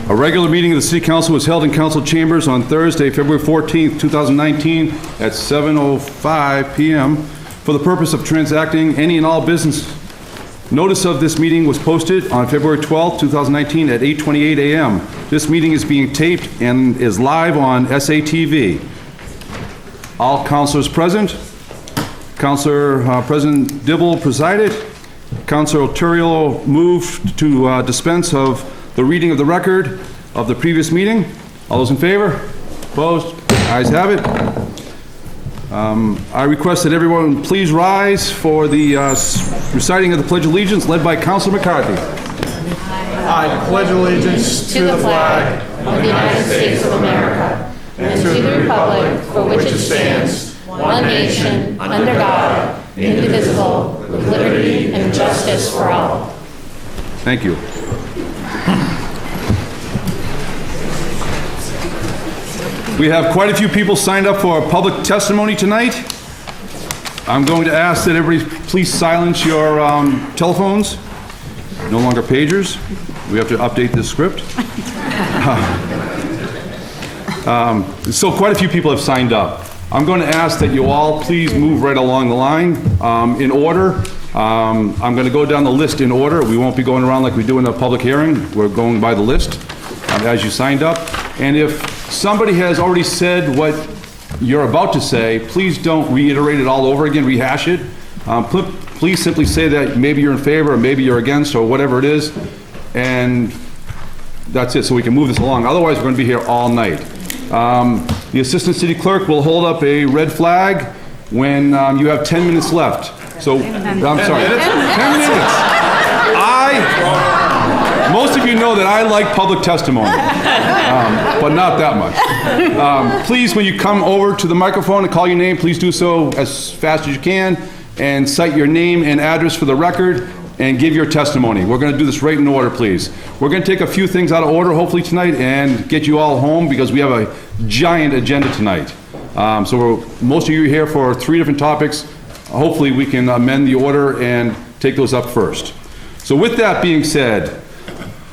A regular meeting of the City Council was held in council chambers on Thursday, February 14th, 2019 at 7:05 p.m. for the purpose of transacting any and all business. Notice of this meeting was posted on February 12th, 2019 at 8:28 a.m. This meeting is being taped and is live on SATV. All councilors present. Councilor President Dibble presided. Councilor Turriello moved to dispense of the reading of the record of the previous meeting. All those in favor? Opposed? Ayes have it. I request that everyone please rise for the reciting of the Pledge of Allegiance led by Councilor McCarthy. I pledge allegiance to the flag of the United States of America and to the republic for which it stands, one nation, under God, indivisible, with liberty and justice for all. Thank you. We have quite a few people signed up for public testimony tonight. I'm going to ask that everybody please silence your telephones. No longer pagers. We have to update this script. So quite a few people have signed up. I'm going to ask that you all please move right along the line in order. I'm going to go down the list in order. We won't be going around like we do in a public hearing. We're going by the list as you signed up. And if somebody has already said what you're about to say, please don't reiterate it all over again, rehash it. Please simply say that maybe you're in favor or maybe you're against or whatever it is. And that's it, so we can move this along. Otherwise, we're going to be here all night. The Assistant City Clerk will hold up a red flag when you have 10 minutes left. So, I'm sorry, 10 minutes. Most of you know that I like public testimony, but not that much. Please, when you come over to the microphone and call your name, please do so as fast as you can and cite your name and address for the record and give your testimony. We're going to do this right in order, please. We're going to take a few things out of order, hopefully tonight, and get you all home because we have a giant agenda tonight. Most of you are here for 3 different topics. Hopefully we can amend the order and take those up first. So with that being said,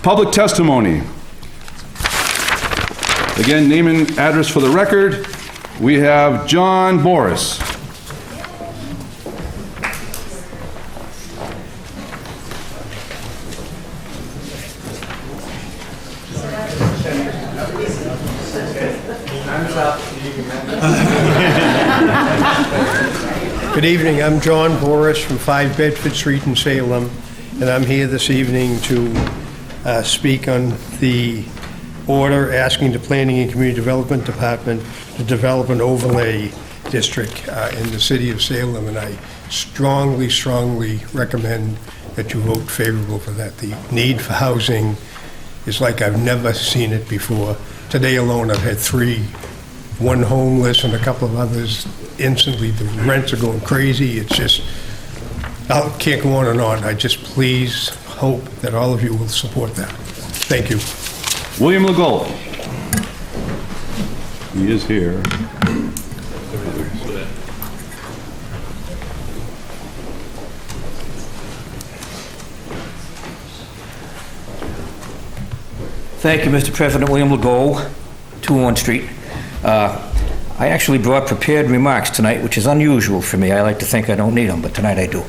public testimony. Again, name and address for the record. We have John Boris. Good evening, I'm John Boris from 5 Bedford Street in Salem, and I'm here this evening to speak on the order asking the Planning and Community Development Department to develop an overlay district in the city of Salem, and I strongly, strongly recommend that you vote favorable for that. The need for housing is like I've never seen it before. Today alone, I've had 3, one homeless and a couple of others. Instantly, the rents are going crazy. It's just, I can't go on and on. I just please hope that all of you will support that. Thank you. William Legault. He is here. Thank you, Mr. President. William Legault, 2 Owen Street. I actually brought prepared remarks tonight, which is unusual for me. I like to think I don't need them, but tonight I do.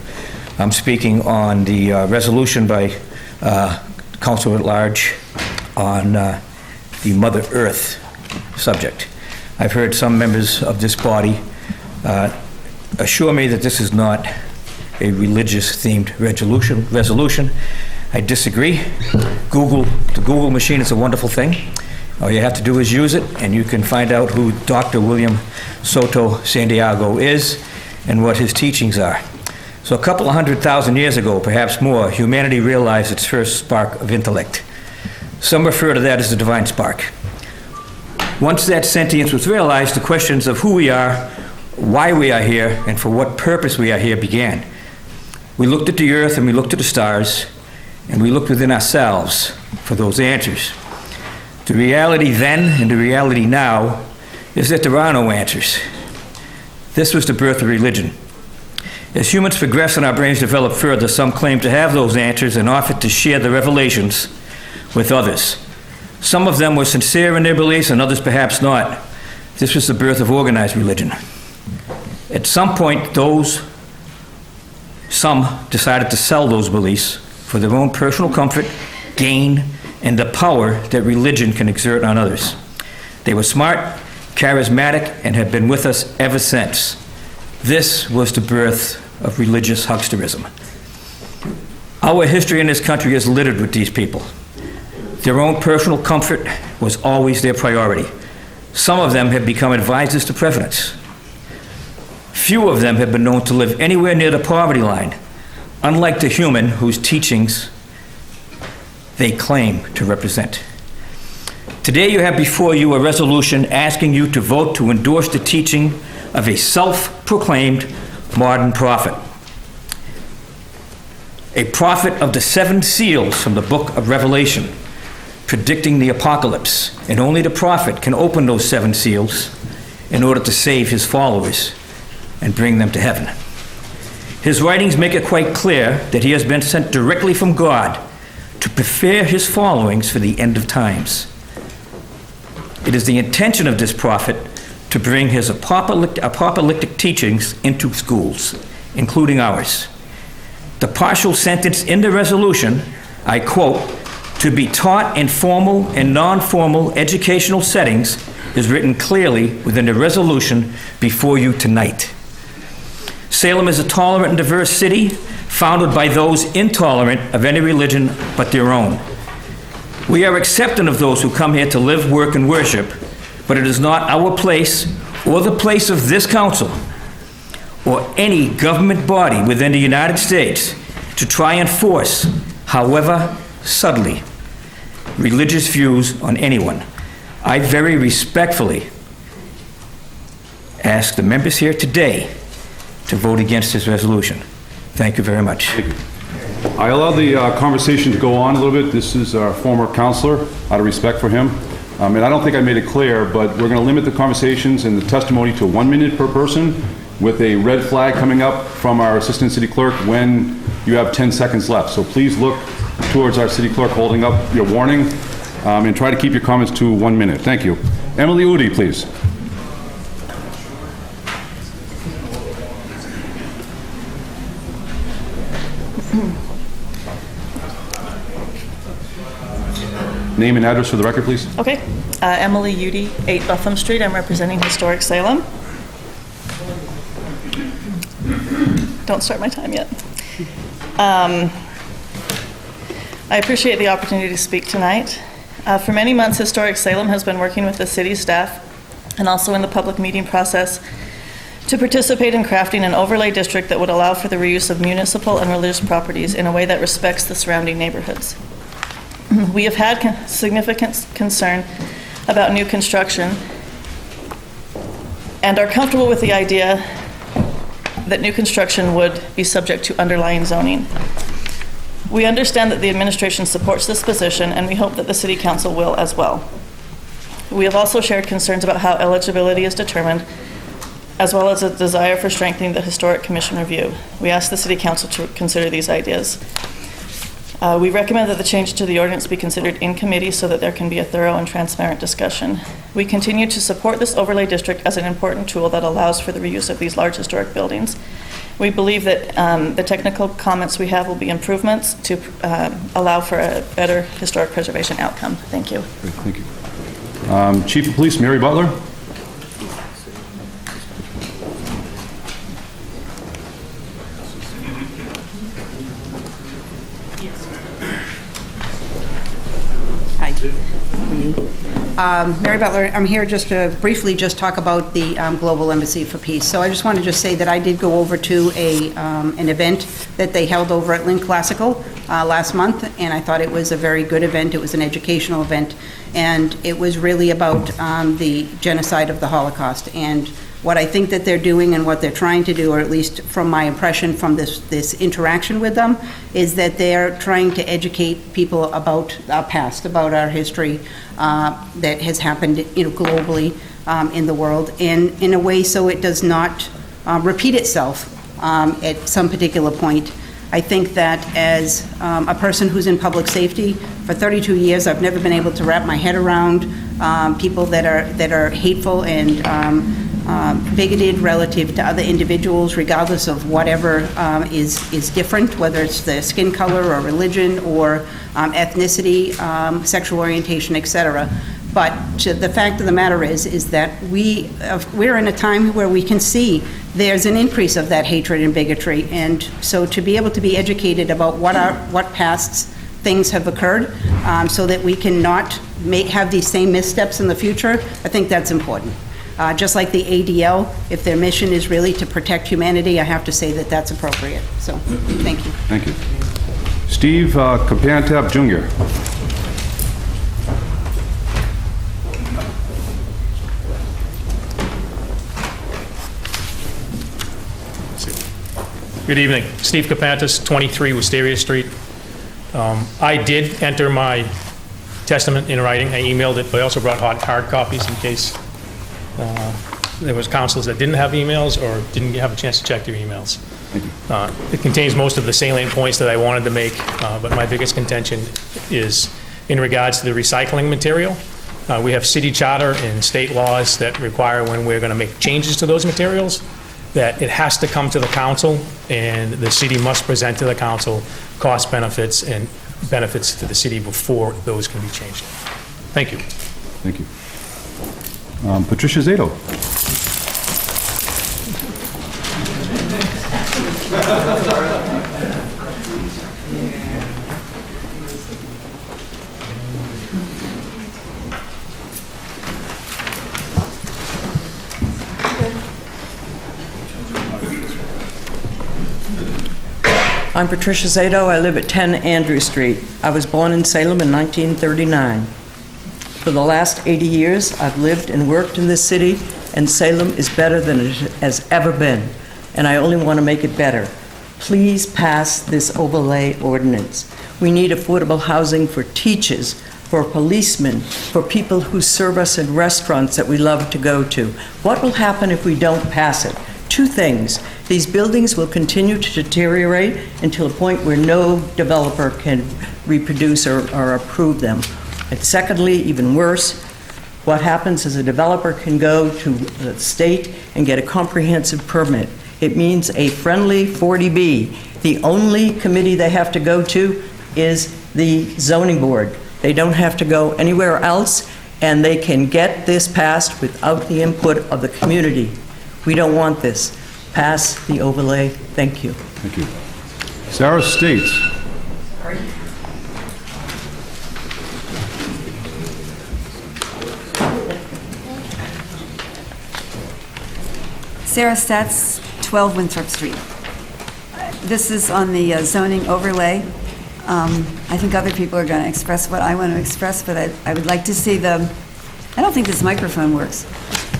I'm speaking on the resolution by Council at Large on the Mother Earth subject. I've heard some members of this body assure me that this is not a religious-themed resolution. I disagree. The Google machine is a wonderful thing. All you have to do is use it, and you can find out who Dr. William Soto Santiago is and what his teachings are. So a couple of 100,000 years ago, perhaps more, humanity realized its first spark of intellect. Some refer to that as the divine spark. Once that sentience was realized, the questions of who we are, why we are here, and for what purpose we are here began. We looked at the earth and we looked at the stars, and we looked within ourselves for those answers. The reality then and the reality now is that there are no answers. This was the birth of religion. As humans progress and our brains develop further, some claim to have those answers and offer to share the revelations with others. Some of them were sincere in their beliefs and others perhaps not. This was the birth of organized religion. At some point, some decided to sell those beliefs for their own personal comfort, gain, and the power that religion can exert on others. They were smart, charismatic, and have been with us ever since. This was the birth of religious hucksterism. Our history in this country is littered with these people. Their own personal comfort was always their priority. Some of them have become advisors to presidents. Few of them have been known to live anywhere near the poverty line, unlike the human whose teachings they claim to represent. Today you have before you a resolution asking you to vote to endorse the teaching of a self-proclaimed modern prophet. A prophet of the 7 seals from the book of Revelation, predicting the apocalypse, and only the prophet can open those 7 seals in order to save his followers and bring them to heaven. His writings make it quite clear that he has been sent directly from God to prepare his followings for the end of times. It is the intention of this prophet to bring his apocalyptic teachings into schools, including ours. The partial sentence in the resolution, I quote, "to be taught in formal and non-formal educational settings," is written clearly within the resolution before you tonight. Salem is a tolerant and diverse city, founded by those intolerant of any religion but their own. We are accepting of those who come here to live, work, and worship, but it is not our place or the place of this council or any government body within the United States to try and force, however subtly, religious views on anyone. I very respectfully ask the members here today to vote against this resolution. Thank you very much. I allowed the conversation to go on a little bit. This is our former counselor, out of respect for him. And I don't think I made it clear, but we're going to limit the conversations and the testimony to 1 minute per person, with a red flag coming up from our Assistant City Clerk when you have 10 seconds left. So please look towards our City Clerk holding up your warning, and try to keep your comments to 1 minute. Thank you. Emily Udi, please. Name and address for the record, please. Okay. Emily Udy, 8 Buffum Street. I'm representing Historic Salem. Don't start my time yet. I appreciate the opportunity to speak tonight. For many months, Historic Salem has been working with the city staff and also in the public meeting process to participate in crafting an overlay district that would allow for the reuse of municipal and religious properties in a way that respects the surrounding neighborhoods. We have had significant concern about new construction and are comfortable with the idea that new construction would be subject to underlying zoning. We understand that the administration supports this position, and we hope that the City Council will as well. We have also shared concerns about how eligibility is determined, as well as a desire for strengthening the Historic Commission review. We ask the City Council to consider these ideas. We recommend that the change to the ordinance be considered in committee so that there can be a thorough and transparent discussion. We continue to support this overlay district as an important tool that allows for the reuse of these large historic buildings. We believe that the technical comments we have will be improvements to allow for a better historic preservation outcome. Thank you. Great, thank you. Chief of Police, Mary Butler. Mary Butler, I'm here just to briefly just talk about the Global Embassy for Peace. So I just want to just say that I did go over to an event that they held over at Lynn Classical last month, and I thought it was a very good event. It was an educational event, and it was really about the genocide of the Holocaust. And what I think that they're doing and what they're trying to do, or at least from my impression from this interaction with them, is that they're trying to educate people about our past, about our history that has happened, globally in the world, and in a way so it does not repeat itself at some particular point. I think that as a person who's in public safety, for 32 years, I've never been able to wrap my head around people that are hateful and bigoted relative to other individuals, regardless of whatever is different, whether it's their skin color or religion or ethnicity, sexual orientation, etc. But the fact of the matter is that we're in a time where we can see there's an increase of that hatred and bigotry, and so to be able to be educated about what past things have occurred, so that we can not have these same missteps in the future, I think that's important. Just like the ADL, if their mission is really to protect humanity, I have to say that that's appropriate. So, thank you. Thank you. Steve Kapantab Jr. Good evening. Steve Kapantas, 23 Wisteria Street. I did enter my testament in writing. I emailed it, but I also brought hard copies in case there was councilors that didn't have emails or didn't have a chance to check their emails. It contains most of the salient points that I wanted to make, but my biggest contention is in regards to the recycling material. We have city charter and state laws that require when we're going to make changes to those materials that it has to come to the council, and the city must present to the council cost benefits and benefits to the city before those can be changed. Thank you. Thank you. Patricia Zato. I'm Patricia Zato. I live at 10 Andrew Street. I was born in Salem in 1939. For the last 80 years, I've lived and worked in this city, and Salem is better than it has ever been, and I only want to make it better. Please pass this overlay ordinance. We need affordable housing for teachers, for policemen, for people who serve us in restaurants that we love to go to. What will happen if we don't pass it? Two things. These buildings will continue to deteriorate until a point where no developer can reproduce or approve them. And secondly, even worse, what happens is a developer can go to the state and get a comprehensive permit. It means a friendly 40B. The only committee they have to go to is the zoning board. They don't have to go anywhere else, and they can get this passed without the input of the community. We don't want this. Pass the overlay. Thank you. Thank you. Sarah States. Sarah Stats, 12 Winthrop Street. This is on the zoning overlay. I think other people are going to express what I want to express, but I would like to see I don't think this microphone works.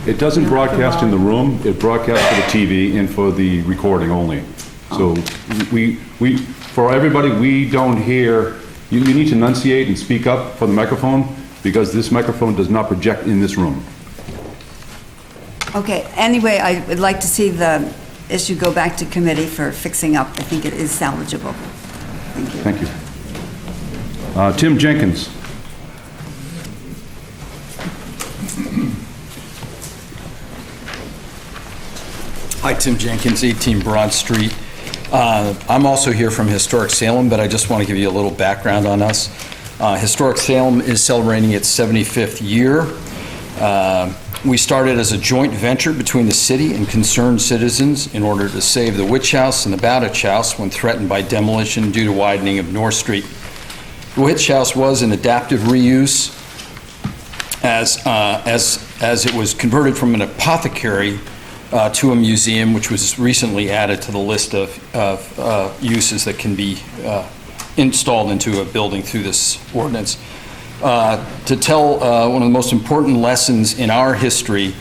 It doesn't broadcast in the room, it broadcasts for the TV and for the recording only. So for everybody, we don't hear, you need to enunciate and speak up for the microphone, because this microphone does not project in this room. Okay, anyway, I would like to see the issue go back to committee for fixing up. I think it is salvageable. Thank you. Thank you. Tim Jenkins. Hi, Tim Jenkins, 18 Broad Street. I'm also here from Historic Salem, but I just want to give you a little background on us. Historic Salem is celebrating its 75th year. We started as a joint venture between the city and concerned citizens in order to save the Witch House and the Bowditch House when threatened by demolition due to widening of North Street. The Witch House was an adaptive reuse as it was converted from an apothecary to a museum, which was recently added to the list of uses that can be installed into a building through this ordinance. To tell one of the most important lessons in our history,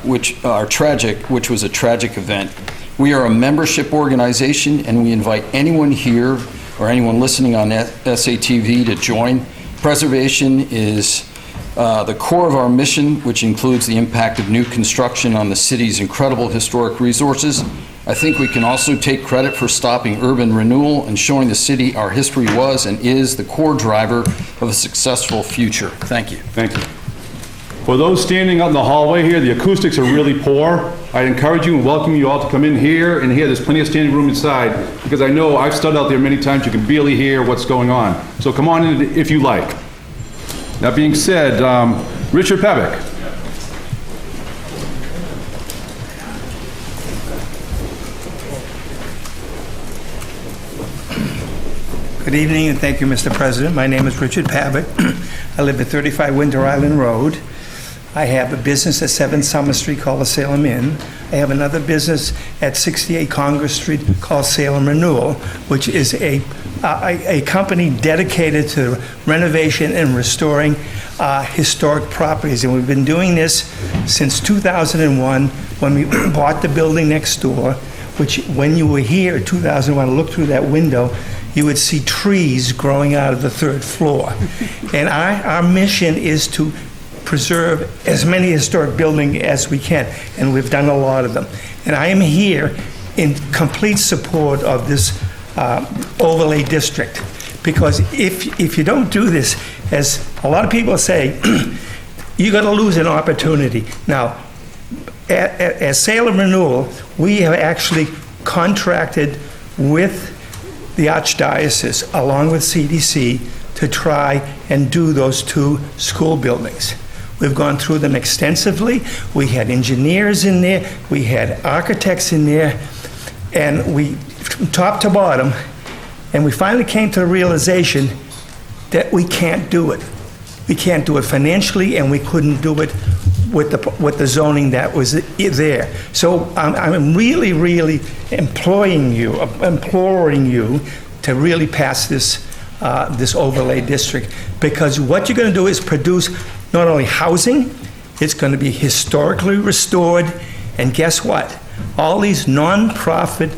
which was a tragic event. We are a membership organization, and we invite anyone here or anyone listening on SATV to join. Preservation is the core of our mission, which includes the impact of new construction on the city's incredible historic resources. I think we can also take credit for stopping urban renewal and showing the city our history was and is the core driver of a successful future. Thank you. Thank you. For those standing out in the hallway here, the acoustics are really poor. I encourage you and welcome you all to come in here and here. There's plenty of standing room inside, because I know I've stood out there many times. You can barely hear what's going on. So come on in if you like. That being said, Richard Pevick. Good evening, and thank you, Mr. President. My name is Richard Pavick. I live at 35 Winter Island Road. I have a business at 7 Summer Street called the Salem Inn. I have another business at 68 Congress Street called Salem Renewal, which is a company dedicated to renovation and restoring historic properties. And we've been doing this since 2001, when we bought the building next door, which, when you were here in 2001, look through that window, you would see trees growing out of the 3rd floor. And our mission is to preserve as many historic buildings as we can, and we've done a lot of them. And I am here in complete support of this overlay district, because if you don't do this, as a lot of people say, you're going to lose an opportunity. Now, at Salem Renewal, we have actually contracted with the Archdiocese, along with CDC, to try and do those 2 school buildings. We've gone through them extensively. We had engineers in there, we had architects in there, and we, from top to bottom, and we finally came to the realization that we can't do it. We can't do it financially, and we couldn't do it with the zoning that was there. So I'm really, really imploring you to really pass this overlay district, because what you're going to do is produce not only housing, it's going to be historically restored, and guess what? All these non-profit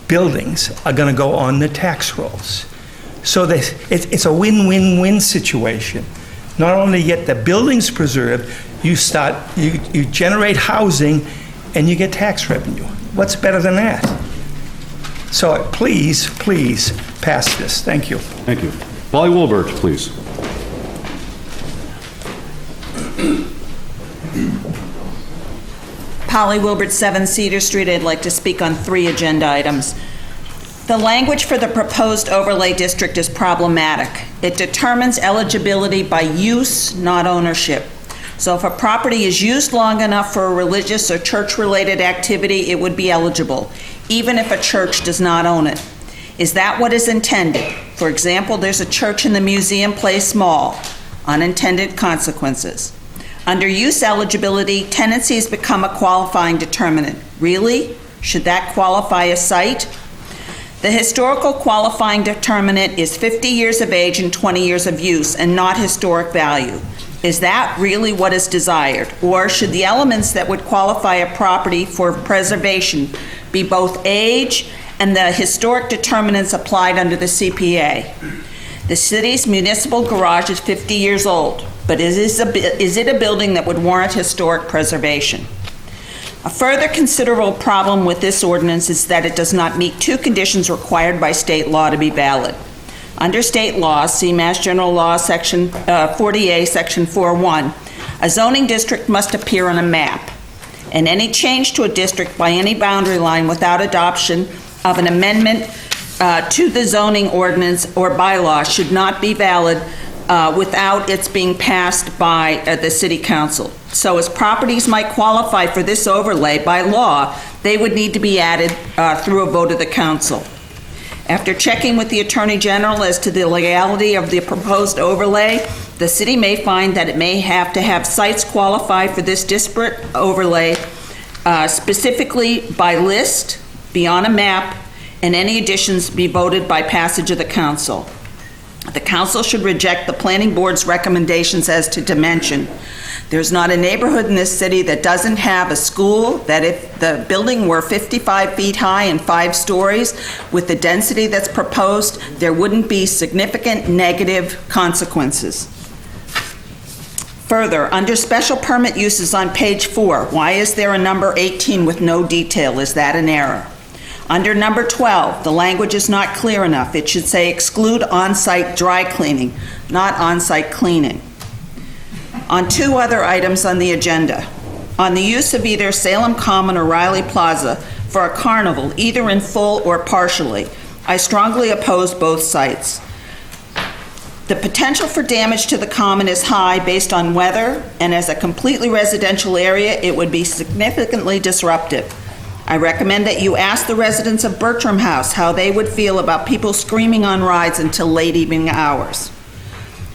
buildings are going to go on the tax rolls. So it's a win-win-win situation. Not only get the buildings preserved, you generate housing and you get tax revenue. What's better than that? So please pass this. Thank you. Thank you. Polly Woolbridge, please. Polly Wilbert, 7 Cedar Street. I'd like to speak on 3 agenda items. The language for the proposed overlay district is problematic. It determines eligibility by use, not ownership. So if a property is used long enough for a religious or church-related activity, it would be eligible, even if a church does not own it. Is that what is intended? For example, there's a church in the Museum Place Mall. Unintended consequences. Under use eligibility, tenancies become a qualifying determinant. Really? Should that qualify a site? The historical qualifying determinant is 50 years of age and 20 years of use, and not historic value. Is that really what is desired? Or should the elements that would qualify a property for preservation be both age and the historic determinants applied under the CPA? The city's municipal garage is 50 years old, but is it a building that would warrant historic preservation? A further considerable problem with this ordinance is that it does not meet 2 conditions required by state law to be valid. Under state law, see Mass General Law, Section 40A, Section 4.1, a zoning district must appear on a map, and any change to a district by any boundary line without adoption of an amendment to the zoning ordinance or bylaw should not be valid without its being passed by the city council. So as properties might qualify for this overlay by law, they would need to be added through a vote of the council. After checking with the Attorney General as to the legality of the proposed overlay, the city may find that it may have to have sites qualify for this disparate overlay specifically by list, be on a map, and any additions be voted by passage of the council. The council should reject the planning board's recommendations as to dimension. There's not a neighborhood in this city that doesn't have a school that, if the building were 55 feet high and 5 stories, with the density that's proposed, there wouldn't be significant negative consequences. Further, under special permit uses on page 4, why is there a number 18 with no detail? Is that an error? Under number 12, the language is not clear enough. It should say exclude on-site dry cleaning, not on-site cleaning. On two other items on the agenda, on the use of either Salem Common or Riley Plaza for a carnival, either in full or partially, I strongly oppose both sites. The potential for damage to the common is high based on weather, and as a completely residential area, it would be significantly disruptive. I recommend that you ask the residents of Bertram House how they would feel about people screaming on rides until late evening hours.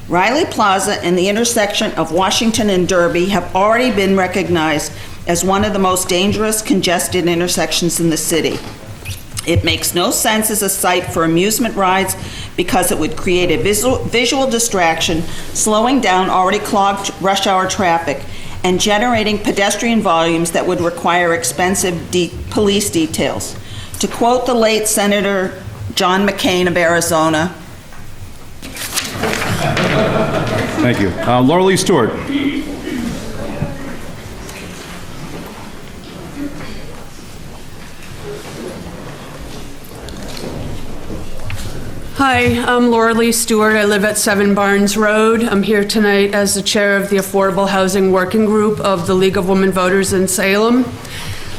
Riley Plaza and the intersection of Washington and Derby have already been recognized as one of the most dangerous, congested intersections in the city. It makes no sense as a site for amusement rides because it would create a visual distraction, slowing down already clogged rush hour traffic and generating pedestrian volumes that would require expensive police details. To quote the late Senator John McCain of Arizona. Thank you. Laura Lee Stewart. Hi, I'm Laura Lee Stewart. I live at 7 Barnes Road. I'm here tonight as the chair of the Affordable Housing Working Group of the League of Women Voters in Salem.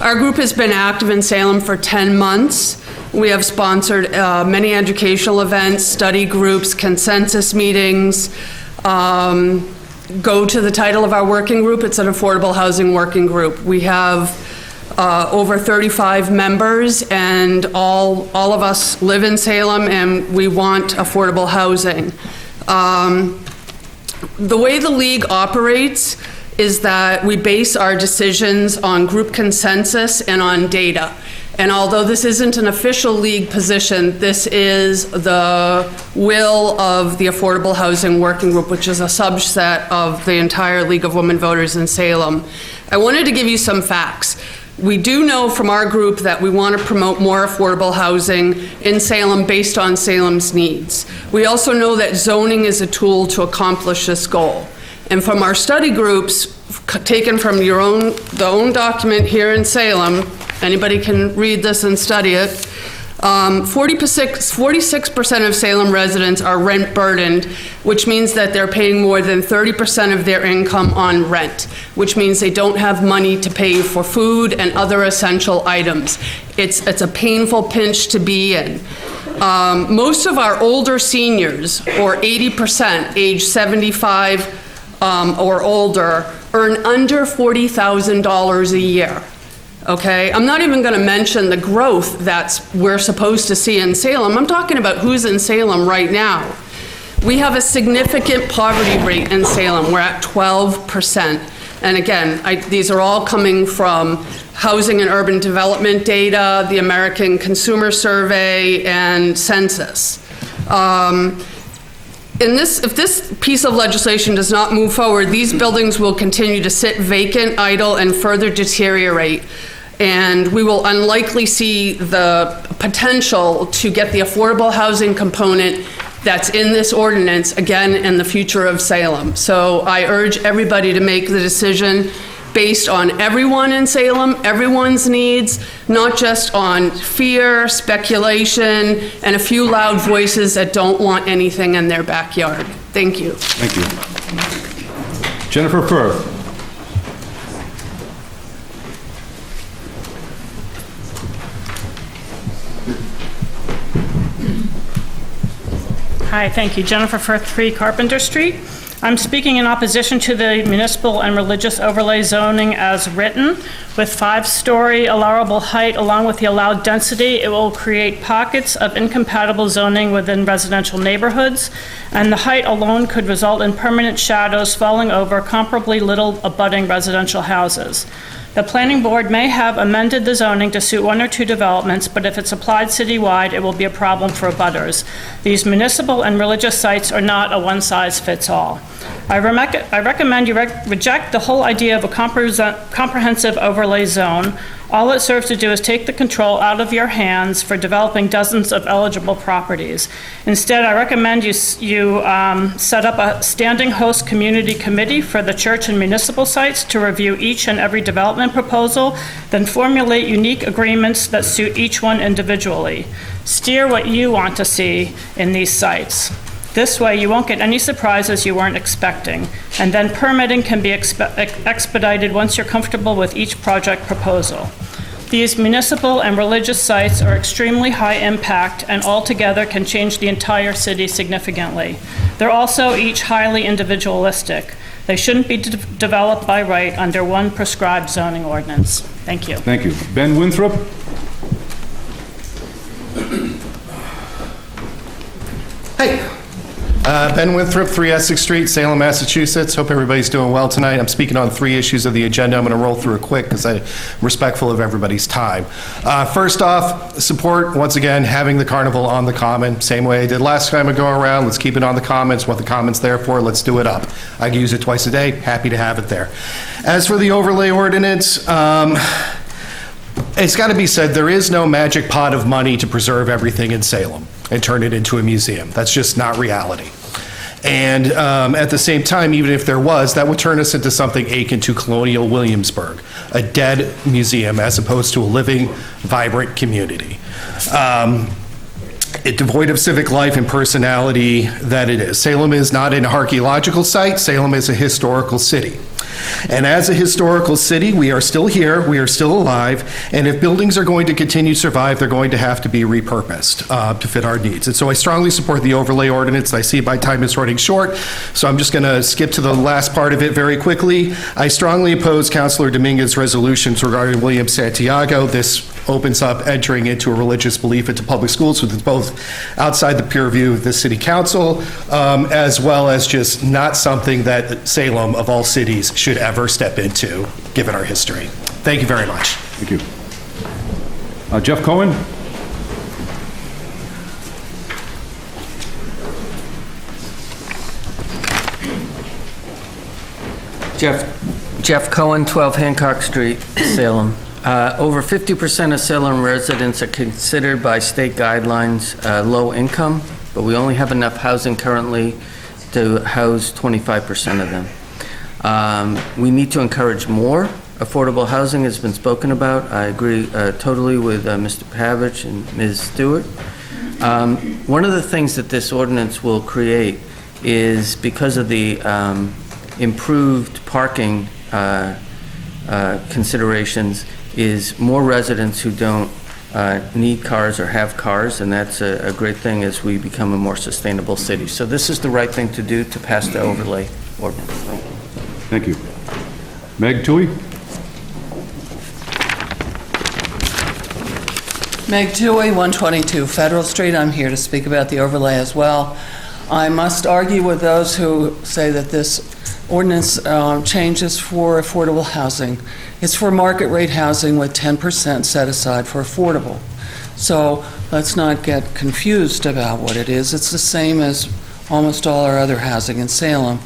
Our group has been active in Salem for 10 months. We have sponsored many educational events, study groups, consensus meetings. Go to the title of our working group. It's an Affordable Housing Working Group. We have over 35 members, and all of us live in Salem, and we want affordable housing. The way the league operates is that we base our decisions on group consensus and on data. And although this isn't an official league position, this is the will of the Affordable Housing Working Group, which is a subset of the entire League of Women Voters in Salem. I wanted to give you some facts. We do know from our group that we want to promote more affordable housing in Salem based on Salem's needs. We also know that zoning is a tool to accomplish this goal. And from our study groups, taken from the own document here in Salem, anybody can read this and study it, 46% of Salem residents are rent burdened, which means that they're paying more than 30% of their income on rent, which means they don't have money to pay for food and other essential items. It's a painful pinch to be in. Most of our older seniors, or 80%, age 75 or older, earn under $40,000 a year. Okay, I'm not even going to mention the growth we're supposed to see in Salem. I'm talking about who's in Salem right now. We have a significant poverty rate in Salem. We're at 12%. And again, these are all coming from Housing and Urban Development data, the American Consumer Survey, and census. If this piece of legislation does not move forward, these buildings will continue to sit vacant, idle, and further deteriorate. And we will unlikely see the potential to get the affordable housing component that's in this ordinance again in the future of Salem. So I urge everybody to make the decision based on everyone in Salem, everyone's needs, not just on fear, speculation, and a few loud voices that don't want anything in their backyard. Thank you. Thank you. Jennifer Firth. Hi, thank you. Jennifer Firth, 3 Carpenter Street. I'm speaking in opposition to the municipal and religious overlay zoning as written. With 5-story allowable height along with the allowed density, it will create pockets of incompatible zoning within residential neighborhoods, and the height alone could result in permanent shadows falling over comparably little abutting residential houses. The planning board may have amended the zoning to suit 1 or 2 developments, but if it's applied citywide, it will be a problem for abutters. These municipal and religious sites are not a one-size-fits-all. I recommend you reject the whole idea of a comprehensive overlay zone. All it serves to do is take the control out of your hands for developing dozens of eligible properties. Instead, I recommend you set up a standing host community committee for the church and municipal sites to review each and every development proposal, then formulate unique agreements that suit each one individually. Steer what you want to see in these sites. This way, you won't get any surprises you weren't expecting, and then permitting can be expedited once you're comfortable with each project proposal. These municipal and religious sites are extremely high impact and altogether can change the entire city significantly. They're also each highly individualistic. They shouldn't be developed by right under one prescribed zoning ordinance. Thank you. Thank you. Ben Winthrop? Hey. Ben Winthrop, 3 Essex Street, Salem, Massachusetts. Hope everybody's doing well tonight. I'm speaking on 3 issues of the agenda. I'm going to roll through it quick because I'm respectful of everybody's time. First off, support, once again, having the carnival on the common. Same way I did last time I go around. Let's keep it on the commons. What the common's there for, let's do it up. I can use it twice a day. Happy to have it there. As for the overlay ordinance, it's got to be said, there is no magic pot of money to preserve everything in Salem and turn it into a museum. That's just not reality. And at the same time, even if there was, that would turn us into something akin to colonial Williamsburg, a dead museum as opposed to a living, vibrant community. Devoid of civic life and personality that it is. Salem is not an archaeological site. Salem is a historical city. And as a historical city, we are still here, we are still alive, and if buildings are going to continue to survive, they're going to have to be repurposed to fit our needs. And so I strongly support the overlay ordinance. I see my time is running short, so I'm just going to skip to the last part of it very quickly. I strongly oppose Councilor Dominguez's resolutions regarding William Santiago. This opens up entering into a religious belief into public schools, which is both outside the peer review of the city council, as well as just not something that Salem, of all cities, should ever step into, given our history. Thank you very much. Thank you. Jeff Cohen? Jeff Cohen, 12 Hancock Street, Salem. Over 50% of Salem residents are considered by state guidelines low income, but we only have enough housing currently to house 25% of them. We need to encourage more affordable housing has been spoken about. I agree totally with Mr. Pavich and Ms. Stewart. One of the things that this ordinance will create is because of the improved parking considerations is more residents who don't need cars or have cars, and that's a great thing as we become a more sustainable city. So this is the right thing to do to pass the overlay ordinance. Thank you. Meg Toohey? Meg Toohey, 122 Federal Street. I'm here to speak about the overlay as well. I must argue with those who say that this ordinance changes for affordable housing. It's for market rate housing with 10% set aside for affordable. So let's not get confused about what it is. It's the same as almost all our other housing in Salem.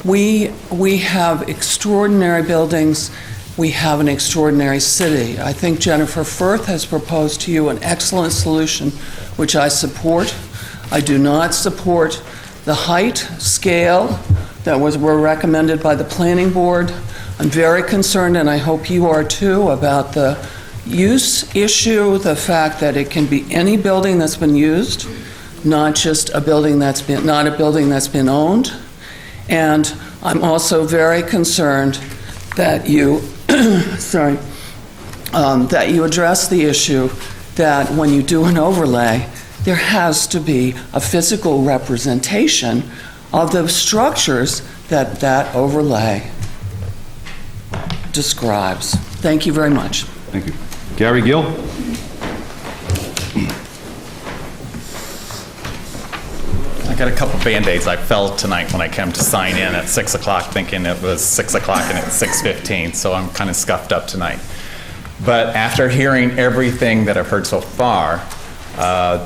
We have extraordinary buildings. We have an extraordinary city. I think Jennifer Firth has proposed to you an excellent solution, which I support. I do not support the height, scale that were recommended by the planning board. I'm very concerned, and I hope you are too, about the use issue, the fact that it can be any building that's been used, not just a building that's been, not a building that's been owned. And I'm also very concerned that you, that you address the issue that when you do an overlay, there has to be a physical representation of the structures that that overlay describes. Thank you very much. Thank you. Gary Gill? I got a couple Band-Aids. I fell tonight when I came to sign in at 6 o'clock thinking it was 6 o'clock and it's 6:15, so I'm kind of scuffed up tonight. But after hearing everything that I've heard so far,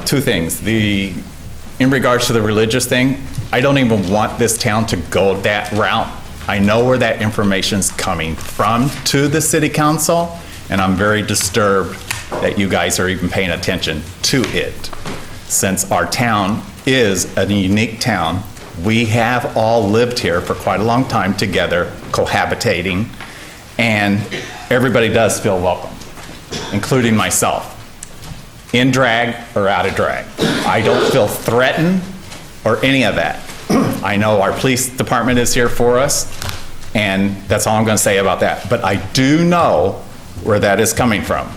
two things. In regards to the religious thing, I don't even want this town to go that route. I know where that information's coming from to the city council, and I'm very disturbed that you guys are even paying attention to it. Since our town is a unique town, we have all lived here for quite a long time together, cohabitating, and everybody does feel welcome, including myself, in drag or out of drag. I don't feel threatened or any of that. I know our police department is here for us, and that's all I'm going to say about that. But I do know where that is coming from.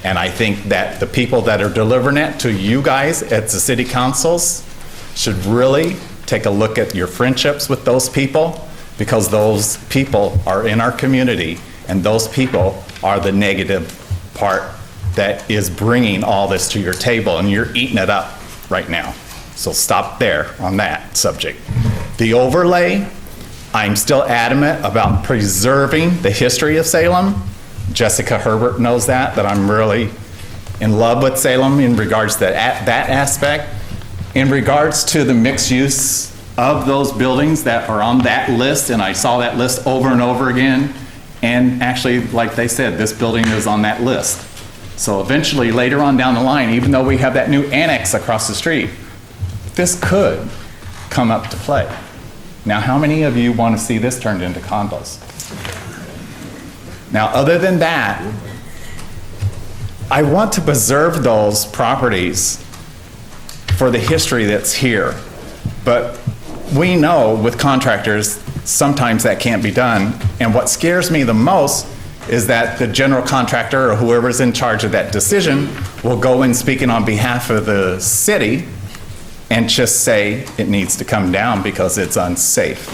And I think that the people that are delivering it to you guys at the city councils should really take a look at your friendships with those people, because those people are in our community, and those people are the negative part that is bringing all this to your table, and you're eating it up right now. So stop there on that subject. The overlay, I'm still adamant about preserving the history of Salem. Jessica Herbert knows that I'm really in love with Salem in regards to that aspect. In regards to the mixed use of those buildings that are on that list, and I saw that list over and over again, and actually, like they said, this building is on that list. So eventually, later on down the line, even though we have that new annex across the street, this could come up to play. Now, how many of you want to see this turned into condos? Now, other than that, I want to preserve those properties for the history that's here. But we know with contractors, sometimes that can't be done. And what scares me the most is that the general contractor or whoever's in charge of that decision will go in speaking on behalf of the city and just say it needs to come down because it's unsafe.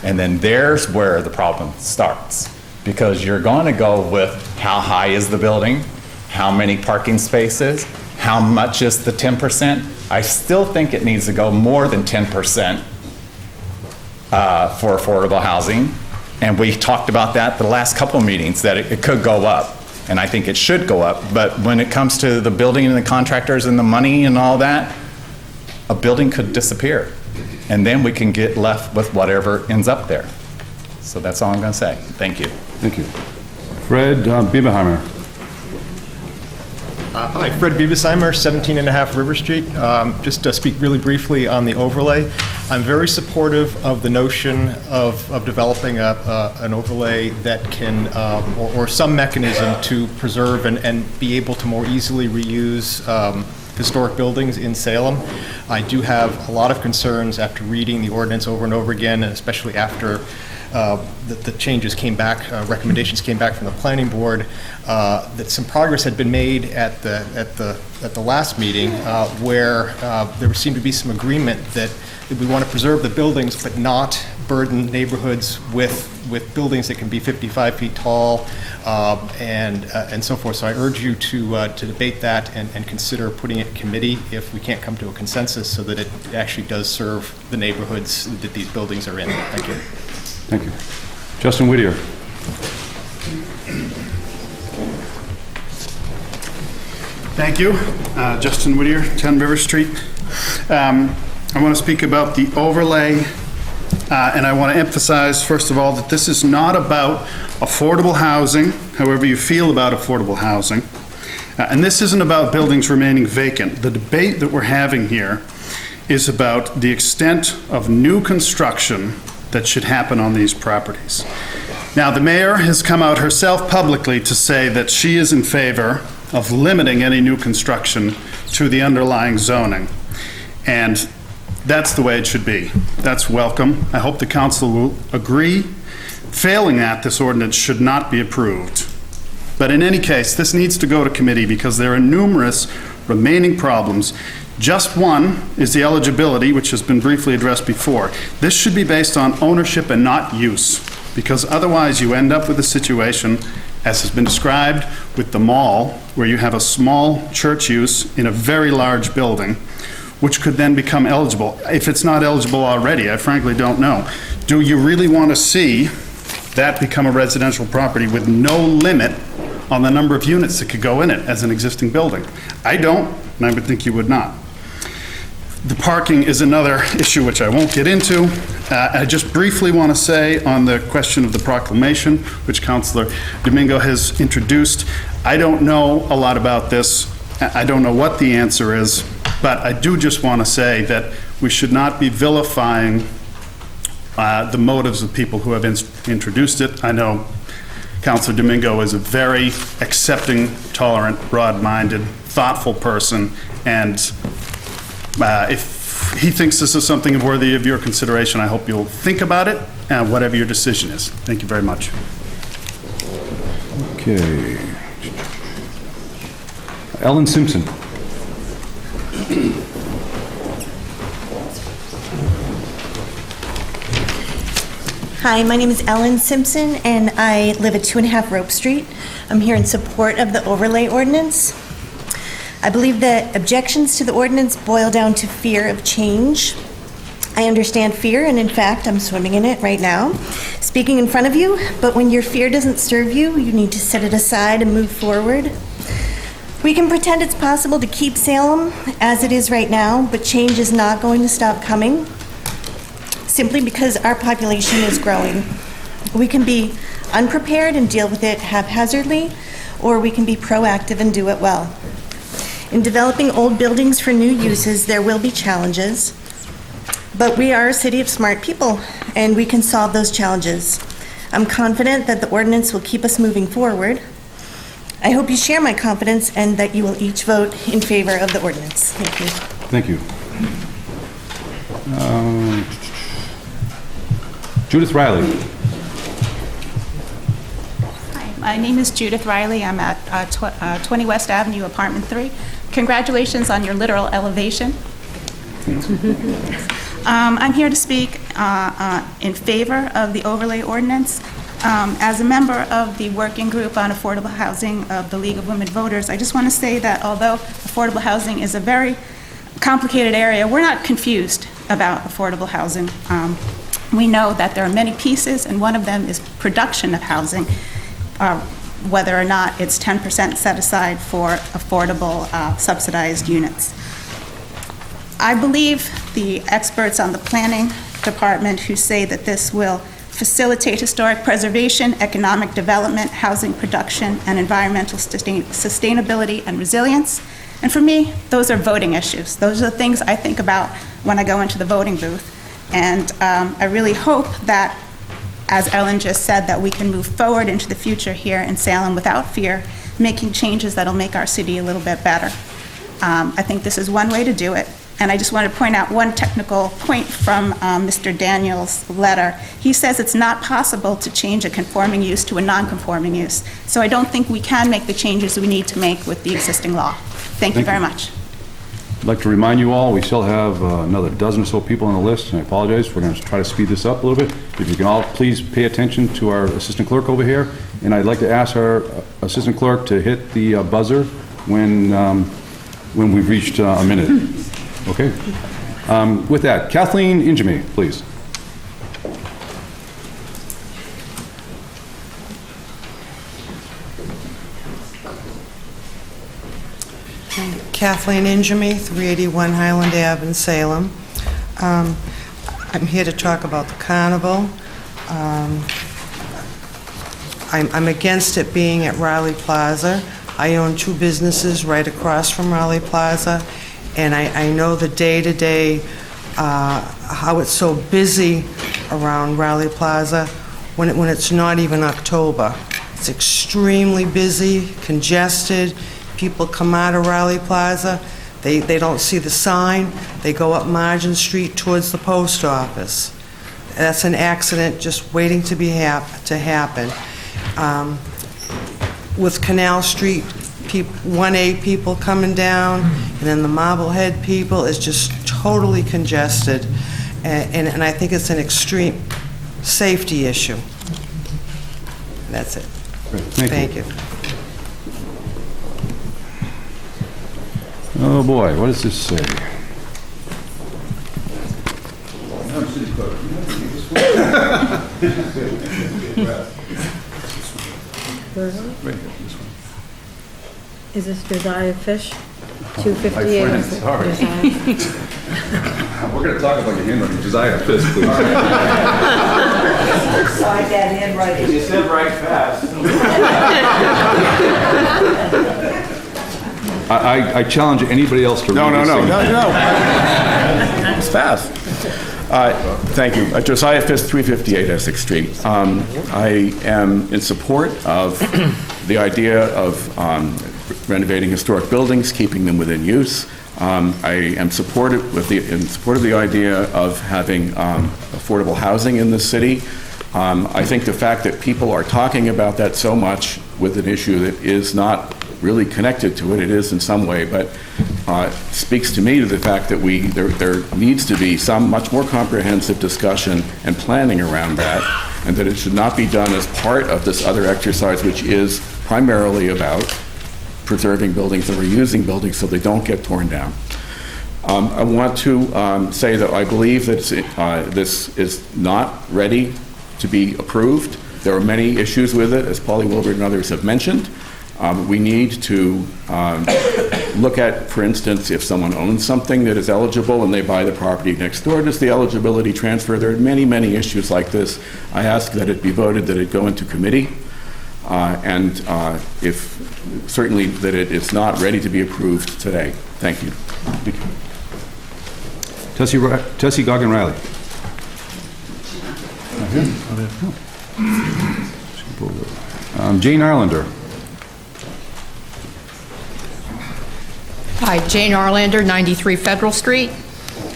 And then there's where the problem starts. Because you're going to go with how high is the building, how many parking spaces, how much is the 10%. I still think it needs to go more than 10% for affordable housing. And we talked about that the last couple of meetings, that it could go up. And I think it should go up. But when it comes to the building and the contractors and the money and all that, a building could disappear. And then we can get left with whatever ends up there. So that's all I'm going to say. Thank you. Thank you. Fred Bieberheimer. Hi, Fred Biebesheimer, 17.5 River Street. Just to speak really briefly on the overlay, I'm very supportive of the notion of developing an overlay that can, or some mechanism to preserve and be able to more easily reuse historic buildings in Salem. I do have a lot of concerns after reading the ordinance over and over again, and especially after the changes came back, recommendations came back from the planning board, that some progress had been made at the last meeting, where there seemed to be some agreement that we want to preserve the buildings but not burden neighborhoods with buildings that can be 55 feet tall and so forth. So I urge you to debate that and consider putting it in committee if we can't come to a consensus, so that it actually does serve the neighborhoods that these buildings are in. Thank you. Thank you. Justin Whittier. Thank you. Justin Whittier, 10 River Street. I want to speak about the overlay, and I want to emphasize, first of all, that this is not about affordable housing, however you feel about affordable housing, and this isn't about buildings remaining vacant. The debate that we're having here is about the extent of new construction that should happen on these properties. Now, the mayor has come out herself publicly to say that she is in favor of limiting any new construction to the underlying zoning. And that's the way it should be. That's welcome. I hope the council will agree. Failing that, this ordinance should not be approved. But in any case, this needs to go to committee because there are numerous remaining problems. Just one is the eligibility, which has been briefly addressed before. This should be based on ownership and not use, because otherwise you end up with a situation, as has been described with the mall, where you have a small church use in a very large building, which could then become eligible. If it's not eligible already, I frankly don't know. Do you really want to see that become a residential property with no limit on the number of units that could go in it as an existing building? I don't, and I would think you would not. The parking is another issue which I won't get into. I just briefly want to say on the question of the proclamation, which Councilor Domingo has introduced, I don't know a lot about this. I don't know what the answer is, but I do just want to say that we should not be vilifying the motives of people who have introduced it. I know Councilor Domingo is a very accepting, tolerant, broad-minded, thoughtful person, and if he thinks this is something worthy of your consideration, I hope you'll think about it, whatever your decision is. Thank you very much. Okay. Ellen Simpson. Hi, my name is Ellen Simpson, and I live at 2.5 Rope Street. I'm here in support of the overlay ordinance. I believe that objections to the ordinance boil down to fear of change. I understand fear, and in fact, I'm swimming in it right now, speaking in front of you, but when your fear doesn't serve you, you need to set it aside and move forward. We can pretend it's possible to keep Salem as it is right now, but change is not going to stop coming, simply because our population is growing. We can be unprepared and deal with it haphazardly, or we can be proactive and do it well. In developing old buildings for new uses, there will be challenges, but we are a city of smart people, and we can solve those challenges. I'm confident that the ordinance will keep us moving forward. I hope you share my confidence and that you will each vote in favor of the ordinance. Thank you. Thank you. Judith Riley. Hi, my name is Judith Riley. I'm at 20 West Avenue, Apartment 3. Congratulations on your literal elevation. I'm here to speak in favor of the overlay ordinance. As a member of the working group on affordable housing of the League of Women Voters, I just want to say that although affordable housing is a very complicated area, we're not confused about affordable housing. We know that there are many pieces, and one of them is production of housing, whether or not it's 10% set aside for affordable subsidized units. I believe the experts on the planning department who say that this will facilitate historic preservation, economic development, housing production, and environmental sustainability and resilience. And for me, those are voting issues. Those are the things I think about when I go into the voting booth. And I really hope that, as Ellen just said, that we can move forward into the future here in Salem without fear, making changes that'll make our city a little bit better. I think this is one way to do it. And I just want to point out one technical point from Mr. Daniels' letter. He says it's not possible to change a conforming use to a non-conforming use. So I don't think we can make the changes we need to make with the existing law. Thank you very much. I'd like to remind you all, we still have another dozen or so people on the list, and I apologize. We're going to try to speed this up a little bit. If you can all please pay attention to our assistant clerk over here, and I'd like to ask our assistant clerk to hit the buzzer when we've reached a minute. Okay. With that, Kathleen Injame, please. Kathleen Injame, 381 Highland Ave in Salem. I'm here to talk about the carnival. I'm against it being at Raleigh Plaza. I own two businesses right across from Raleigh Plaza, and I know the day-to-day, how it's so busy around Raleigh Plaza when it's not even October. It's extremely busy, congested. People come out of Raleigh Plaza, they don't see the sign, they go up Margin Street towards the post office. That's an accident just waiting to happen. With Canal Street, 1A people coming down, and then the Marblehead people is just totally congested, and I think it's an extreme safety issue. That's it. Great. Thank you. Oh boy, what does this say? Is this Josiah Fish? 258. Sorry. We're going to talk about your handwriting. Josiah, fist, please. Slide that handwriting. You said right fast. I challenge anybody else to read this. No. It's fast. Thank you. Josiah Fisk, 358 Essex Street. I am in support of the idea of renovating historic buildings, keeping them within use. I am in support of the idea of having affordable housing in the city. I think the fact that people are talking about that so much with an issue that is not really connected to it, it is in some way, but speaks to me to the fact that there needs to be some much more comprehensive discussion and planning around that, and that it should not be done as part of this other exercise, which is primarily about preserving buildings and reusing buildings so they don't get torn down. I want to say that I believe that this is not ready to be approved. There are many issues with it, as Polly Wilbert and others have mentioned. We need to look at, for instance, if someone owns something that is eligible and they buy the property next door, does the eligibility transfer? There are many, many issues like this. I ask that it be voted that it go into committee, and if certainly that it is not ready to be approved today. Thank you. Tessie Goggin Riley. Jane Arlander. Hi, Jane Arlander, 93 Federal Street.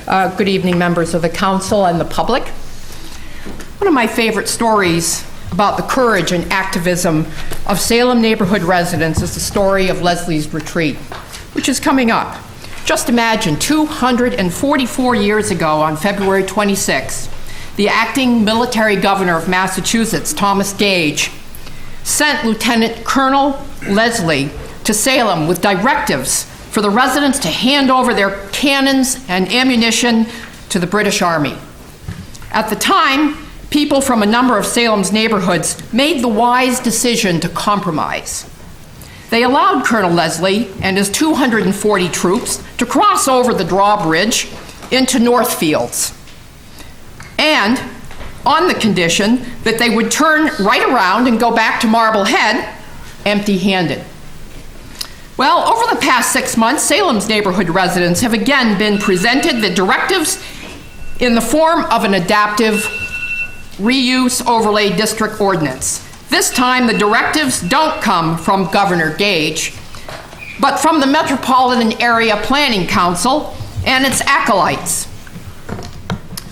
Good evening, members of the council and the public. One of my favorite stories about the courage and activism of Salem neighborhood residents is the story of Leslie's Retreat, which is coming up. Just imagine, 244 years ago on February 26, the acting military governor of Massachusetts, Thomas Gage, sent Lieutenant Colonel Leslie to Salem with directives for the residents to hand over their cannons and ammunition to the British Army. At the time, people from a number of Salem's neighborhoods made the wise decision to compromise. They allowed Colonel Leslie and his 240 troops to cross over the drawbridge into Northfields, and on the condition that they would turn right around and go back to Marblehead empty-handed. Well, over the past 6 months, Salem's neighborhood residents have again been presented the directives in the form of an adaptive reuse overlay district ordinance. This time, the directives don't come from Governor Gage, but from the Metropolitan Area Planning Council and its acolytes.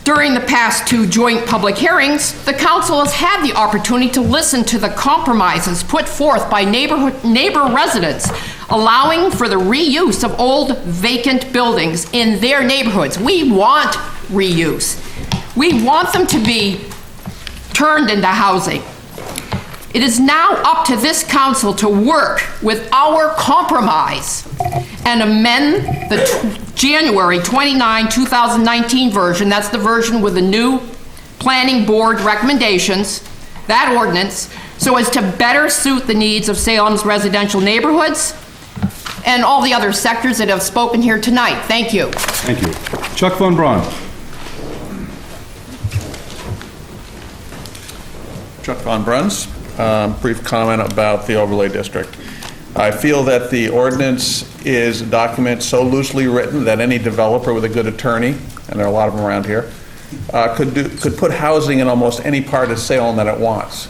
During the past 2 joint public hearings, the council has had the opportunity to listen to the compromises put forth by neighbor residents, allowing for the reuse of old vacant buildings in their neighborhoods. We want reuse. We want them to be turned into housing. It is now up to this council to work with our compromise and amend the January 29, 2019 version, that's the version with the new planning board recommendations, that ordinance, so as to better suit the needs of Salem's residential neighborhoods and all the other sectors that have spoken here tonight. Thank you. Thank you. Chuck Von Braun. Chuck Von Bruns. Brief comment about the overlay district. I feel that the ordinance is a document so loosely written that any developer with a good attorney, and there are a lot of them around here, could put housing in almost any part of Salem that it wants.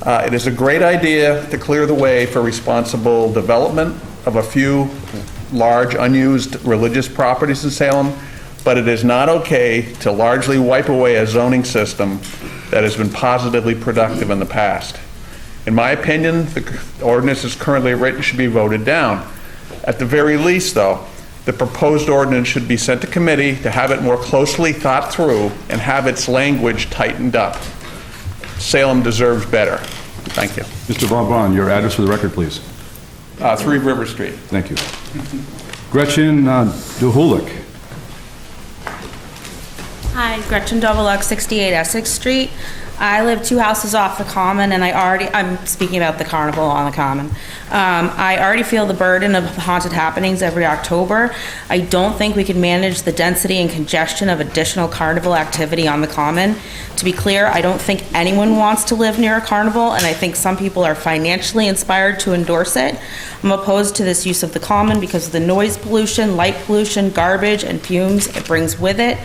It is a great idea to clear the way for responsible development of a few large unused religious properties in Salem, but it is not okay to largely wipe away a zoning system that has been positively productive in the past. In my opinion, the ordinance as currently written should be voted down. At the very least, though, the proposed ordinance should be sent to committee to have it more closely thought through and have its language tightened up. Salem deserves better. Thank you. Mr. Von Braun, your address for the record, please. 3 River Street. Thank you. Gretchen DeHulik. Hi, Gretchen Double 68 Essex Street. I live 2 houses off the Common, and I'm speaking about the carnival on the Common. I already feel the burden of haunted happenings every October. I don't think we can manage the density and congestion of additional carnival activity on the Common. To be clear, I don't think anyone wants to live near a carnival, and I think some people are financially inspired to endorse it. I'm opposed to this use of the Common because of the noise pollution, light pollution, garbage, and fumes it brings with it.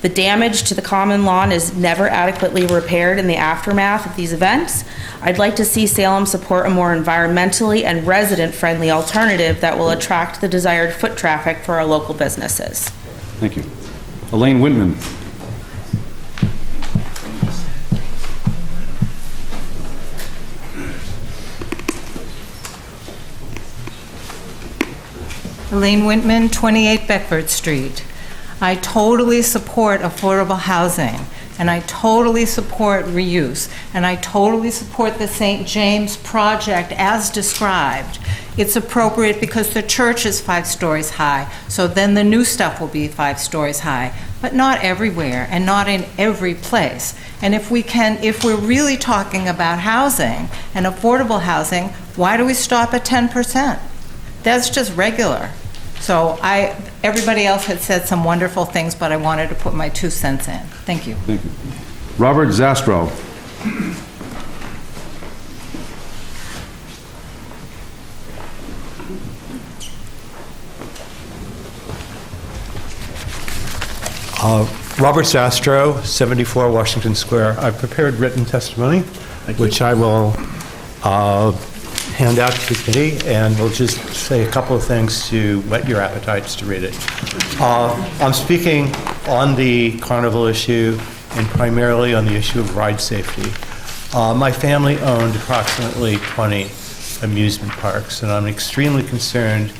The damage to the common lawn is never adequately repaired in the aftermath of these events. I'd like to see Salem support a more environmentally and resident-friendly alternative that will attract the desired foot traffic for our local businesses. Thank you. Elaine Whitman. Elaine Whitman, 28 Beckford Street. I totally support affordable housing, and I totally support reuse, and I totally support the St. James project as described. It's appropriate because the church is 5 stories high, so then the new stuff will be 5 stories high, but not everywhere and not in every place. And if we're really talking about housing and affordable housing, why do we stop at 10%? That's just regular. So everybody else had said some wonderful things, but I wanted to put my 2 cents in. Thank you. Thank you. Robert Zastro. Robert Zastro, 74 Washington Square. I've prepared written testimony, which I will hand out to the committee, and we'll just say a couple of things to whet your appetites to read it. I'm speaking on the carnival issue and primarily on the issue of ride safety. My family owned approximately 20 amusement parks, and I'm extremely concerned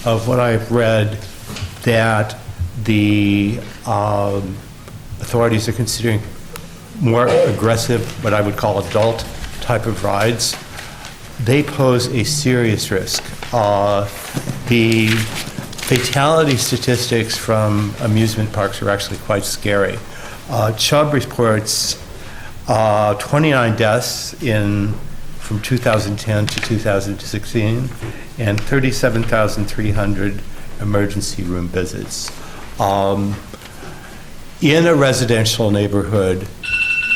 of what I've read that the authorities are considering more aggressive, what I would call adult type of rides. They pose a serious risk. The fatality statistics from amusement parks are actually quite scary. Chubb reports 29 deaths from 2010 to 2016 and 37,300 emergency room visits. In a residential neighborhood,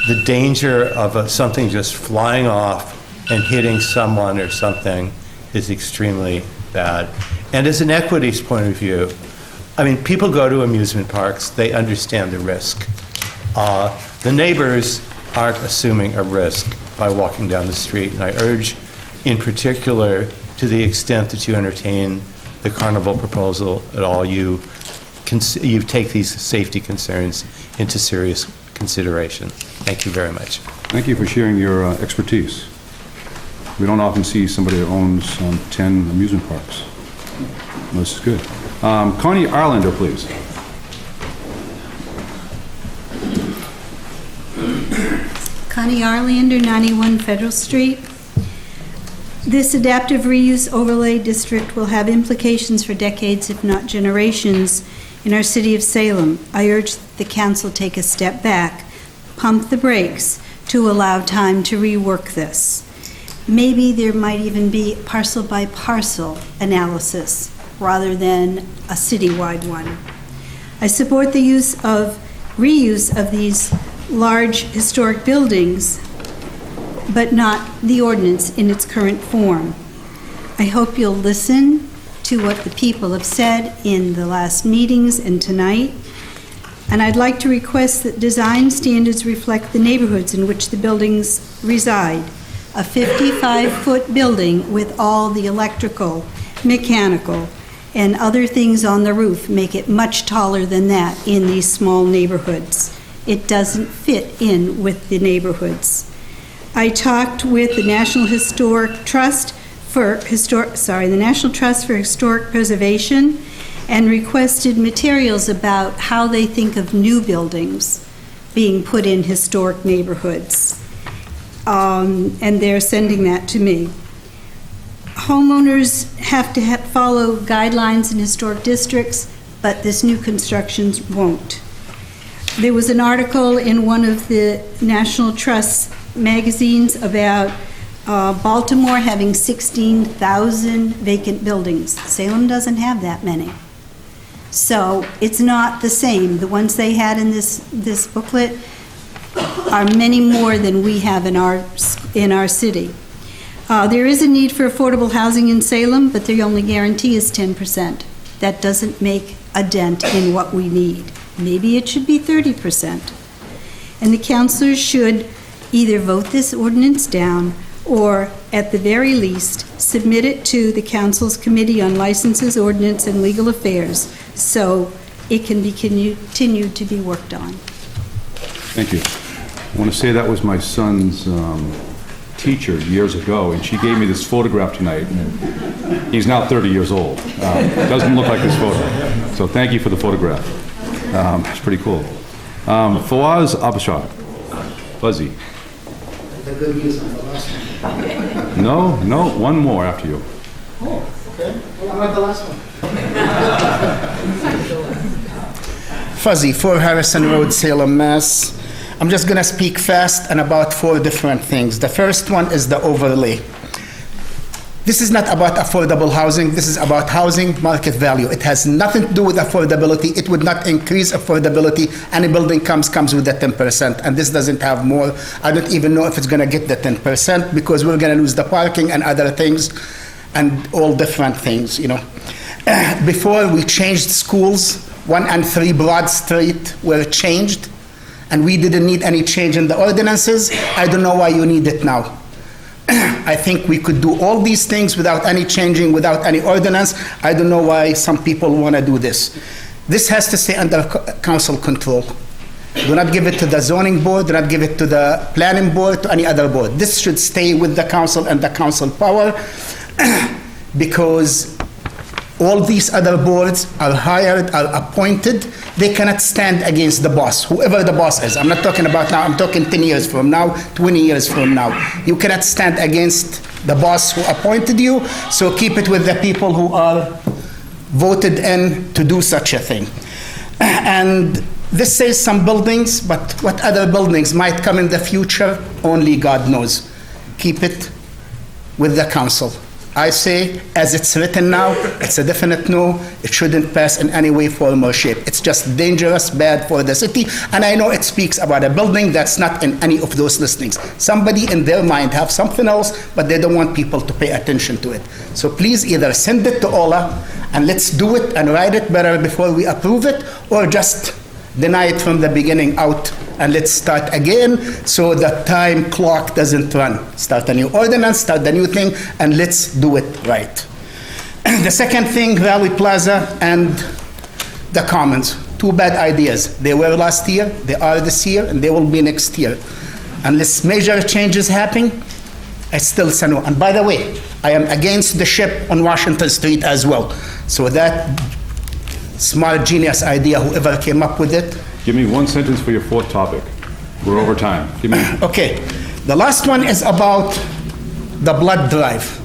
the danger of something just flying off and hitting someone or something is extremely bad. And as an equities point of view, I mean, people go to amusement parks, they understand the risk. The neighbors aren't assuming a risk by walking down the street, and I urge, in particular, to the extent that you entertain the carnival proposal at all, you take these safety concerns into serious consideration. Thank you very much. Thank you for sharing your expertise. We don't often see somebody that owns 10 amusement parks. This is good. Connie Arlander, please. Connie Arlander, 91 Federal Street. This adaptive reuse overlay district will have implications for decades, if not generations, in our city of Salem. I urge the council take a step back, pump the brakes to allow time to rework this. Maybe there might even be parcel by parcel analysis rather than a citywide one. I support the reuse of these large historic buildings, but not the ordinance in its current form. I hope you'll listen to what the people have said in the last meetings and tonight. And I'd like to request that design standards reflect the neighborhoods in which the buildings reside. A 55-foot building with all the electrical, mechanical, and other things on the roof make it much taller than that in these small neighborhoods. It doesn't fit in with the neighborhoods. I talked with the National Trust for Historic Preservation and requested materials about how they think of new buildings being put in historic neighborhoods. And they're sending that to me. Homeowners have to follow guidelines in historic districts, but this new construction won't. There was an article in one of the National Trust magazines about Baltimore having 16,000 vacant buildings. Salem doesn't have that many. So it's not the same. The ones they had in this booklet are many more than we have in our city. There is a need for affordable housing in Salem, but the only guarantee is 10%. That doesn't make a dent in what we need. Maybe it should be 30%. And the councilors should either vote this ordinance down or, at the very least, submit it to the council's Committee on Licenses, Ordinance, and Legal Affairs so it can be continued to be worked on. Thank you. I want to say that was my son's teacher years ago, and she gave me this photograph tonight. And he's now 30 years old. Doesn't look like this photo. So thank you for the photograph. It's pretty cool. Fawaz Abashar. Fuzzy. The good news on the last one. No, one more after you. Oh, okay. Well, I'm not the last one. Fuzzy, 4 Harrison Road, Salem, Mass. I'm just going to speak fast and about 4 different things. The first one is the overlay. This is not about affordable housing. This is about housing market value. It has nothing to do with affordability. It would not increase affordability. Any building comes with the 10%, and this doesn't have more. I don't even know if it's going to get the 10% because we're going to lose the parking and other things and all different things, you know. Before we changed schools, 1 and 3 Broad Street were changed, and we didn't need any change in the ordinances. I don't know why you need it now. I think we could do all these things without any changing, without any ordinance. I don't know why some people want to do this. This has to stay under council control. Do not give it to the zoning board, do not give it to the planning board, to any other board. This should stay with the council and the council power because all these other boards are hired, are appointed. They cannot stand against the boss, whoever the boss is. I'm not talking about now, I'm talking 10 years from now, 20 years from now. You cannot stand against the boss who appointed you, so keep it with the people who are voted in to do such a thing. And this says some buildings, but what other buildings might come in the future, only God knows. Keep it with the council. I say, as it's written now, it's a definite no. It shouldn't pass in any way, form, or shape. It's just dangerous, bad for the city. And I know it speaks about a building that's not in any of those listings. Somebody in their mind have something else, but they don't want people to pay attention to it. So please either send it to Ola, and let's do it and write it better before we approve it, or just deny it from the beginning out, and let's start again so the time clock doesn't run. Start a new ordinance, start the new thing, and let's do it right. The second thing, Valley Plaza and the Commons. 2 bad ideas. They were last year, they are this year, and they will be next year. Unless major changes happen, I still say no. And by the way, I am against the ship on Washington Street as well. So that smart genius idea, whoever came up with it. Give me 1 sentence for your 4th topic. We're over time. Give me. Okay. The last one is about the blood drive.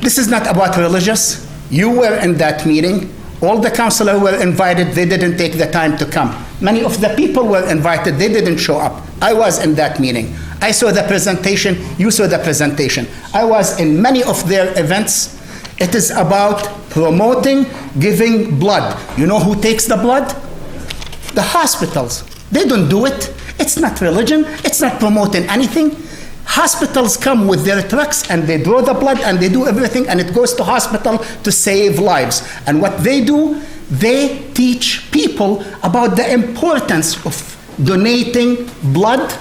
This is not about religious. You were in that meeting. All the councilors were invited. They didn't take the time to come. Many of the people were invited. They didn't show up. I was in that meeting. I saw the presentation. You saw the presentation. I was in many of their events. It is about promoting giving blood. You know who takes the blood? The hospitals. They don't do it. It's not religion. It's not promoting anything. Hospitals come with their trucks and they draw the blood and they do everything, and it goes to hospital to save lives. And what they do, they teach people about the importance of donating blood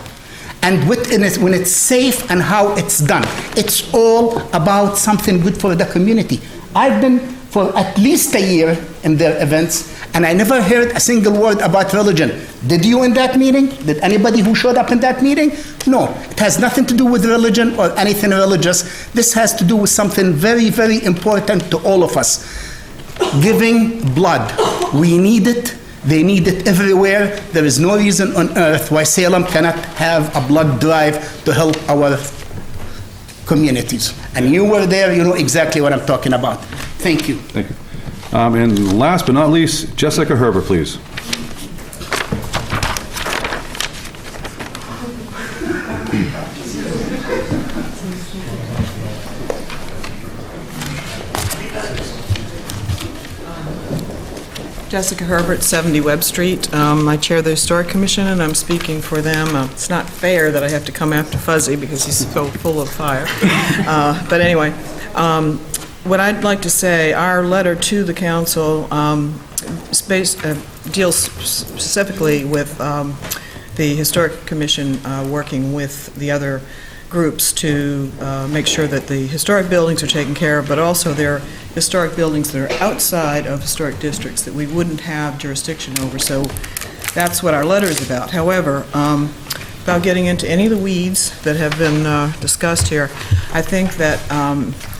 and when it's safe and how it's done. It's all about something good for the community. I've been for at least a year in their events, and I never heard a single word about religion. Did you in that meeting? Did anybody who showed up in that meeting? No, it has nothing to do with religion or anything religious. This has to do with something very, very important to all of us. Giving blood. We need it. They need it everywhere. There is no reason on earth why Salem cannot have a blood drive to help our communities. And you were there, you know exactly what I'm talking about. Thank you. Thank you. And last but not least, Jessica Herbert, please. Jessica Herbert, 70 Webb Street. I chair the Historic Commission, and I'm speaking for them. It's not fair that I have to come after Fuzzy because he's so full of fire. But anyway, what I'd like to say, our letter to the council deals specifically with the Historic Commission working with the other groups to make sure that the historic buildings are taken care of, but also there are historic buildings that are outside of historic districts that we wouldn't have jurisdiction over. So that's what our letter is about. However, without getting into any of the weeds that have been discussed here, I think that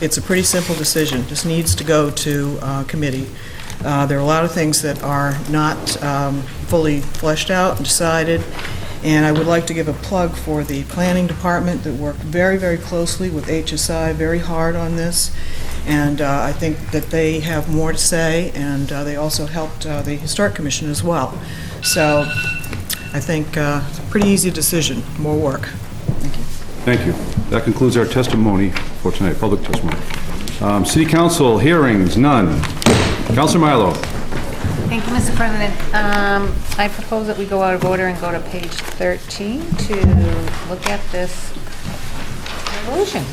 it's a pretty simple decision. Just needs to go to committee. There are a lot of things that are not fully fleshed out and decided. And I would like to give a plug for the planning department that worked very, very closely with HSI, very hard on this. And I think that they have more to say, and they also helped the Historic Commission as well. So I think it's a pretty easy decision, more work. Thank you. Thank you. That concludes our testimony for tonight, public testimony. City Council hearings, none. Councilor Milo. Thank you, Mr. President. I propose that we go out of order and go to page 13 to look at this resolution.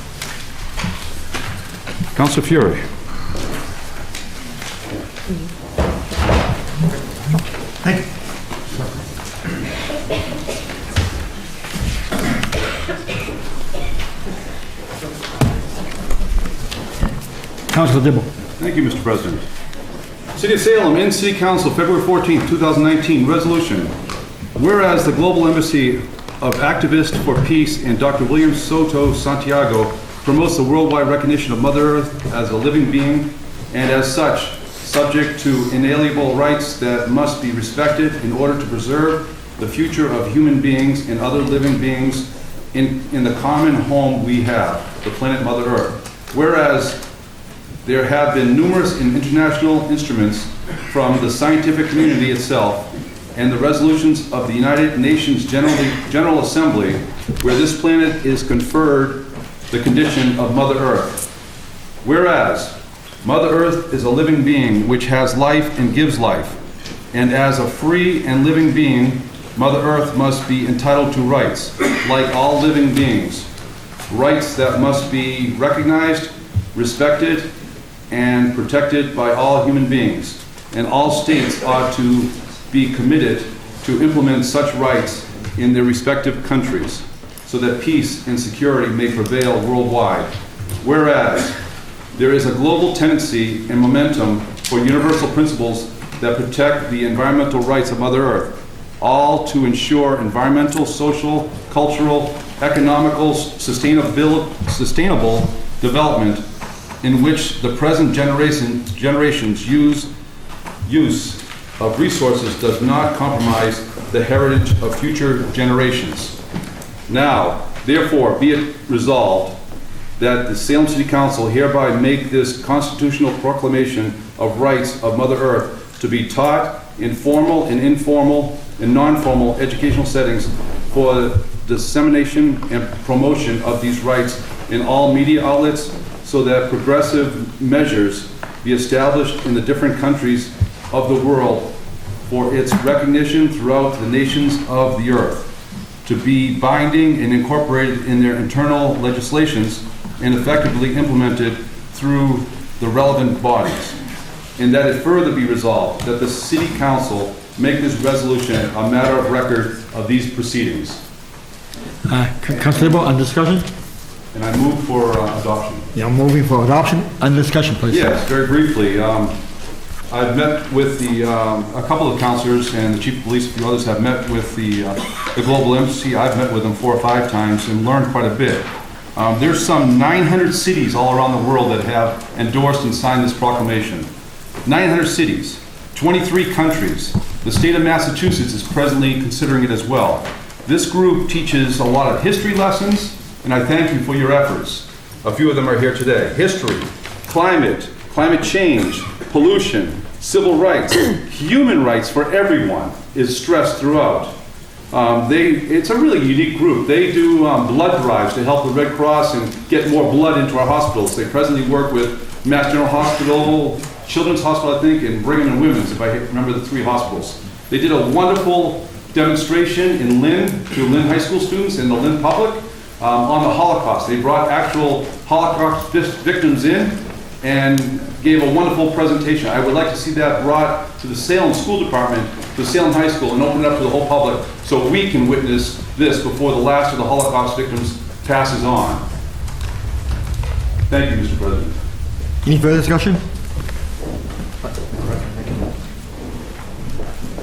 Councilor Fury. Thank you. Councilor Dibble. Thank you, Mr. President. City of Salem, in City Council, February 14, 2019, resolution. Whereas the Global Embassy of Activists for Peace and Dr. William Soto Santiago promotes the worldwide recognition of Mother Earth as a living being and as such, subject to inalienable rights that must be respected in order to preserve the future of human beings and other living beings in the common home we have, the planet Mother Earth. Whereas there have been numerous international instruments from the scientific community itself and the resolutions of the United Nations General Assembly where this planet is conferred the condition of Mother Earth. Whereas Mother Earth is a living being which has life and gives life, and as a free and living being, Mother Earth must be entitled to rights, like all living beings, rights that must be recognized, respected, and protected by all human beings, and all states ought to be committed to implement such rights in their respective countries, so that peace and security may prevail worldwide. Whereas there is a global tendency and momentum for universal principles that protect the environmental rights of Mother Earth, all to ensure environmental, social, cultural, economical, sustainable development in which the present generation's use of resources does not compromise the heritage of future generations. Now, therefore, be it resolved that the Salem City Council hereby make this constitutional proclamation of rights of Mother Earth to be taught in formal and informal and non-formal educational settings for the dissemination and promotion of these rights in all media outlets, so that progressive measures be established in the different countries of the world for its recognition throughout the nations of the earth, to be binding and incorporated in their internal legislations and effectively implemented through the relevant bodies. And that it further be resolved that the City Council make this resolution a matter of record of these proceedings. Councilor Dibble, on discussion? And I move for adoption. Yeah, I'm moving for adoption. On discussion, please. Yes, very briefly. I've met with a couple of councilors, and the chief of police, a few others have met with the Global Embassy. I've met with them 4 or 5 times and learned quite a bit. There's some 900 cities all around the world that have endorsed and signed this proclamation. 900 cities, 23 countries. The state of Massachusetts is presently considering it as well. This group teaches a lot of history lessons, and I thank you for your efforts. A few of them are here today. History, climate change, pollution, civil rights, human rights for everyone is stressed throughout. It's a really unique group. They do blood drives to help the Red Cross and get more blood into our hospitals. They presently work with Mass General Hospital, Children's Hospital, I think, and Brigham and Women's, if I remember the three hospitals. They did a wonderful demonstration in Lynn to Lynn High School students and the Lynn public on the Holocaust. They brought actual Holocaust victims in and gave a wonderful presentation. I would like to see that brought to the Salem School Department, to Salem High School, and open it up to the whole public so we can witness this before the last of the Holocaust victims passes on. Thank you, Mr. President. Any further discussion?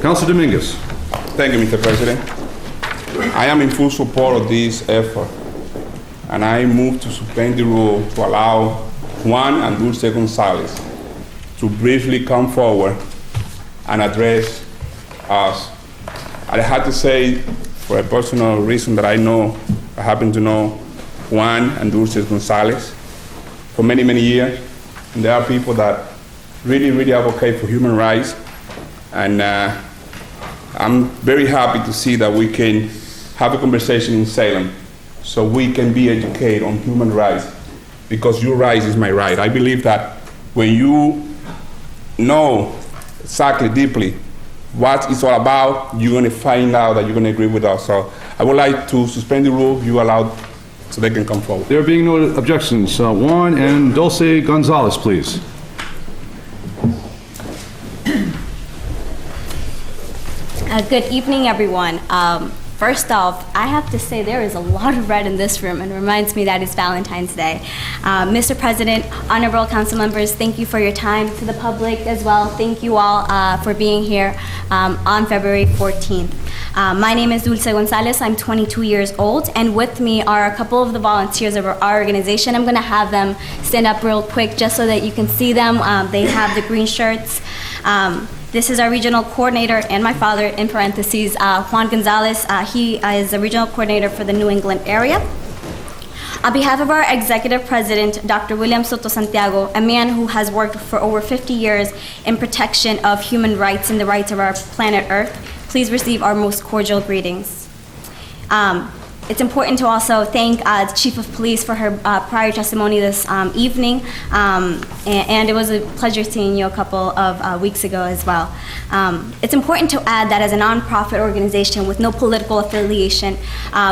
Councilor Dominguez. Thank you, Mr. President. I am in full support of this effort, and I move to suspend the rule to allow Juan and Dulce Gonzalez to briefly come forward and address us. I had to say, for a personal reason that I happen to know Juan and Dulce Gonzalez for many, many years. And there are people that really, really advocate for human rights. And I'm very happy to see that we can have a conversation in Salem so we can be educated on human rights, because your right is my right. I believe that when you know exactly deeply what it's all about, you're going to find out that you're going to agree with us. So I would like to suspend the rule, you allowed, so they can come forward. There being no objections, Juan and Dulce Gonzalez, please. Good evening, everyone. First off, I have to say there is a lot of red in this room, and it reminds me that it's Valentine's Day. Mr. President, honorable council members, thank you for your time. To the public as well, thank you all for being here on February 14th. My name is Dulce Gonzalez. I'm 22 years old, and with me are a couple of the volunteers of our organization. I'm going to have them stand up real quick just so that you can see them. They have the green shirts. This is our regional coordinator and my father, in parentheses, Juan Gonzalez. He is the regional coordinator for the New England area. On behalf of our executive president, Dr. William Soto Santiago, a man who has worked for over 50 years in protection of human rights and the rights of our planet Earth, please receive our most cordial greetings. It's important to also thank the Chief of Police for her prior testimony this evening, and it was a pleasure seeing you a couple of weeks ago as well. It's important to add that as a nonprofit organization with no political affiliation,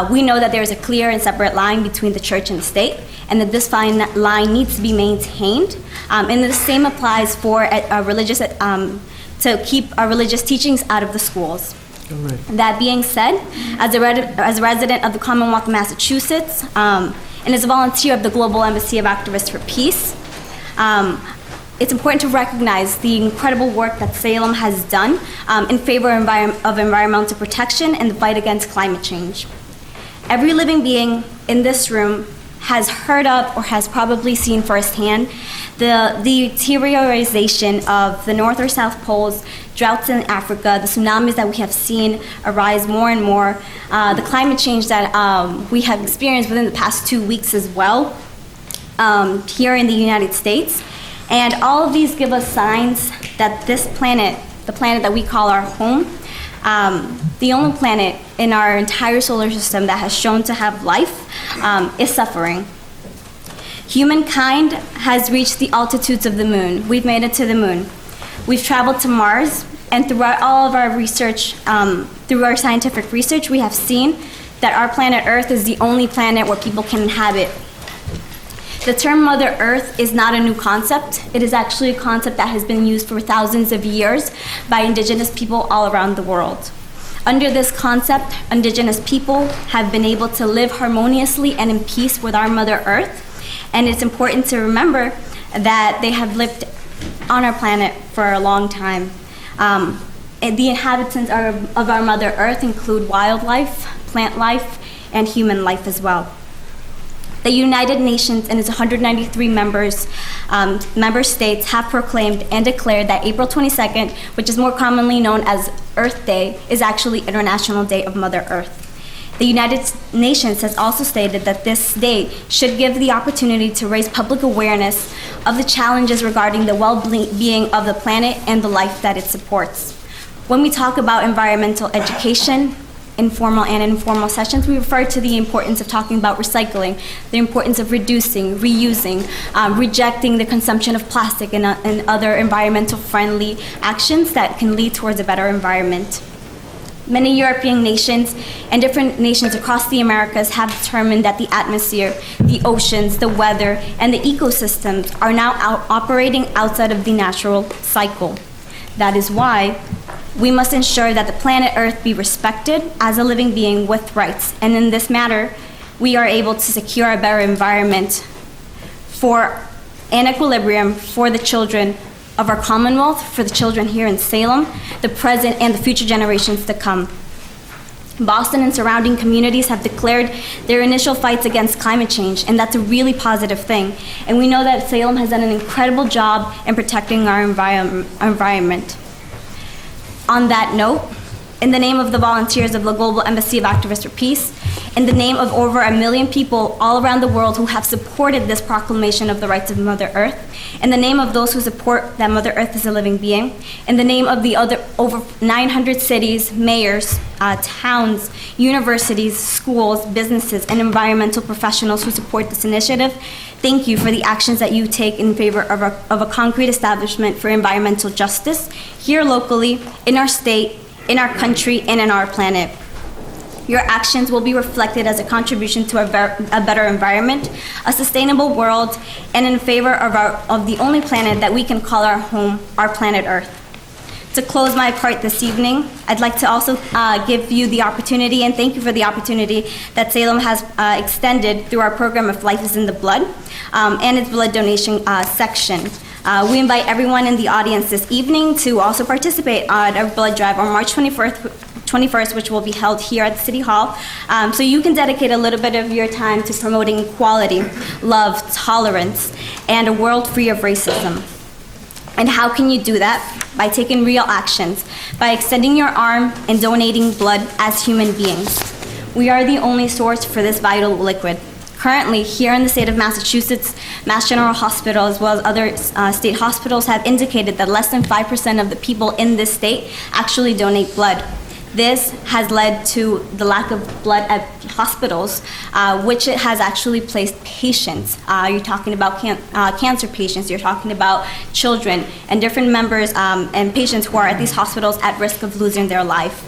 we know that there is a clear and separate line between the church and the state, and that this fine line needs to be maintained. And the same applies for to keep our religious teachings out of the schools. That being said, as a resident of the Commonwealth of Massachusetts and as a volunteer of the Global Embassy of Activists for Peace, it's important to recognize the incredible work that Salem has done in favor of environmental protection and the fight against climate change. Every living being in this room has heard of or has probably seen firsthand the deterioration of the North or South Poles, droughts in Africa, the tsunamis that we have seen arise more and more, the climate change that we have experienced within the past 2 weeks as well here in the United States. And all of these give us signs that this planet, the planet that we call our home, the only planet in our entire solar system that has shown to have life, is suffering. Humankind has reached the altitudes of the moon. We've made it to the moon. We've traveled to Mars, and throughout all of our research, through our scientific research, we have seen that our planet Earth is the only planet where people can inhabit. The term Mother Earth is not a new concept. It is actually a concept that has been used for thousands of years by indigenous people all around the world. Under this concept, indigenous people have been able to live harmoniously and in peace with our Mother Earth. And it's important to remember that they have lived on our planet for a long time. And the inhabitants of our Mother Earth include wildlife, plant life, and human life as well. The United Nations and its 193 member states have proclaimed and declared that April 22nd, which is more commonly known as Earth Day, is actually International Day of Mother Earth. The United Nations has also stated that this day should give the opportunity to raise public awareness of the challenges regarding the well-being of the planet and the life that it supports. When we talk about environmental education, informal and informal sessions, we refer to the importance of talking about recycling, the importance of reducing, reusing, rejecting the consumption of plastic and other environmental friendly actions that can lead towards a better environment. Many European nations and different nations across the Americas have determined that the atmosphere, the oceans, the weather, and the ecosystems are now operating outside of the natural cycle. That is why we must ensure that the planet Earth be respected as a living being with rights. And in this matter, we are able to secure a better environment for an equilibrium for the children of our Commonwealth, for the children here in Salem, the present and the future generations to come. Boston and surrounding communities have declared their initial fights against climate change, and that's a really positive thing. And we know that Salem has done an incredible job in protecting our environment. On that note, in the name of the volunteers of the Global Embassy of Activists for Peace, in the name of over 1 million people all around the world who have supported this proclamation of the rights of Mother Earth, in the name of those who support that Mother Earth is a living being, in the name of the other over 900 cities, mayors, towns, universities, schools, businesses, and environmental professionals who support this initiative, thank you for the actions that you take in favor of a concrete establishment for environmental justice here locally, in our state, in our country, and in our planet. Your actions will be reflected as a contribution to a better environment, a sustainable world, and in favor of the only planet that we can call our home, our planet Earth. To close my part this evening, I'd like to also give you the opportunity, and thank you for the opportunity that Salem has extended through our program of Life is in the Blood and its blood donation section. We invite everyone in the audience this evening to also participate on our blood drive on March 21st, which will be held here at City Hall. So you can dedicate a little bit of your time to promoting equality, love, tolerance, and a world free of racism. And how can you do that? By taking real actions, by extending your arm and donating blood as human beings. We are the only source for this vital liquid. Currently, here in the state of Massachusetts, Mass General Hospital, as well as other state hospitals, have indicated that less than 5% of the people in this state actually donate blood. This has led to the lack of blood at hospitals, which has actually placed patients. You're talking about cancer patients, you're talking about children, and different members and patients who are at these hospitals at risk of losing their life.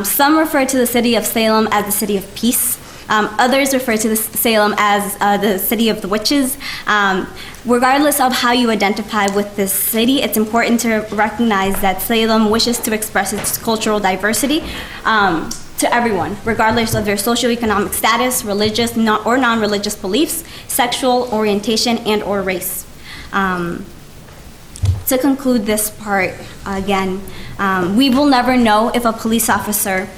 Some refer to the city of Salem as the city of peace. Others refer to Salem as the city of the witches. Regardless of how you identify with this city, it's important to recognize that Salem wishes to express its cultural diversity to everyone, regardless of their socioeconomic status, religious or non-religious beliefs, sexual orientation, and or race. To conclude this part, again, we will never know if a police officer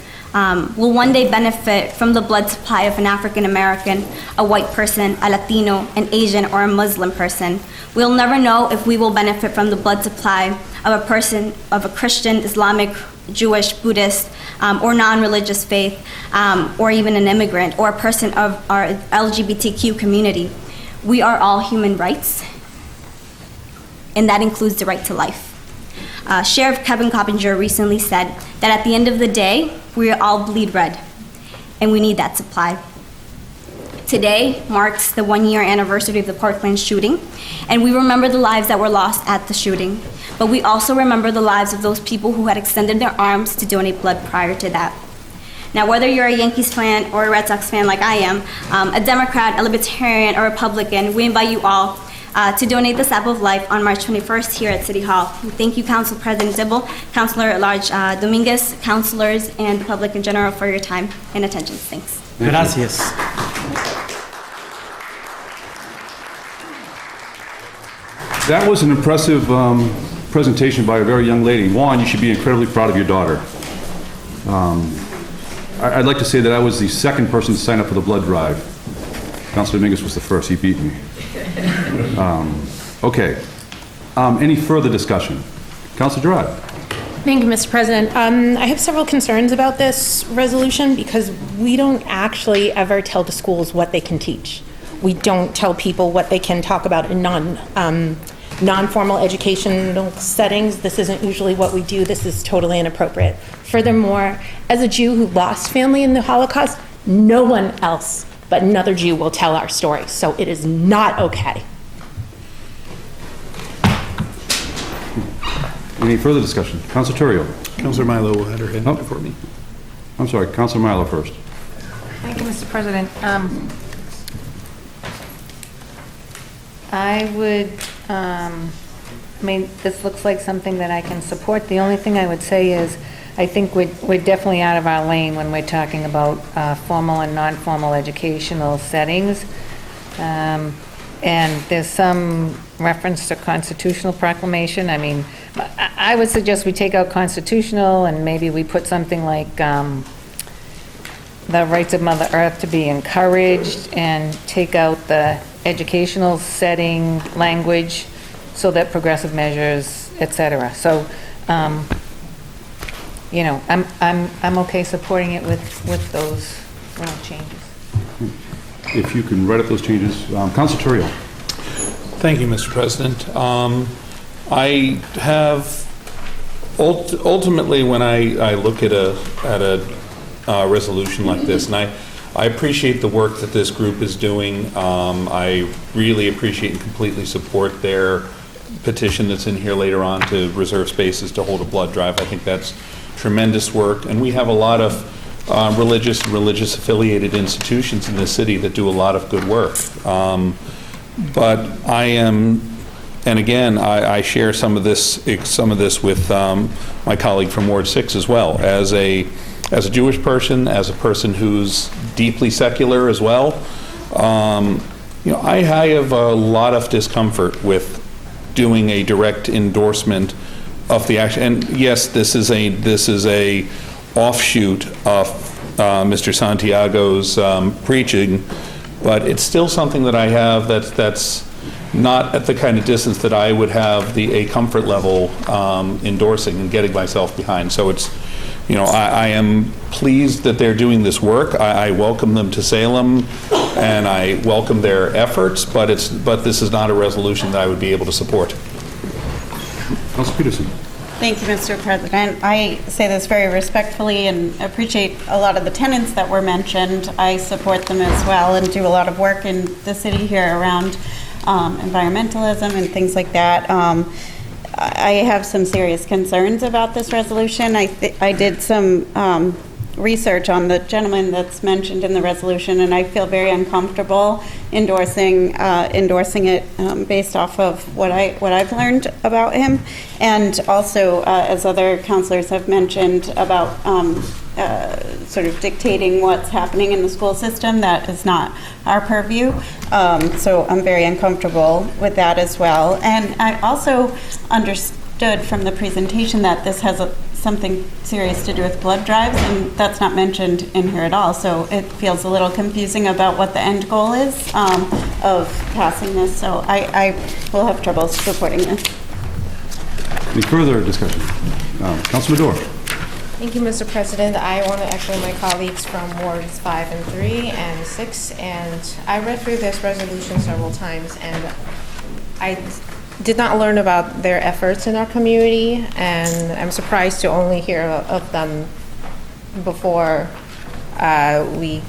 will one day benefit from the blood supply of an African American, a white person, a Latino, an Asian, or a Muslim person. We'll never know if we will benefit from the blood supply of a person of a Christian, Islamic, Jewish, Buddhist, or non-religious faith, or even an immigrant, or a person of our LGBTQ community. We are all human rights, and that includes the right to life. Sheriff Kevin Coppinger recently said that at the end of the day, we all bleed red, and we need that supply. Today marks the 1-year anniversary of the Parkland shooting, and we remember the lives that were lost at the shooting, but we also remember the lives of those people who had extended their arms to donate blood prior to that. Now, whether you're a Yankees fan or a Red Sox fan like I am, a Democrat, a Libertarian, or Republican, we invite you all to donate the sap of life on March 21st here at City Hall. Thank you, Council President Dibble, Councilor at Large Dominguez, councilors, and the public in general for your time and attention. Thanks. Gracias. That was an impressive presentation by a very young lady. Juan, you should be incredibly proud of your daughter. I'd like to say that I was the second person to sign up for the blood drive. Councilor Dominguez was the first. He beat me. Okay. Any further discussion? Councilor Gerard. Thank you, Mr. President. I have several concerns about this resolution because we don't actually ever tell the schools what they can teach. We don't tell people what they can talk about in non-formal educational settings. This isn't usually what we do. This is totally inappropriate. Furthermore, as a Jew who lost family in the Holocaust, no one else but another Jew will tell our story. So it is not okay. Any further discussion? Councilor Terrio. Councilor Milo had her hand up before me. I'm sorry, Councilor Milo first. Thank you, Mr. President. I would, I mean, this looks like something that I can support. The only thing I would say is, I think we're definitely out of our lane when we're talking about formal and non-formal educational settings. And there's some reference to constitutional proclamation. I mean, I would suggest we take out constitutional and maybe we put something like the rights of Mother Earth to be encouraged, and take out the educational setting language so that progressive measures, et cetera. So, you know, I'm okay supporting it with those little changes. If you can write up those changes. Councilor Terrio. Thank you, Mr. President. I have, ultimately, when I look at a resolution like this, and I appreciate the work that this group is doing. I really appreciate and completely support their petition that's in here later on to reserve spaces to hold a blood drive. I think that's tremendous work, and we have a lot of religious affiliated institutions in this city that do a lot of good work. But I am, and again, I share some of this with my colleague from Ward 6 as well. As a Jewish person, as a person who's deeply secular as well, you know, I have a lot of discomfort with doing a direct endorsement of the action. And yes, this is a offshoot of Mr. Santiago's preaching, but it's still something that I have that's not at the kind of distance that I would have a comfort level endorsing and getting myself behind. So it's, you know, I am pleased that they're doing this work. I welcome them to Salem, and I welcome their efforts, but this is not a resolution that I would be able to support. Councilor Peterson. Thank you, Mr. President. I say this very respectfully and appreciate a lot of the tenants that were mentioned. I support them as well and do a lot of work in the city here around environmentalism and things like that. I have some serious concerns about this resolution. I did some research on the gentleman that's mentioned in the resolution, and I feel very uncomfortable endorsing it based off of what I've learned about him, and also as other councilors have mentioned about sort of dictating what's happening in the school system. That is not our purview. So I'm very uncomfortable with that as well. And I also understood from the presentation that this has something serious to do with blood drives, and that's not mentioned in here at all. So it feels a little confusing about what the end goal is of passing this. So I will have trouble supporting this. Any further discussion? Councilor Madore. Thank you, Mr. President. I want to echo my colleagues from Wards 5 and 3 and 6, and I read through this resolution several times, and I did not learn about their efforts in our community, and I'm surprised to only hear of them before we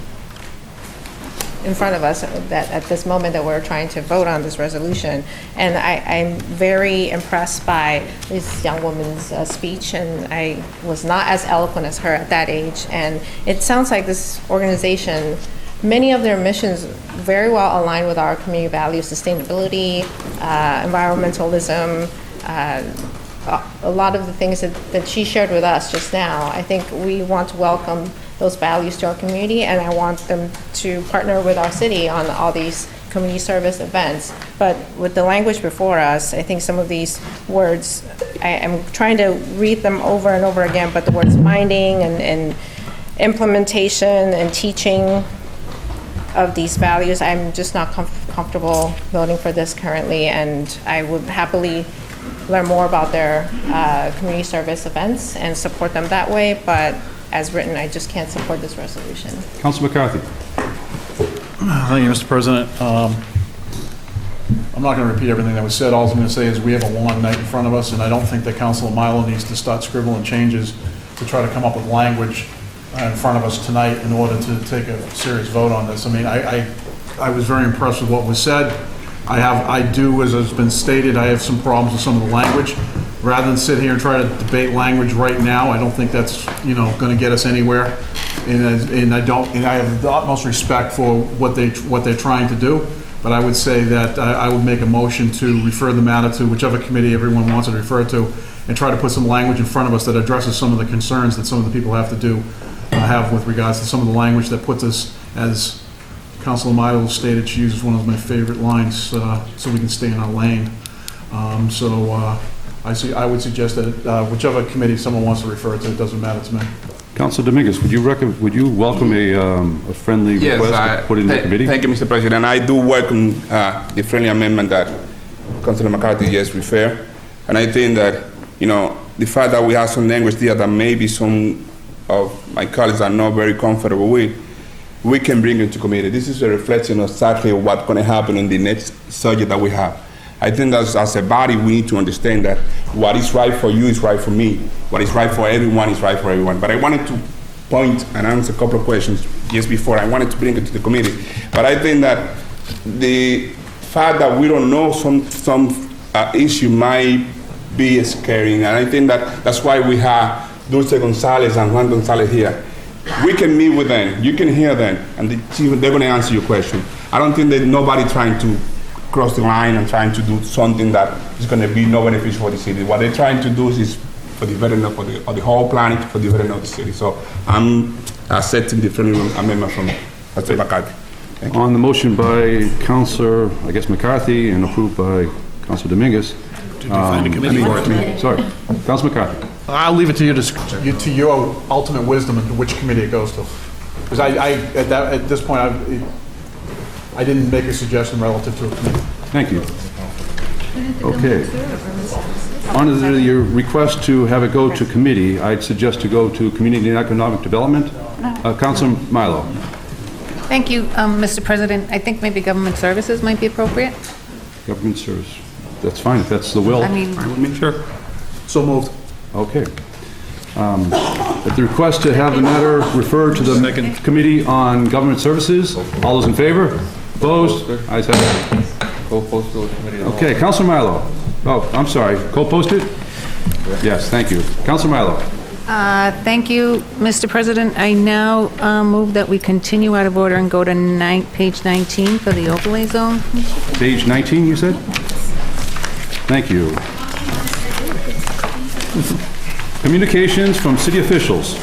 in front of us that at this moment that we're trying to vote on this resolution. And I'm very impressed by this young woman's speech, and I was not as eloquent as her at that age. And it sounds like this organization, many of their missions very well align with our community values: sustainability, environmentalism, a lot of the things that she shared with us just now. I think we want to welcome those values to our community, and I want them to partner with our city on all these community service events. But with the language before us, I think some of these words, I'm trying to read them over and over again, but the words binding and implementation and teaching of these values, I'm just not comfortable voting for this currently, and I would happily learn more about their community service events and support them that way, but as written, I just can't support this resolution. Councilor McCarthy. Thank you, Mr. President. I'm not going to repeat everything that was said. All I'm going to say is we have a long night in front of us, and I don't think that Councilor Milo needs to start scribbling changes to try to come up with language in front of us tonight in order to take a serious vote on this. I mean, I was very impressed with what was said. I do, as has been stated, I have some problems with some of the language. Rather than sit here and try to debate language right now, I don't think that's, going to get us anywhere. And I have the utmost respect for what they're trying to do. But I would say that I would make a motion to refer the matter to whichever committee everyone wants it to refer to, and try to put some language in front of us that addresses some of the concerns that some of the people have with regards to some of the language that puts us, as Councilor Milo stated, she uses one of my favorite lines, so we can stay in our lane. I would suggest that whichever committee someone wants to refer to, it doesn't matter to me. Councilor Dominguez, would you welcome a friendly request to put in the committee? Thank you, Mr. President. I do welcome the friendly amendment that Councilor McCarthy just referred. And I think that, the fact that we have some language there that maybe some of my colleagues are not very comfortable with, we can bring it to committee. This is a reflection of exactly what's going to happen on the next subject that we have. I think that as a body, we need to understand that what is right for you is right for me. What is right for everyone is right for everyone. But I wanted to point and answer a couple of questions just before. I wanted to bring it to the committee. But I think that the fact that we don't know some issue might be scary. And I think that's why we have Dulce Gonzalez and Juan Gonzalez here. We can meet with them. You can hear them. And they're going to answer your question. I don't think that nobody trying to cross the line and trying to do something that is going to be no beneficial for the city. What they're trying to do is for the betterment of the whole planet, for the betterment of the city. So I'm accepting the friendly amendment from Councilor McCarthy. On the motion by Councilor, McCarthy, and approved by Councilor Dominguez. Find a committee for it. Sorry, Councilor McCarthy. I'll leave it to you to your ultimate wisdom into which committee it goes to. Because at this point, I didn't make a suggestion relative to a committee. Thank you. Okay. On your request to have it go to committee, I'd suggest to go to Community and Economic Development. Councilor Milo. Thank you, Mr. President. I think maybe Government Services might be appropriate. Government Service. That's fine, if that's the will. I mean, sure. So moved. Okay. At the request to have the matter referred to the Committee on Government Services, all those in favor? Opposed? Ayes have it. Co-post to the committee. Okay, Councilor Milo. Oh, I'm sorry, co-posted? Yes, thank you. Councilor Milo. Thank you, Mr. President. I now move that we continue out of order and go to page 19 for the overlay zone. Page 19, you said? Thank you. Communications from city officials.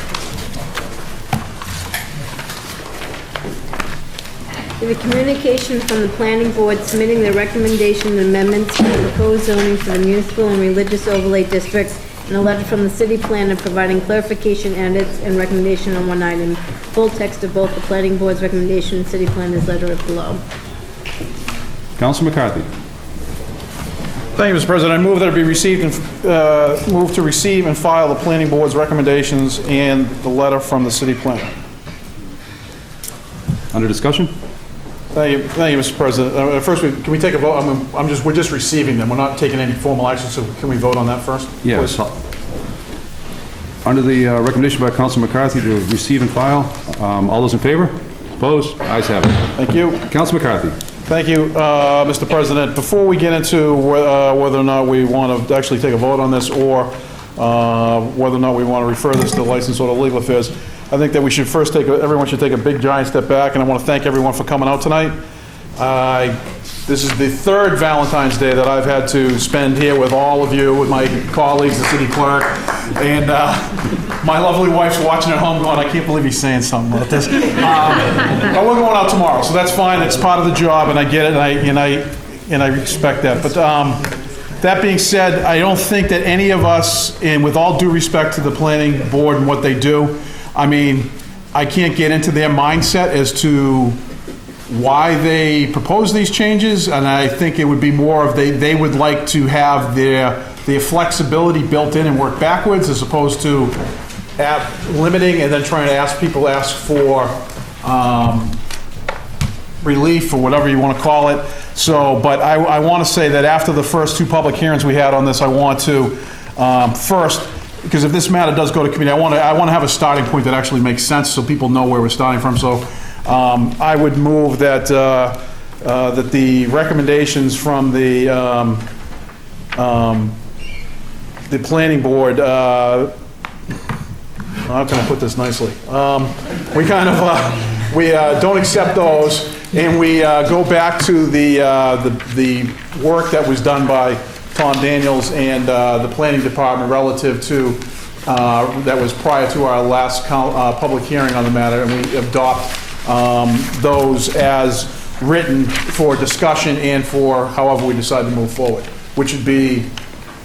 The communication from the planning board submitting their recommendation and amendments to the proposed zoning for the municipal and religious overlay districts, and a letter from the city planner providing clarification, edits, and recommendation on one item. Full text of both the planning board's recommendation and city planner's letter are below. Councilor McCarthy. Thank you, Mr. President. I move that it be received and move to receive and file the planning board's recommendations and the letter from the city planner. Under discussion? Thank you, Mr. President. First, can we take a vote? We're just receiving them. We're not taking any formal action, so can we vote on that first? Yes. Under the recommendation by Councilor McCarthy to receive and file, all those in favor? Opposed? Ayes have it. Thank you. Councilor McCarthy. Thank you, Mr. President. Before we get into whether or not we want to actually take a vote on this, or whether or not we want to refer this to License or Legal Affairs, I think that we should first everyone should take a big giant step back, and I want to thank everyone for coming out tonight. This is the third Valentine's Day that I've had to spend here with all of you, with my colleagues, the city clerk, and my lovely wife's watching at home going, I can't believe he's saying something like this. But we're going out tomorrow, so that's fine. It's part of the job, and I get it, and I respect that. But that being said, I don't think that any of us, and with all due respect to the planning board and what they do, I mean, I can't get into their mindset as to why they propose these changes, and I think it would be more of they would like to have their flexibility built in and work backwards, as opposed to limiting and then trying to ask for relief or whatever you want to call it. So, but I want to say that after the first two public hearings we had on this, I want to, first, because if this matter does go to committee, I want to have a starting point that actually makes sense so people know where we're starting from. So I would move that, that the recommendations from the planning board, how can I put this nicely? We kind of, we don't accept those, and we go back to the work that was done by Tom Daniels and the planning department relative to, that was prior to our last public hearing on the matter, and we adopt those as written for discussion and for however we decide to move forward, which would be,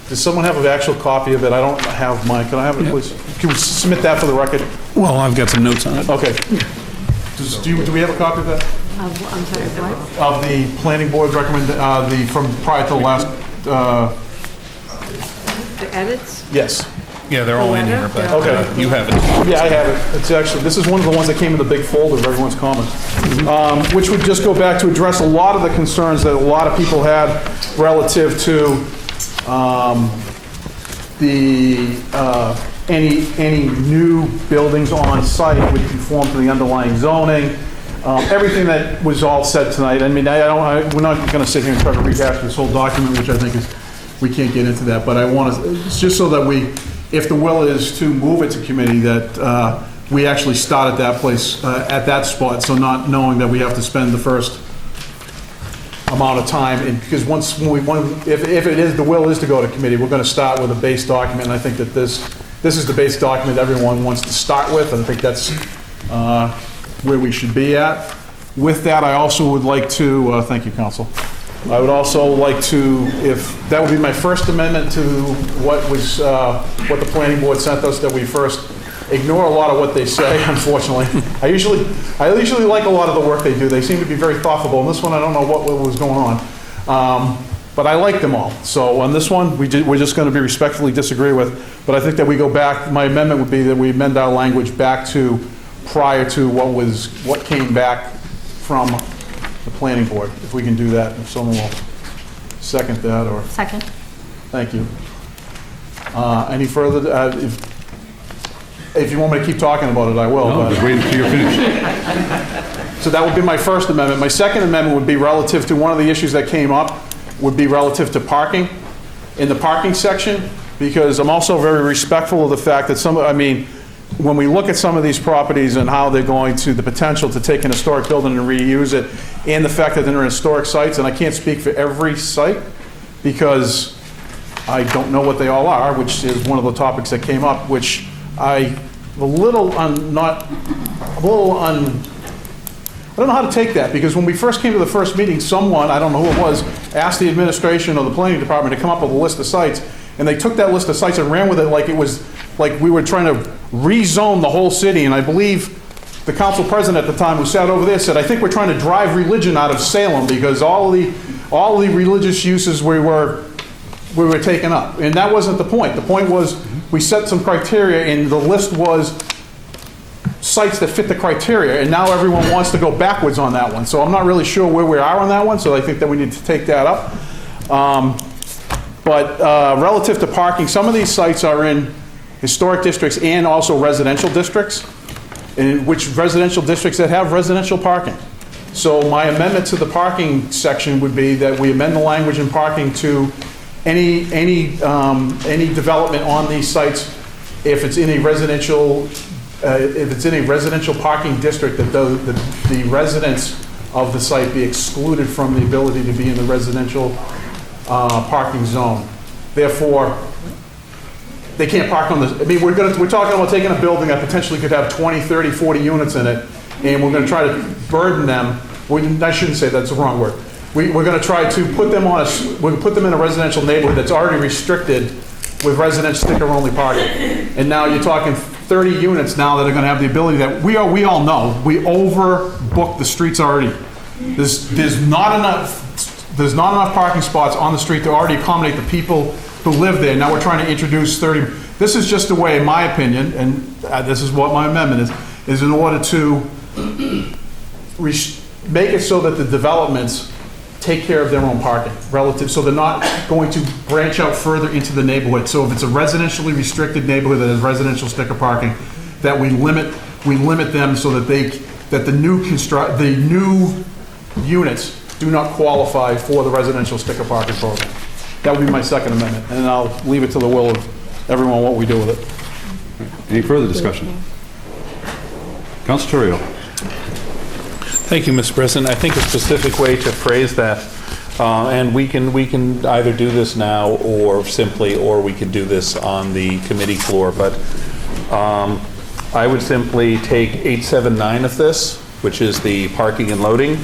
does someone have an actual copy of it? I don't have mine. Can I have it, please? Can we submit that for the record? Well, I've got some notes on it. Okay. Do we have a copy of that? I'm sorry, what? Of the planning board's from prior to the last, The edits? yes. Yeah, they're all in here, but Okay. you have it. Yeah, I have it. It's actually, this is one of the ones that came in the big folder of everyone's comments, which would just go back to address a lot of the concerns that a lot of people had relative to any new buildings on site would conform to the underlying zoning. Everything that was all said tonight. I mean, we're not going to sit here and try to rehash this whole document, which I think is, we can't get into that. But I want to, it's just so that we, if the will is to move it to committee, that we actually start at that place, at that spot, so not knowing that we have to spend the first amount of time, and because if it is, the will is to go to committee, we're going to start with a base document, and I think that this is the base document everyone wants to start with, and I think that's where we should be at. With that, I also would like to, thank you, Council. I would also like to, if that would be my first amendment to what the planning board sent us, that we first ignore a lot of what they say, unfortunately. I usually like a lot of the work they do. They seem to be very thoughtful. On this one, I don't know what was going on. But I like them all. So on this one, we're just going to be respectfully disagree with. But I think that we go back, my amendment would be that we amend our language back to prior to what came back from the planning board, if we can do that. If someone will second that, or... Second. Thank you. Any further, if you want me to keep talking about it, I will. No, just wait until you're finished. So that would be my first amendment. My second amendment would be relative to one of the issues that came up, would be relative to parking, in the parking section, because I'm also very respectful of the fact that when we look at some of these properties and how they're going to, the potential to take an historic building and reuse it, and the fact that they're historic sites, and I can't speak for every site, because I don't know what they all are, which is one of the topics that came up, which I don't know how to take that, because when we first came to the first meeting, someone, I don't know who it was, asked the administration or the planning department to come up with a list of sites, and they took that list of sites and ran with it like it was, like we were trying to rezone the whole city, and I believe the council president at the time who sat over there said, I think we're trying to drive religion out of Salem, because all the religious uses we were taking up, and that wasn't the point. The point was, we set some criteria, and the list was sites that fit the criteria, and now everyone wants to go backwards on that one. So I'm not really sure where we are on that one, so I think that we need to take that up. But relative to parking, some of these sites are in historic districts and also residential districts, in which residential districts that have residential parking. So my amendment to the parking section would be that we amend the language in parking to any development on these sites, if it's in a residential parking district, that the residents of the site be excluded from the ability to be in the residential parking zone. Therefore, they can't park on the, we're talking about taking a building that potentially could have 20, 30, 40 units in it, and we're going to try to burden them. I shouldn't say that's the wrong word. We're going to try to put them in a residential neighborhood that's already restricted with residential sticker-only parking. And now you're talking 30 units now that are going to have the ability that we all know, we overbook the streets already. There's not enough parking spots on the street to already accommodate the people who live there. Now we're trying to introduce 30. This is just a way, in my opinion, and this is what my amendment is in order to make it so that the developments take care of their own parking relative, so they're not going to branch out further into the neighborhood. So if it's a residentially restricted neighborhood that has residential sticker parking, that we limit them so that the new units do not qualify for the residential sticker parking program. That would be my second amendment, and I'll leave it to the will of everyone what we do with it. Any further discussion? Councilor Terrio. Thank you, Mr. President. I think a specific way to phrase that, and we can either do this now or we could do this on the committee floor, but I would simply take 879 of this, which is the parking and loading,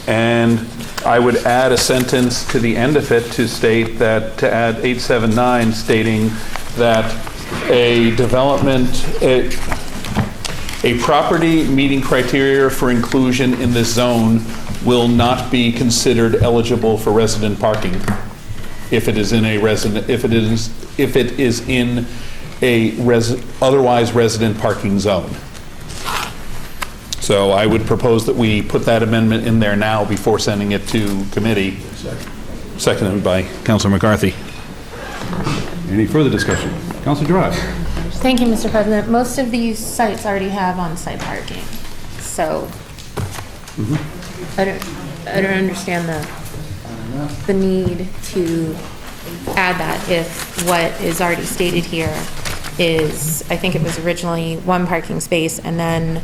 and I would add a sentence to the end of it to state that, to add 879 stating that a property meeting criteria for inclusion in this zone will not be considered eligible for resident parking if it is in a otherwise resident parking zone. So I would propose that we put that amendment in there now before sending it to committee. Seconded by Councilor McCarthy. Any further discussion? Councilor Gerard. Thank you, Mr. President. Most of these sites already have on-site parking, so I don't understand the need to add that if what is already stated here is, I think it was originally one parking space, and then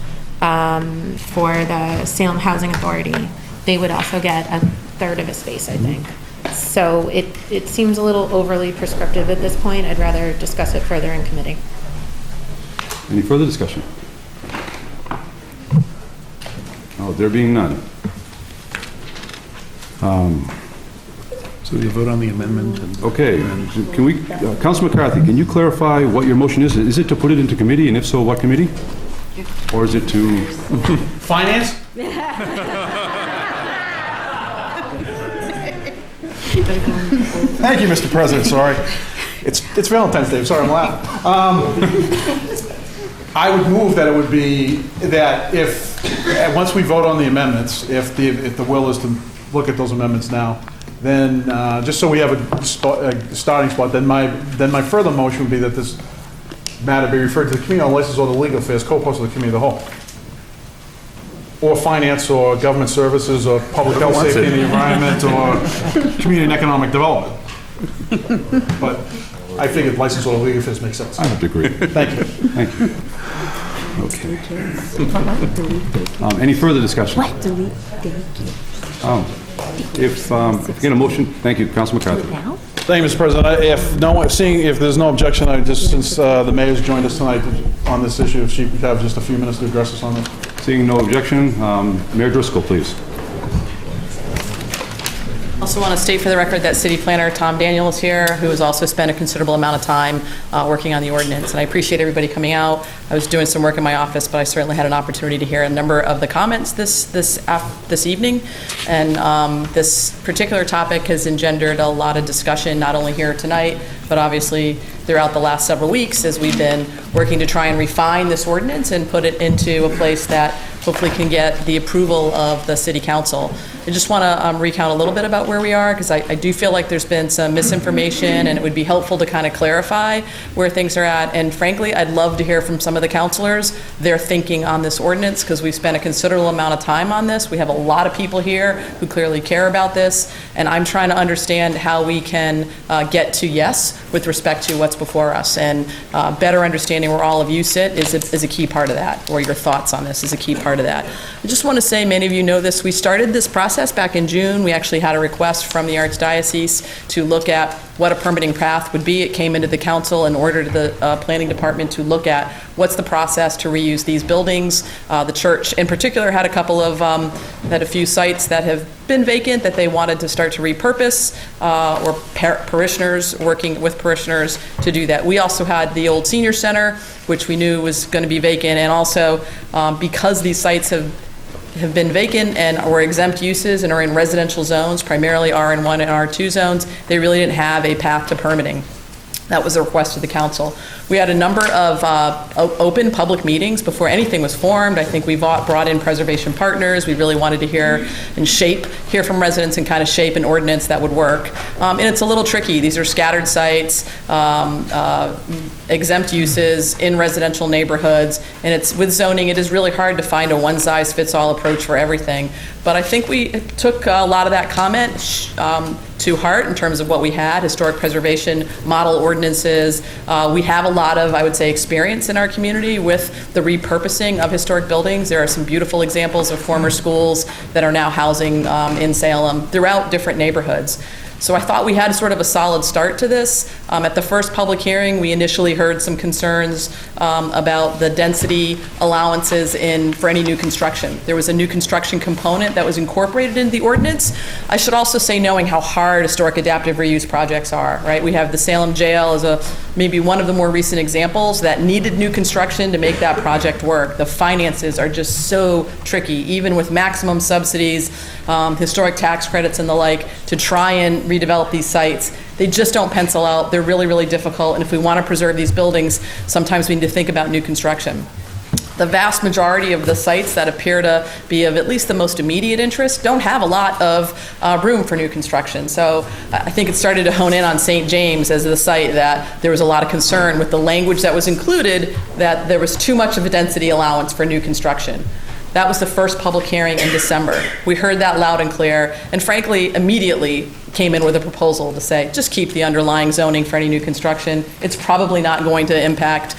for the Salem Housing Authority, they would also get a third of a space, I think. So it seems a little overly prescriptive at this point. I'd rather discuss it further in committee. Any further discussion? Oh, there being none. So we vote on the amendment? Okay, can we, Councilor McCarthy, can you clarify what your motion is? Is it to put it into committee, and if so, what committee? Or is it to? Finance? Thank you, Mr. President, sorry. It's Valentine's Day, sorry, I'm laughing. I would move that it would be, that if, once we vote on the amendments, if the will is to look at those amendments now, then, just so we have a starting spot, then my further motion would be that this matter be referred to the Committee on License or the Legal Affairs, co-posted to the Committee of the Whole. Or Finance, or Government Services, or Public Health, Safety and the Environment, or Community and Economic Development. But I figured License or the Legal Affairs makes sense. I would agree. Thank you. Thank you. Okay. Any further discussion? What? Delete. If you get a motion, thank you, Councilor McCarthy. Thank you, Mr. President. If there's no objection, since the mayor's joined us tonight on this issue, if she could have just a few minutes to address us on this. Seeing no objection, Mayor Driscoll, please. Also want to state for the record that City Planner Tom Daniel is here, who has also spent a considerable amount of time working on the ordinance. And I appreciate everybody coming out. I was doing some work in my office, but I certainly had an opportunity to hear a number of the comments this evening. And this particular topic has engendered a lot of discussion, not only here tonight, but obviously throughout the last several weeks as we've been working to try and refine this ordinance and put it into a place that hopefully can get the approval of the City Council. I just want to recount a little bit about where we are, because I do feel like there's been some misinformation, and it would be helpful to kind of clarify where things are at. And frankly, I'd love to hear from some of the councilors, their thinking on this ordinance, because we've spent a considerable amount of time on this. We have a lot of people here who clearly care about this, and I'm trying to understand how we can get to yes with respect to what's before us. And better understanding where all of you sit is a key part of that, or your thoughts on this is a key part of that. I just want to say, many of you know this, we started this process back in June. We actually had a request from the Archdiocese to look at what a permitting path would be. It came into the council in order to the planning department to look at what's the process to reuse these buildings. The church in particular had a few sites that have been vacant that they wanted to start to repurpose, or parishioners, working with parishioners to do that. We also had the old senior center, which we knew was going to be vacant, and also because these sites have been vacant and were exempt uses and are in residential zones, primarily R1 and R2 zones, they really didn't have a path to permitting. That was a request of the council. We had a number of open public meetings before anything was formed. I think we brought in preservation partners. We really wanted to hear from residents and kind of shape an ordinance that would work. And it's a little tricky. These are scattered sites, exempt uses in residential neighborhoods, and it's with zoning, it is really hard to find a one-size-fits-all approach for everything. But I think we took a lot of that comment to heart in terms of what we had, historic preservation model ordinances. We have a lot of, I would say, experience in our community with the repurposing of historic buildings. There are some beautiful examples of former schools that are now housing in Salem throughout different neighborhoods. So I thought we had sort of a solid start to this. At the first public hearing, we initially heard some concerns about the density allowances for any new construction. There was a new construction component that was incorporated into the ordinance. I should also say, knowing how hard historic adaptive reuse projects are, right? We have the Salem Jail as maybe one of the more recent examples that needed new construction to make that project work. The finances are just so tricky, even with maximum subsidies, historic tax credits and the like, to try and redevelop these sites. They just don't pencil out. They're really, really difficult. And if we want to preserve these buildings, sometimes we need to think about new construction. The vast majority of the sites that appear to be of at least the most immediate interest don't have a lot of room for new construction. So I think it started to hone in on St. James as the site that there was a lot of concern with the language that was included, that there was too much of a density allowance for new construction. That was the first public hearing in December. We heard that loud and clear, and frankly, immediately came in with a proposal to say, just keep the underlying zoning for any new construction. It's probably not going to impact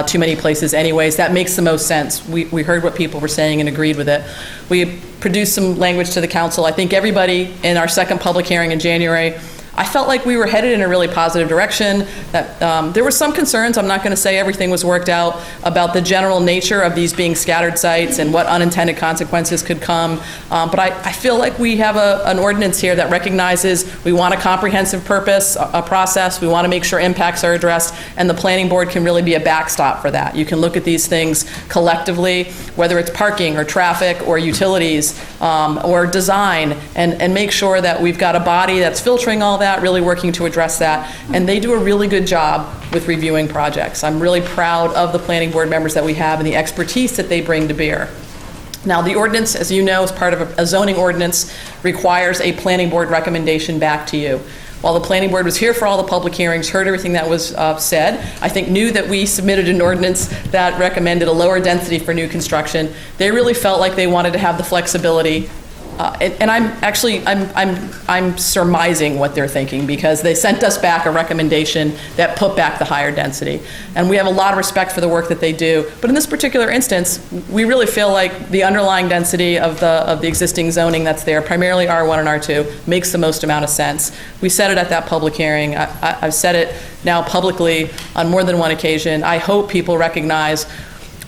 too many places anyways. That makes the most sense. We heard what people were saying and agreed with it. We produced some language to the council. I think everybody in our second public hearing in January, I felt like we were headed in a really positive direction, that there were some concerns, I'm not going to say everything was worked out, about the general nature of these being scattered sites and what unintended consequences could come. But I feel like we have an ordinance here that recognizes we want a comprehensive process, we want to make sure impacts are addressed, and the planning board can really be a backstop for that. You can look at these things collectively, whether it's parking or traffic or utilities or design, and make sure that we've got a body that's filtering all that, really working to address that, and they do a really good job with reviewing projects. I'm really proud of the planning board members that we have and the expertise that they bring to bear. Now, the ordinance, as you know, is part of a zoning ordinance, requires a planning board recommendation back to you. While the planning board was here for all the public hearings, heard everything that was said, I think knew that we submitted an ordinance that recommended a lower density for new construction. They really felt like they wanted to have the flexibility. And I'm surmising what they're thinking, because they sent us back a recommendation that put back the higher density. And we have a lot of respect for the work that they do. But in this particular instance, we really feel like the underlying density of the existing zoning that's there, primarily R1 and R2, makes the most amount of sense. We said it at that public hearing. I've said it now publicly on more than one occasion. I hope people recognize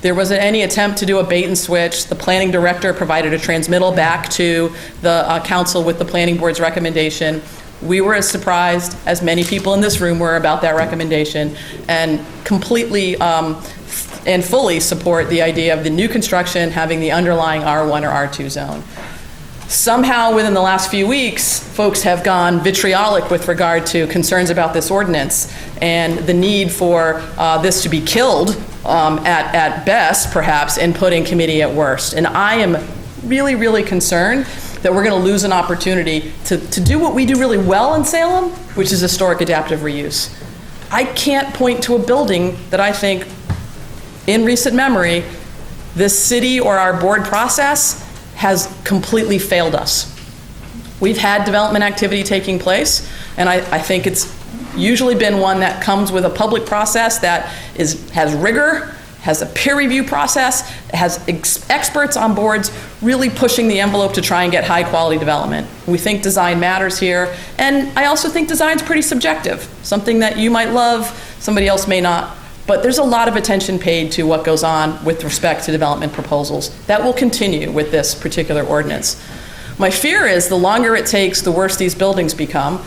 there wasn't any attempt to do a bait and switch. The planning director provided a transmittal back to the council with the planning board's recommendation. We were as surprised as many people in this room were about that recommendation, and completely and fully support the idea of the new construction having the underlying R1 or R2 zone. Somehow within the last few weeks, folks have gone vitriolic with regard to concerns about this ordinance and the need for this to be killed at best, perhaps, and put in committee at worst. And I am really, really concerned that we're going to lose an opportunity to do what we do really well in Salem, which is historic adaptive reuse. I can't point to a building that I think, in recent memory, this city or our board process has completely failed us. We've had development activity taking place, and I think it's usually been one that comes with a public process that has rigor, has a peer review process, has experts on boards really pushing the envelope to try and get high quality development. We think design matters here, and I also think design's pretty subjective. Something that you might love, somebody else may not. But there's a lot of attention paid to what goes on with respect to development proposals. That will continue with this particular ordinance. My fear is the longer it takes, the worse these buildings become.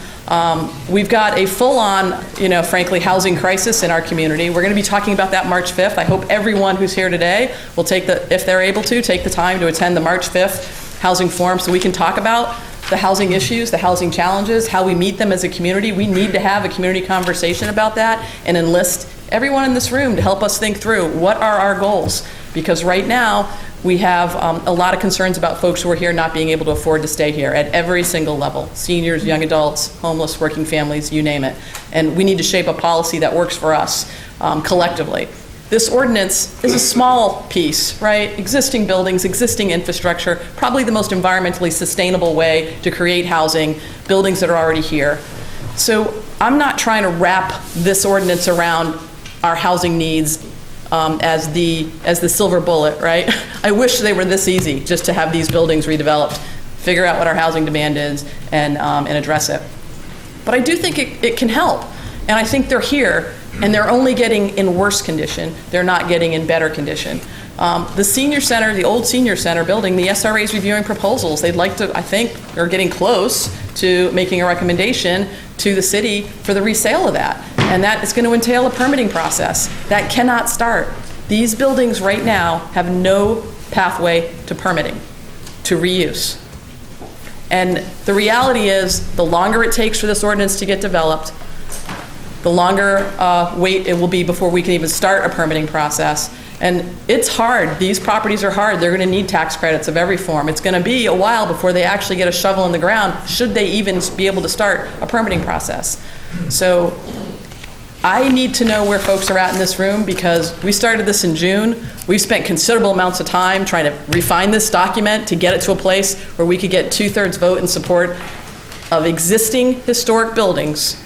We've got a full-on, frankly, housing crisis in our community. We're going to be talking about that March 5th. I hope everyone who's here today will if they're able to, take the time to attend the March 5th Housing Forum so we can talk about the housing issues, the housing challenges, how we meet them as a community. We need to have a community conversation about that and enlist everyone in this room to help us think through what are our goals. Because right now, we have a lot of concerns about folks who are here not being able to afford to stay here at every single level. Seniors, young adults, homeless, working families, you name it. And we need to shape a policy that works for us collectively. This ordinance is a small piece, right? Existing buildings, existing infrastructure, probably the most environmentally sustainable way to create housing, buildings that are already here. So I'm not trying to wrap this ordinance around our housing needs as the silver bullet, right? I wish they were this easy, just to have these buildings redeveloped, figure out what our housing demand is, and address it. But I do think it can help, and I think they're here. And they're only getting in worse condition. They're not getting in better condition. The senior center, the old senior center building, the SRA is reviewing proposals. They'd like to, I think, are getting close to making a recommendation to the city for the resale of that. And that is going to entail a permitting process. That cannot start. These buildings right now have no pathway to permitting, to reuse. And the reality is, the longer it takes for this ordinance to get developed, the longer wait it will be before we can even start a permitting process. And it's hard. These properties are hard. They're going to need tax credits of every form. It's going to be a while before they actually get a shovel in the ground, should they even be able to start a permitting process. So I need to know where folks are at in this room, because we started this in June. We've spent considerable amounts of time trying to refine this document to get it to a place where we could get 2/3 vote in support of existing historic buildings,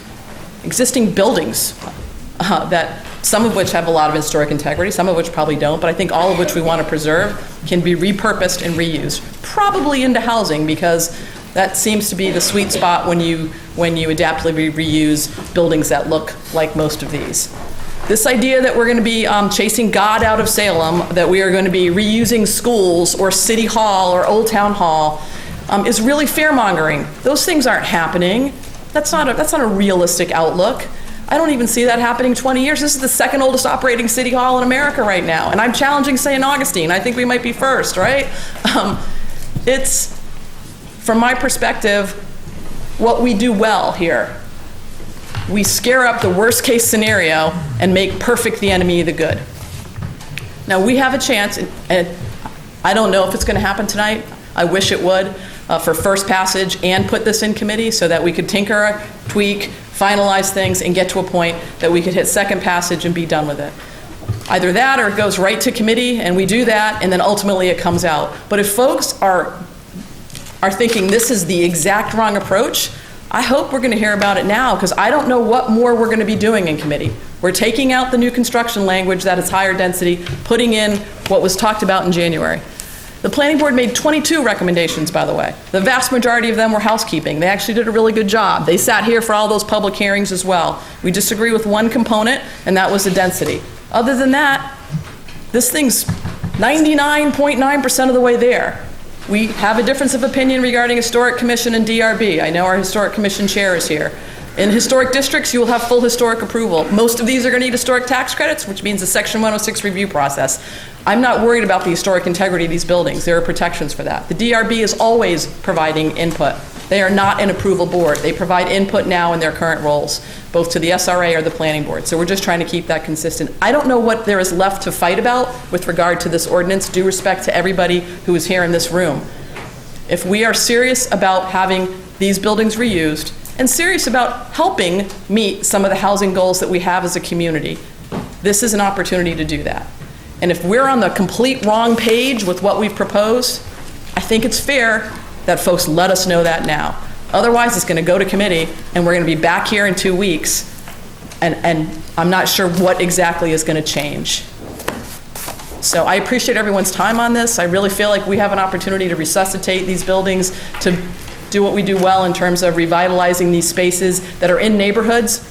that some of which have a lot of historic integrity, some of which probably don't, but I think all of which we want to preserve can be repurposed and reused, probably into housing, because that seems to be the sweet spot when you adaptively reuse buildings that look like most of these. This idea that we're going to be chasing God out of Salem, that we are going to be reusing schools or City Hall or Old Town Hall is really fear-mongering. Those things aren't happening. That's not a realistic outlook. I don't even see that happening 20 years. This is the second oldest operating city hall in America right now, and I'm challenging St. Augustine. I think we might be first, right? It's, from my perspective, what we do well here. We scare up the worst case scenario and make perfect the enemy of the good. Now we have a chance, and I don't know if it's going to happen tonight. I wish it would. For first passage and put this in committee so that we could tinker, tweak, finalize things, and get to a point that we could hit second passage and be done with it. Either that, or it goes right to committee and we do that, and then ultimately it comes out. But if folks are thinking this is the exact wrong approach, I hope we're going to hear about it now, because I don't know what more we're going to be doing in committee. We're taking out the new construction language that is higher density, putting in what was talked about in January. The planning board made 22 recommendations, by the way. The vast majority of them were housekeeping. They actually did a really good job. They sat here for all those public hearings as well. We disagree with one component, and that was the density. Other than that, this thing's 99.9% of the way there. We have a difference of opinion regarding Historic Commission and DRB. I know our Historic Commission chair is here. In historic districts, you will have full historic approval. Most of these are going to need historic tax credits, which means a Section 106 review process. I'm not worried about the historic integrity of these buildings. There are protections for that. The DRB is always providing input. They are not an approval board. They provide input now in their current roles, both to the SRA or the planning board. So we're just trying to keep that consistent. I don't know what there is left to fight about with regard to this ordinance, due respect to everybody who is here in this room. If we are serious about having these buildings reused, and serious about helping meet some of the housing goals that we have as a community, this is an opportunity to do that. And if we're on the complete wrong page with what we've proposed, I think it's fair that folks let us know that now. Otherwise, it's going to go to committee, and we're going to be back here in 2 weeks, and I'm not sure what exactly is going to change. So I appreciate everyone's time on this. I really feel like we have an opportunity to resuscitate these buildings, to do what we do well in terms of revitalizing these spaces that are in neighborhoods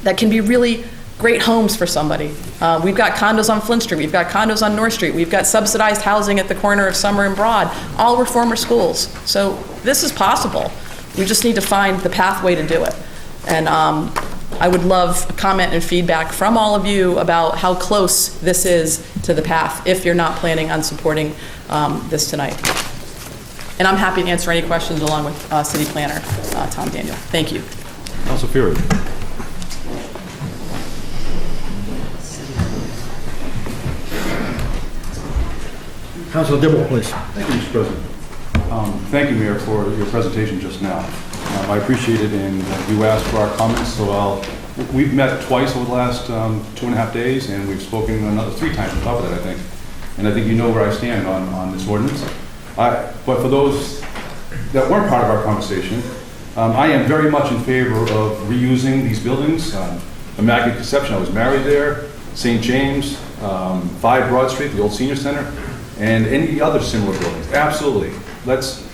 that can be really great homes for somebody. We've got condos on Flint Street, we've got condos on North Street, we've got subsidized housing at the corner of Summer and Broad. All were former schools. So this is possible. We just need to find the pathway to do it. And I would love a comment and feedback from all of you about how close this is to the path, if you're not planning on supporting this tonight. And I'm happy to answer any questions along with City Planner Tom Daniel. Thank you. Council Fury. Councilor Dibble, please. Thank you, Mr. President. Thank you, Mayor, for your presentation just now. I appreciate it, and you asked for our comments, so we've met twice over the last 2.5 days, and we've spoken another 3 times on top of that, I think. And I think you know where I stand on this ordinance. But for those that weren't part of our conversation, I am very much in favor of reusing these buildings. Immaculate Conception, I was married there, St. James, 5 Broad Street, the old senior center, and any other similar buildings. Absolutely. Let's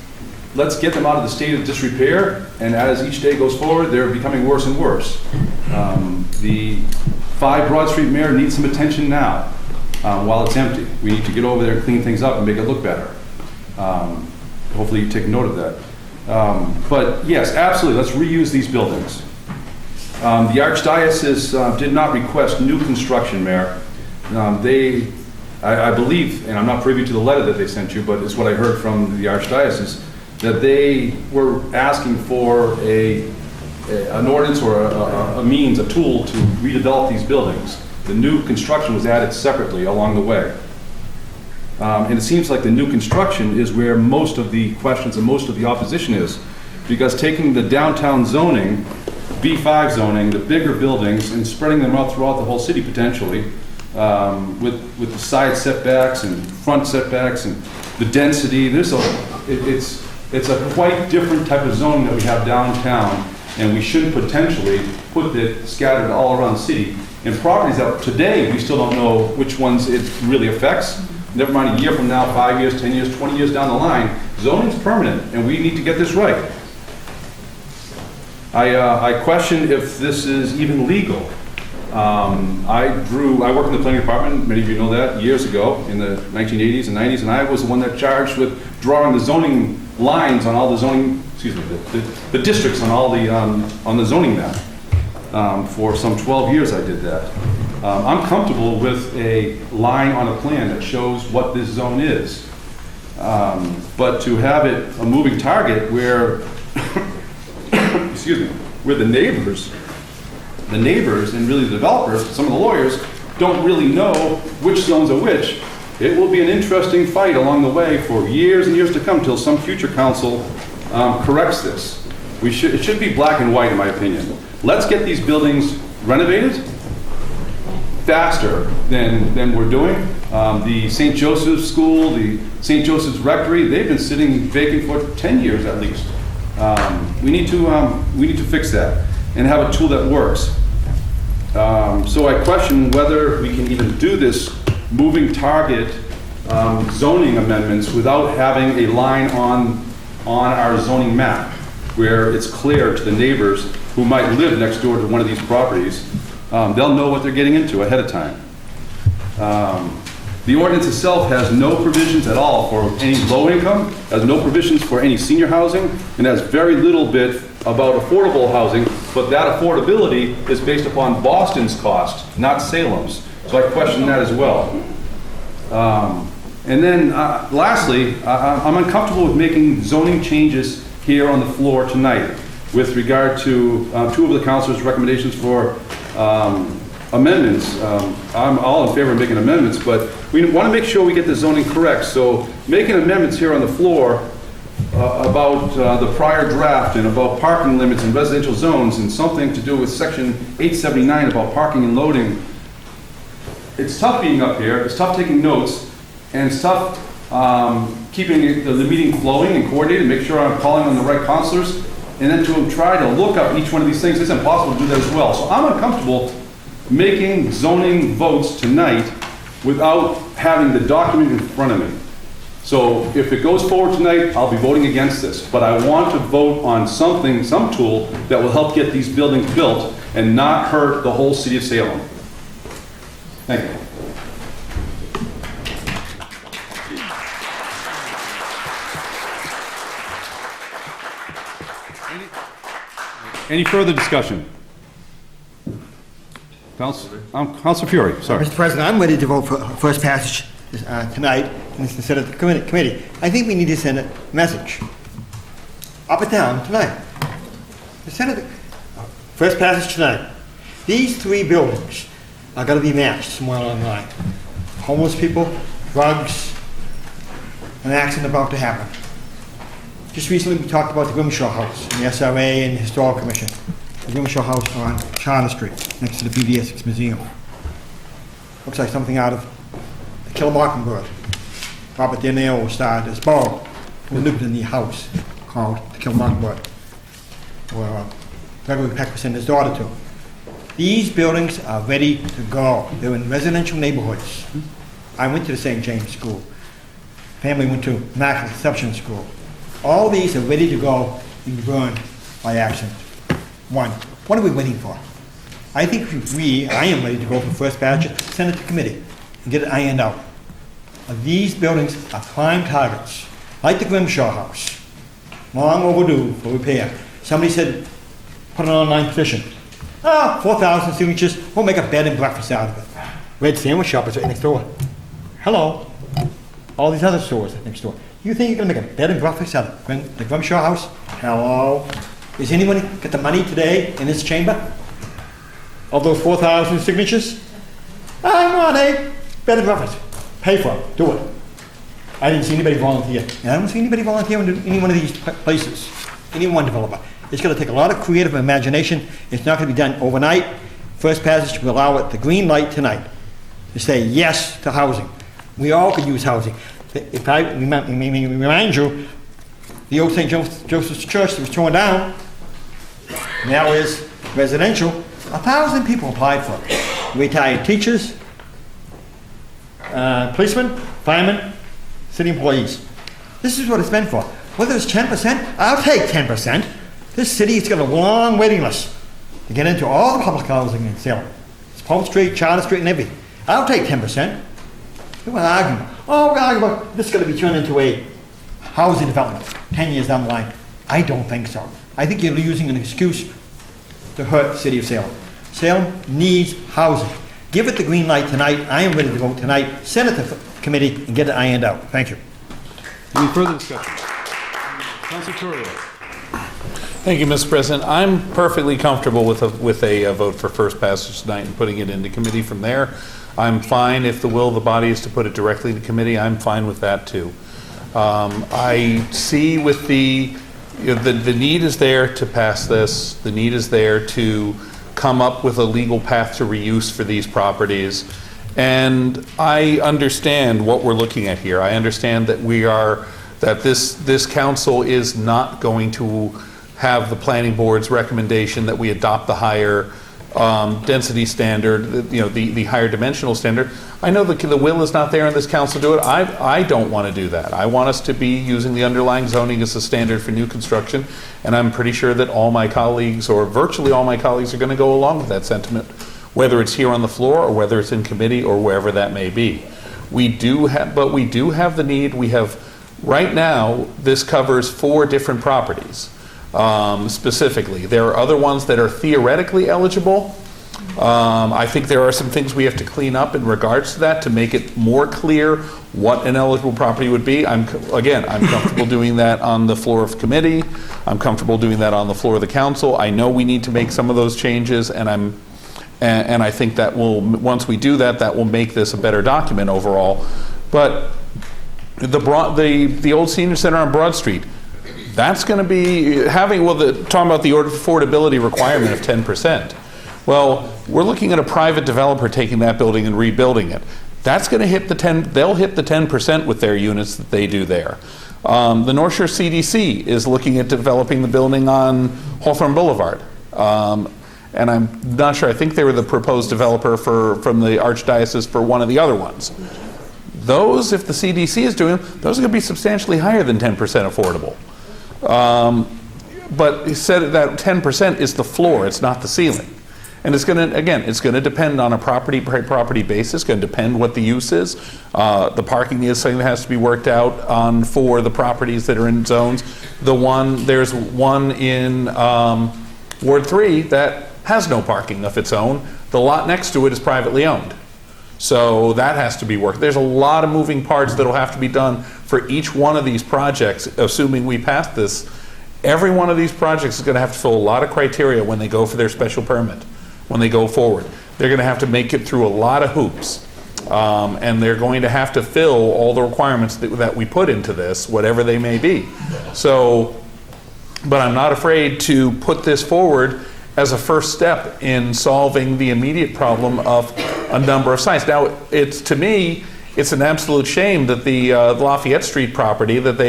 get them out of the state of disrepair, and as each day goes forward, they're becoming worse and worse. The 5 Broad Street Mayor needs some attention now while it's empty. We need to get over there and clean things up and make it look better. Hopefully you take note of that. But yes, absolutely, let's reuse these buildings. The Archdiocese did not request new construction, Mayor. I believe, and I'm not privy to the letter that they sent you, but it's what I heard from the Archdiocese, that they were asking for an ordinance or a means, a tool to redevelop these buildings. The new construction was added separately along the way. And it seems like the new construction is where most of the questions and most of the opposition is, because taking the downtown zoning, B5 zoning, the bigger buildings, and spreading them out throughout the whole city potentially, with the side setbacks and front setbacks and the density, it's a quite different type of zoning that we have downtown, and we should potentially put it scattered all around the city. And properties that today we still don't know which ones it really affects. Never mind a year from now, 5 years, 10 years, 20 years down the line, zoning's permanent, and we need to get this right. I question if this is even legal. I worked in the planning department, many of you know that, years ago in the 1980s and 90s, and I was the one that charged with drawing the zoning lines on all the zoning, the districts on all the, on the zoning map. For some 12 years I did that. I'm comfortable with a line on a plan that shows what this zone is. But to have it a moving target where, excuse me, where the neighbors and really the developers, some of the lawyers, don't really know which zones are which, it will be an interesting fight along the way for years and years to come till some future council corrects this. It should be black and white in my opinion. Let's get these buildings renovated faster than we're doing. The St. Joseph's School, the St. Joseph's Rectory, they've been sitting vacant for 10 years at least. We need to fix that and have a tool that works. So I question whether we can even do this moving target zoning amendments without having a line on our zoning map where it's clear to the neighbors who might live next door to one of these properties. They'll know what they're getting into ahead of time. The ordinance itself has no provisions at all for any low income, has no provisions for any senior housing, and has very little bit about affordable housing, but that affordability is based upon Boston's cost, not Salem's. So I question that as well. And then lastly, I'm uncomfortable with making zoning changes here on the floor tonight with regard to 2 of the councilors' recommendations for amendments. I'm all in favor of making amendments, but we want to make sure we get the zoning correct. So making amendments here on the floor about the prior draft and about parking limits in residential zones and something to do with section 879 about parking and loading. It's tough being up here, it's tough taking notes, and it's tough keeping the meeting flowing and coordinated, make sure I'm calling on the right counselors, and then to try to look up each one of these things. It's impossible to do that as well. So I'm uncomfortable making zoning votes tonight without having the document in front of me. So if it goes forward tonight, I'll be voting against this. But I want to vote on something, some tool that will help get these buildings built and not hurt the whole city of Salem. Thank you. Any further discussion? Councilor Fury, sorry. Mr. President, I'm ready to vote for first passage tonight, and it's sent it to the committee. I think we need to send a message, up and down, tonight. Send it, first passage tonight. These 3 buildings are gonna be matched somewhere along the line. Homeless people, drugs, an accident about to happen. Just recently, we talked about the Grimshaw House, and the SRA and the Historical Commission. The Grimshaw House on Charter Street, next to the PBS Essex Museum. Looks like something out of The Kill a Mockingbird. Robert De Niro starred as Bo, who lived in the house called The Kill a Mockingbird, where Gregory Peck was and his daughter to. These buildings are ready to go. They're in residential neighborhoods. I went to the St. James School. Family went to Immaculate Conception School. All these are ready to go and be burned by accident. One, what are we waiting for? I think I am ready to go for first passage, send it to committee, and get it ironed out. These buildings are prime targets, like the Grimshaw House. Long overdue for repair. Somebody said, put an online petition. 4,000 signatures, we'll make a bed and breakfast out of it. Red Sandwich Shop is right next door. Hello. All these other stores next door. You think you're gonna make a bed and breakfast out of the Grimshaw House? Hello. Is anyone got the money today in this chamber? Of those 4,000 signatures? I want a bed and breakfast. Pay for it, do it. I didn't see anybody volunteer. And I don't see anybody volunteer in any one of these places. Any one developer. It's gonna take a lot of creative imagination. It's not gonna be done overnight. First passage will allow it the green light tonight to say yes to housing. We all could use housing. If I remind you, the old St. Joseph's Church that was torn down now is residential. 1,000 people applied for it. Retired teachers, policemen, firemen, city employees. This is what it's meant for. Whether it's 10%, I'll take 10%. This city has got a long waiting list to get into all the public housing in Salem. It's Polk Street, Charter Street, and everything. I'll take 10%. We want to argue. Oh, we're arguing about this is going to be turned into a housing development 10 years down the line. I don't think so. I think you're using an excuse to hurt the city of Salem. Salem needs housing. Give it the green light tonight. I am ready to vote tonight. Send it to committee and get it ironed out. Thank you. Any further discussion? Councilor Torrio. Thank you, Mr. President. I'm perfectly comfortable with a vote for first passage tonight and putting it into committee from there. I'm fine if the will of the body is to put it directly to committee. I'm fine with that too. I see with the need is there to pass this. The need is there to come up with a legal path to reuse for these properties. And I understand what we're looking at here. I understand that this council is not going to have the planning board's recommendation that we adopt the higher density standard, the higher dimensional standard. I know the will is not there in this council to do it. I don't want to do that. I want us to be using the underlying zoning as a standard for new construction, and I'm pretty sure that all my colleagues, or virtually all my colleagues, are going to go along with that sentiment, whether it's here on the floor or whether it's in committee or wherever that may be. We do have the need. We have, right now, this covers 4 different properties. Specifically. There are other ones that are theoretically eligible. I think there are some things we have to clean up in regards to that to make it more clear what an eligible property would be. I'm comfortable doing that on the floor of committee. I'm comfortable doing that on the floor of the council. I know we need to make some of those changes, and I think that once we do that, that will make this a better document overall. But the old senior center on Broad Street, that's going to be talking about the affordability requirement of 10%. Well, we're looking at a private developer taking that building and rebuilding it. That's going to hit they'll hit the 10% with their units that they do there. The North Shore CDC is looking at developing the building on Hawthorne Boulevard. And I'm not sure, I think they were the proposed developer from the Archdiocese for one of the other ones. Those, if the CDC is doing them, those are going to be substantially higher than 10% affordable. But he said that 10% is the floor, it's not the ceiling. And it's going to depend on a property basis. It's going to depend what the use is. The parking is something that has to be worked out on for the properties that are in zones. There's one in Ward 3 that has no parking of its own. The lot next to it is privately owned. So that has to be worked. There's a lot of moving parts that'll have to be done for each one of these projects, assuming we pass this. Every one of these projects is going to have to fill a lot of criteria when they go for their special permit, when they go forward. They're going to have to make it through a lot of hoops. And they're going to have to fill all the requirements that we put into this, whatever they may be. So, but I'm not afraid to put this forward as a first step in solving the immediate problem of a number of sites. Now, to me, it's an absolute shame that the Lafayette Street property, that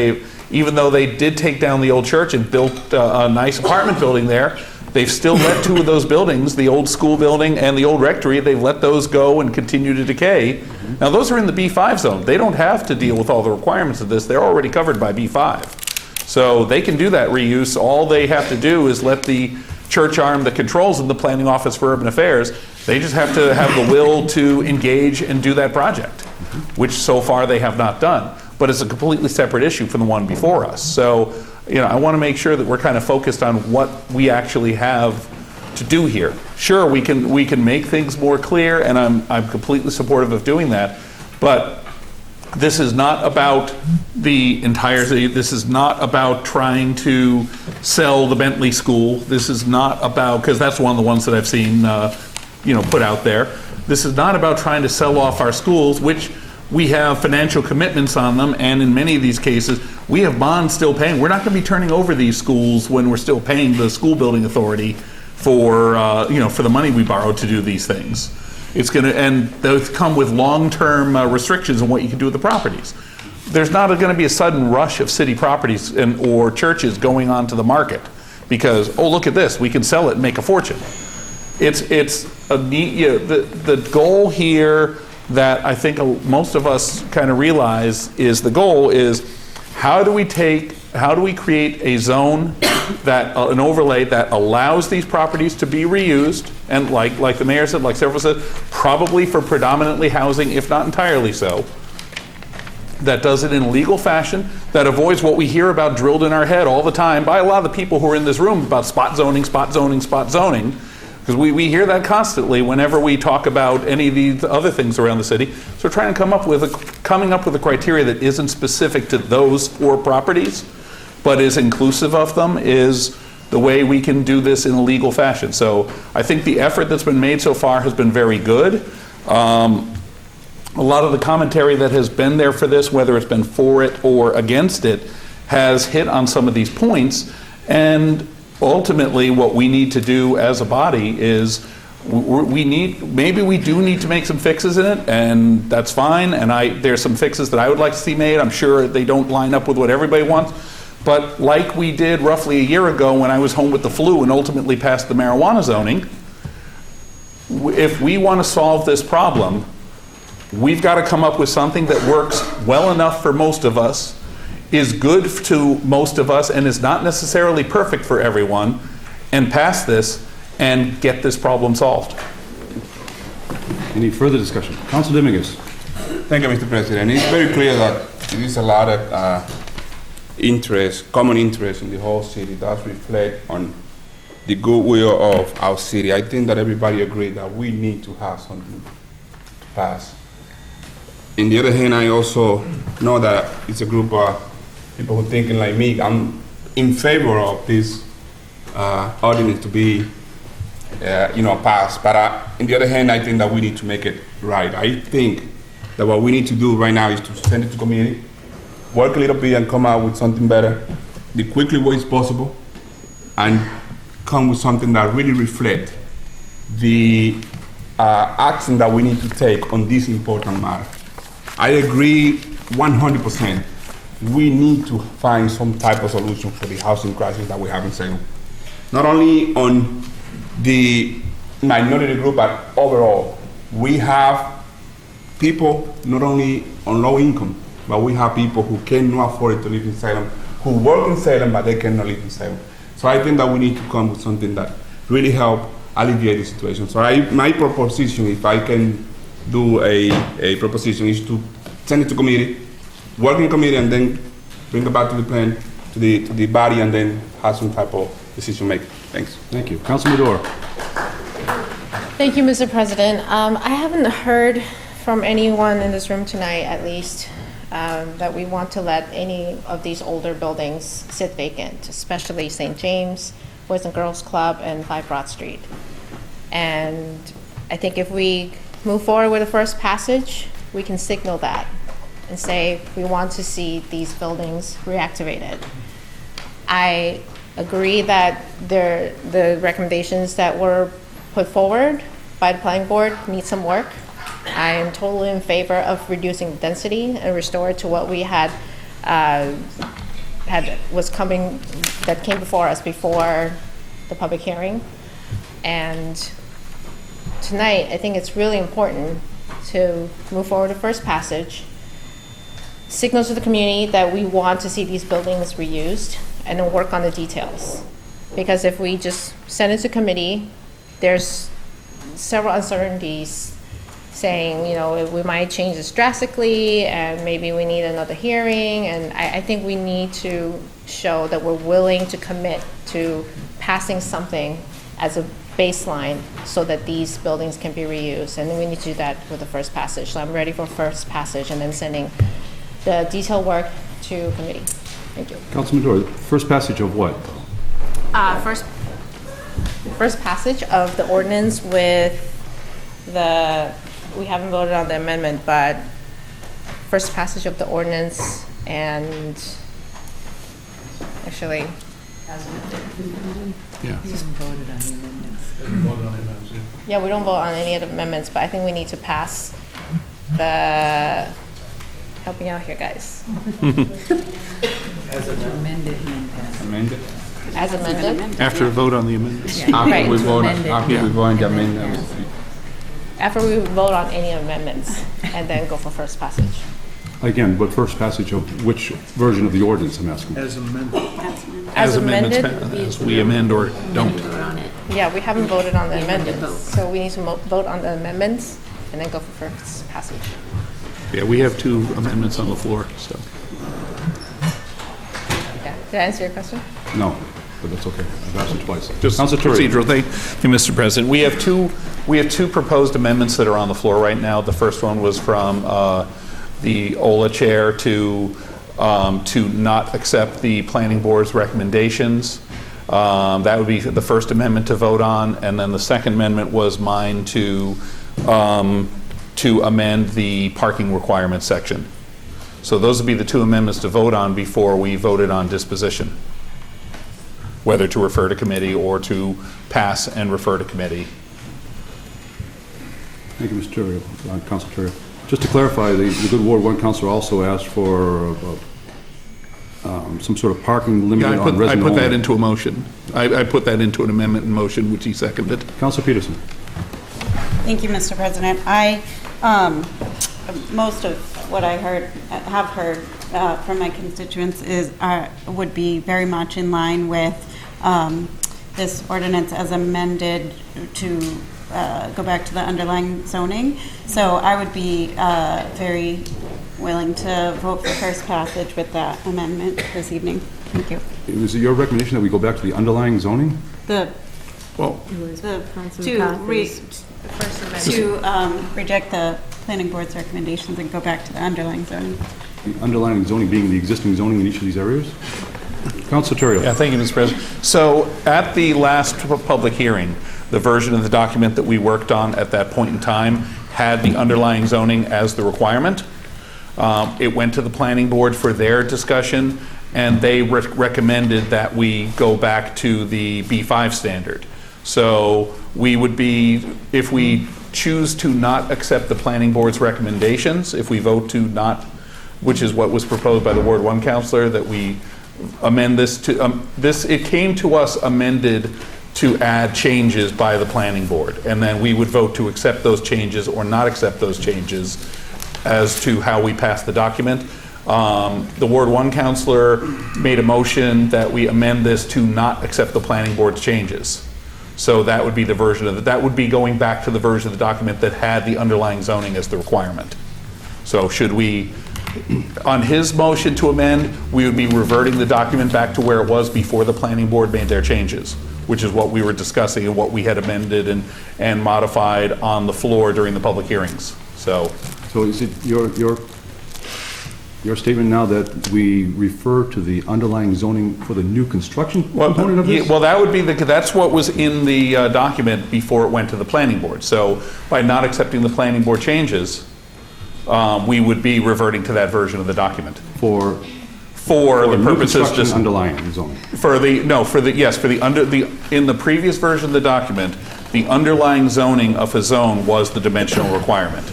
even though they did take down the old church and built a nice apartment building there, they've still let two of those buildings, the old school building and the old rectory, they've let those go and continue to decay. Now, those are in the B5 zone. They don't have to deal with all the requirements of this. They're already covered by B5. So they can do that reuse. All they have to do is let the church arm that controls in the Planning Office for Urban Affairs, they just have to have the will to engage and do that project, which so far they have not done. But it's a completely separate issue from the one before us. So, I want to make sure that we're kind of focused on what we actually have to do here. Sure, we can make things more clear, and I'm completely supportive of doing that, but this is not about the entirety. This is not about trying to sell the Bentley School. This is not about, because that's one of the ones that I've seen, put out there. This is not about trying to sell off our schools, which we have financial commitments on them, and in many of these cases, we have bonds still paying. We're not going to be turning over these schools when we're still paying the school building authority for the money we borrowed to do these things. It's going to, and those come with long-term restrictions on what you can do with the properties. There's not going to be a sudden rush of city properties or churches going onto the market because, oh, look at this, we can sell it and make a fortune. It's a neat, the goal here that I think most of us kind of realize is the goal is how do we create a zone that an overlay that allows these properties to be reused, and like the mayor said, like several said, probably for predominantly housing, if not entirely so, that does it in a legal fashion, that avoids what we hear about drilled in our head all the time by a lot of the people who are in this room about spot zoning, because we hear that constantly whenever we talk about any of these other things around the city. So we're trying to coming up with a criteria that isn't specific to those four properties, but is inclusive of them, is the way we can do this in a legal fashion. So I think the effort that's been made so far has been very good. A lot of the commentary that has been there for this, whether it's been for it or against it, has hit on some of these points. And ultimately, what we need to do as a body is maybe we do need to make some fixes in it, and that's fine. And there's some fixes that I would like to see made. I'm sure they don't line up with what everybody wants. But like we did roughly a year ago when I was home with the flu and ultimately passed the marijuana zoning, if we want to solve this problem, we've got to come up with something that works well enough for most of us, is good to most of us, and is not necessarily perfect for everyone, and pass this and get this problem solved. Any further discussion? Councilor Dominguez. Thank you, Mr. President. It's very clear that there is a lot of common interest in the whole city. Does reflect on the goodwill of our city. I think that everybody agrees that we need to have something to pass. On the other hand, I also know that it's a group of people who are thinking like me. I'm in favor of this ordinance to be, passed. But on the other hand, I think that we need to make it right. I think that what we need to do right now is to send it to committee, work a little bit and come out with something better the quickly way it's possible, and come with something that really reflects the action that we need to take on this important matter. I agree 100%. We need to find some type of solution for the housing crisis that we have in Salem. Not only on the minority group, but overall. We have people not only on low income, but we have people who cannot afford to live in Salem, who work in Salem, but they cannot live in Salem. So I think that we need to come with something that really help alleviate the situation. So my proposition, if I can do a proposition, is to send it to committee, work in committee, and then bring it back to the plan, to the body, and then have some type of decision making. Thanks. Thank you. Councilor Medora. Thank you, Mr. President. I haven't heard from anyone in this room tonight, at least, that we want to let any of these older buildings sit vacant, especially St. James, Boys and Girls Club, and 5 Broad Street. And I think if we move forward with the first passage, we can signal that and say we want to see these buildings reactivated. I agree that the recommendations that were put forward by the planning board need some work. I am totally in favor of reducing density and restore it to what we had that came before us before the public hearing. And tonight, I think it's really important to move forward to first passage, signal to the community that we want to see these buildings reused, and then work on the details. Because if we just send it to committee, there's several uncertainties saying, you know, we might change this drastically and maybe we need another hearing. And I think we need to show that we're willing to commit to passing something as a baseline so that these buildings can be reused. And then we need to do that with the first passage. So I'm ready for first passage and then sending the detailed work to committee. Thank you. Councilman Dore, first passage of what? First passage of the ordinance with we haven't voted on the amendment, but first passage of the ordinance and actually. Yeah. Yeah, we don't vote on any of the amendments, but I think we need to pass the, help me out here, guys. As amended. Amended? As amended? After a vote on the amendments. Right. We vote on the amendments. After we vote on any amendments, and then go for first passage. Again, but first passage of which version of the ordinance, I'm asking? As amended. As amended? As we amend or don't. Yeah, we haven't voted on the amendments, so we need to vote on the amendments, and then go for first passage. Yeah, we have 2 amendments on the floor, so. Okay. Did I answer your question? No, but that's okay. I've asked it twice. Just Councilor Turri. procedural. Thank you, Mr. President. We have two proposed amendments that are on the floor right now. The first one was from the OLA chair to not accept the planning board's recommendations. That would be the first amendment to vote on, and then the second amendment was mine to amend the parking requirements section. So those would be the 2 amendments to vote on before we voted on disposition, whether to refer to committee or to pass and refer to committee. Thank you, Mr. Turri, Councilor Turri. Just to clarify, the good Ward 1 councilor also asked for some sort of parking limit on resident I put only. that into a motion. I put that into an amendment in motion, which he seconded. Councilor Peterson. Thank you, Mr. President. Most of what I have heard from my constituents would be very much in line with this ordinance as amended to go back to the underlying zoning. So I would be very willing to vote for first passage with that amendment this evening. Thank you. Is it your recommendation that we go back to the underlying zoning? Reject the planning board's recommendations and go back to the underlying zoning. The underlying zoning being the existing zoning in each of these areas? Councilor Turri. Yeah, thank you, Mr. President. So at the last public hearing, the version of the document that we worked on at that point in time had the underlying zoning as the requirement. It went to the planning board for their discussion, and they recommended that we go back to the B5 standard. So we would be, if we choose to not accept the planning board's recommendations, if we vote to not, which is what was proposed by the Ward 1 councilor, that we amend this to, it came to us amended to add changes by the planning board, and then we would vote to accept those changes or not accept those changes as to how we pass the document. The Ward 1 councilor made a motion that we amend this to not accept the planning board's changes. So that would be the version of that would be going back to the version of the document that had the underlying zoning as the requirement. So should we, on his motion to amend, we would be reverting the document back to where it was before the planning board made their changes, which is what we were discussing and what we had amended and modified on the floor during the public hearings. So is it your statement now that we refer to the underlying zoning for the new construction component of this? Well, that would be that's what was in the document before it went to the planning board. So by not accepting the planning board changes, we would be reverting to that version of the document. For the purposes just underlying zoning. In the previous version of the document, the underlying zoning of a zone was the dimensional requirement.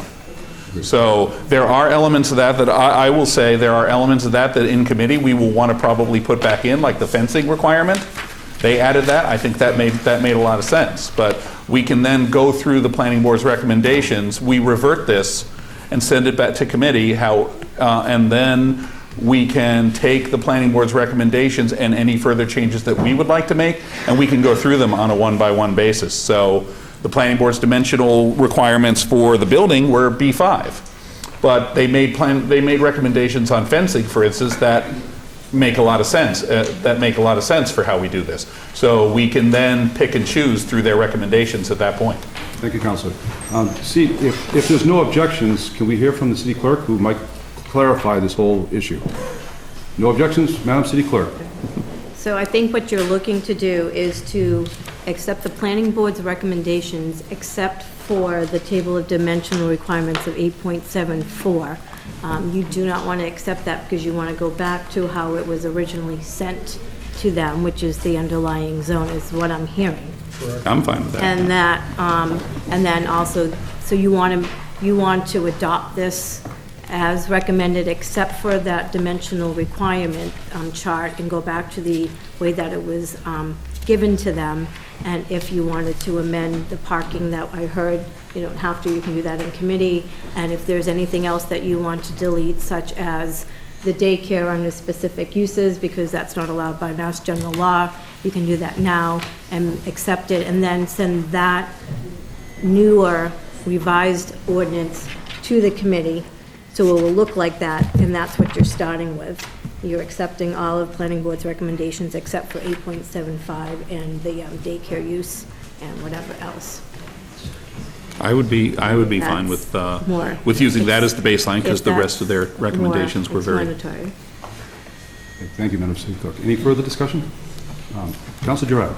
So there are elements of that I will say there are elements of that in committee we will want to probably put back in, like the fencing requirement. They added that. I think that made a lot of sense. But we can then go through the planning board's recommendations. We revert this and send it back to committee. And then we can take the planning board's recommendations and any further changes that we would like to make, and we can go through them on a one-by-one basis. So the planning board's dimensional requirements for the building were B5, but they made recommendations on fencing, for instance, that make a lot of sense. For how we do this. So we can then pick and choose through their recommendations at that point. Thank you, Councilor. If there's no objections, can we hear from the city clerk who might clarify this whole issue? No objections, Madam City Clerk. So I think what you're looking to do is to accept the planning board's recommendations except for the table of dimensional requirements of 8.74. You do not want to accept that because you want to go back to how it was originally sent to them, which is the underlying zone, is what I'm hearing. I'm fine with that. And that, and then also, so you want to adopt this as recommended, except for that dimensional requirement chart, and go back to the way that it was given to them. And if you wanted to amend the parking that I heard, you don't have to, you can do that in committee. And if there's anything else that you want to delete, such as the daycare under specific uses, because that's not allowed by Mass General Law, you can do that now and accept it, and then send that newer revised ordinance to the committee. So it will look like that, and that's what you're starting with. You're accepting all of planning board's recommendations except for 8.75 and the daycare use and whatever else. I would be fine with using that as the baseline, because the rest of their recommendations were very. Explanatory. Thank you, Madam City Clerk. Any further discussion? Councilor Giroux.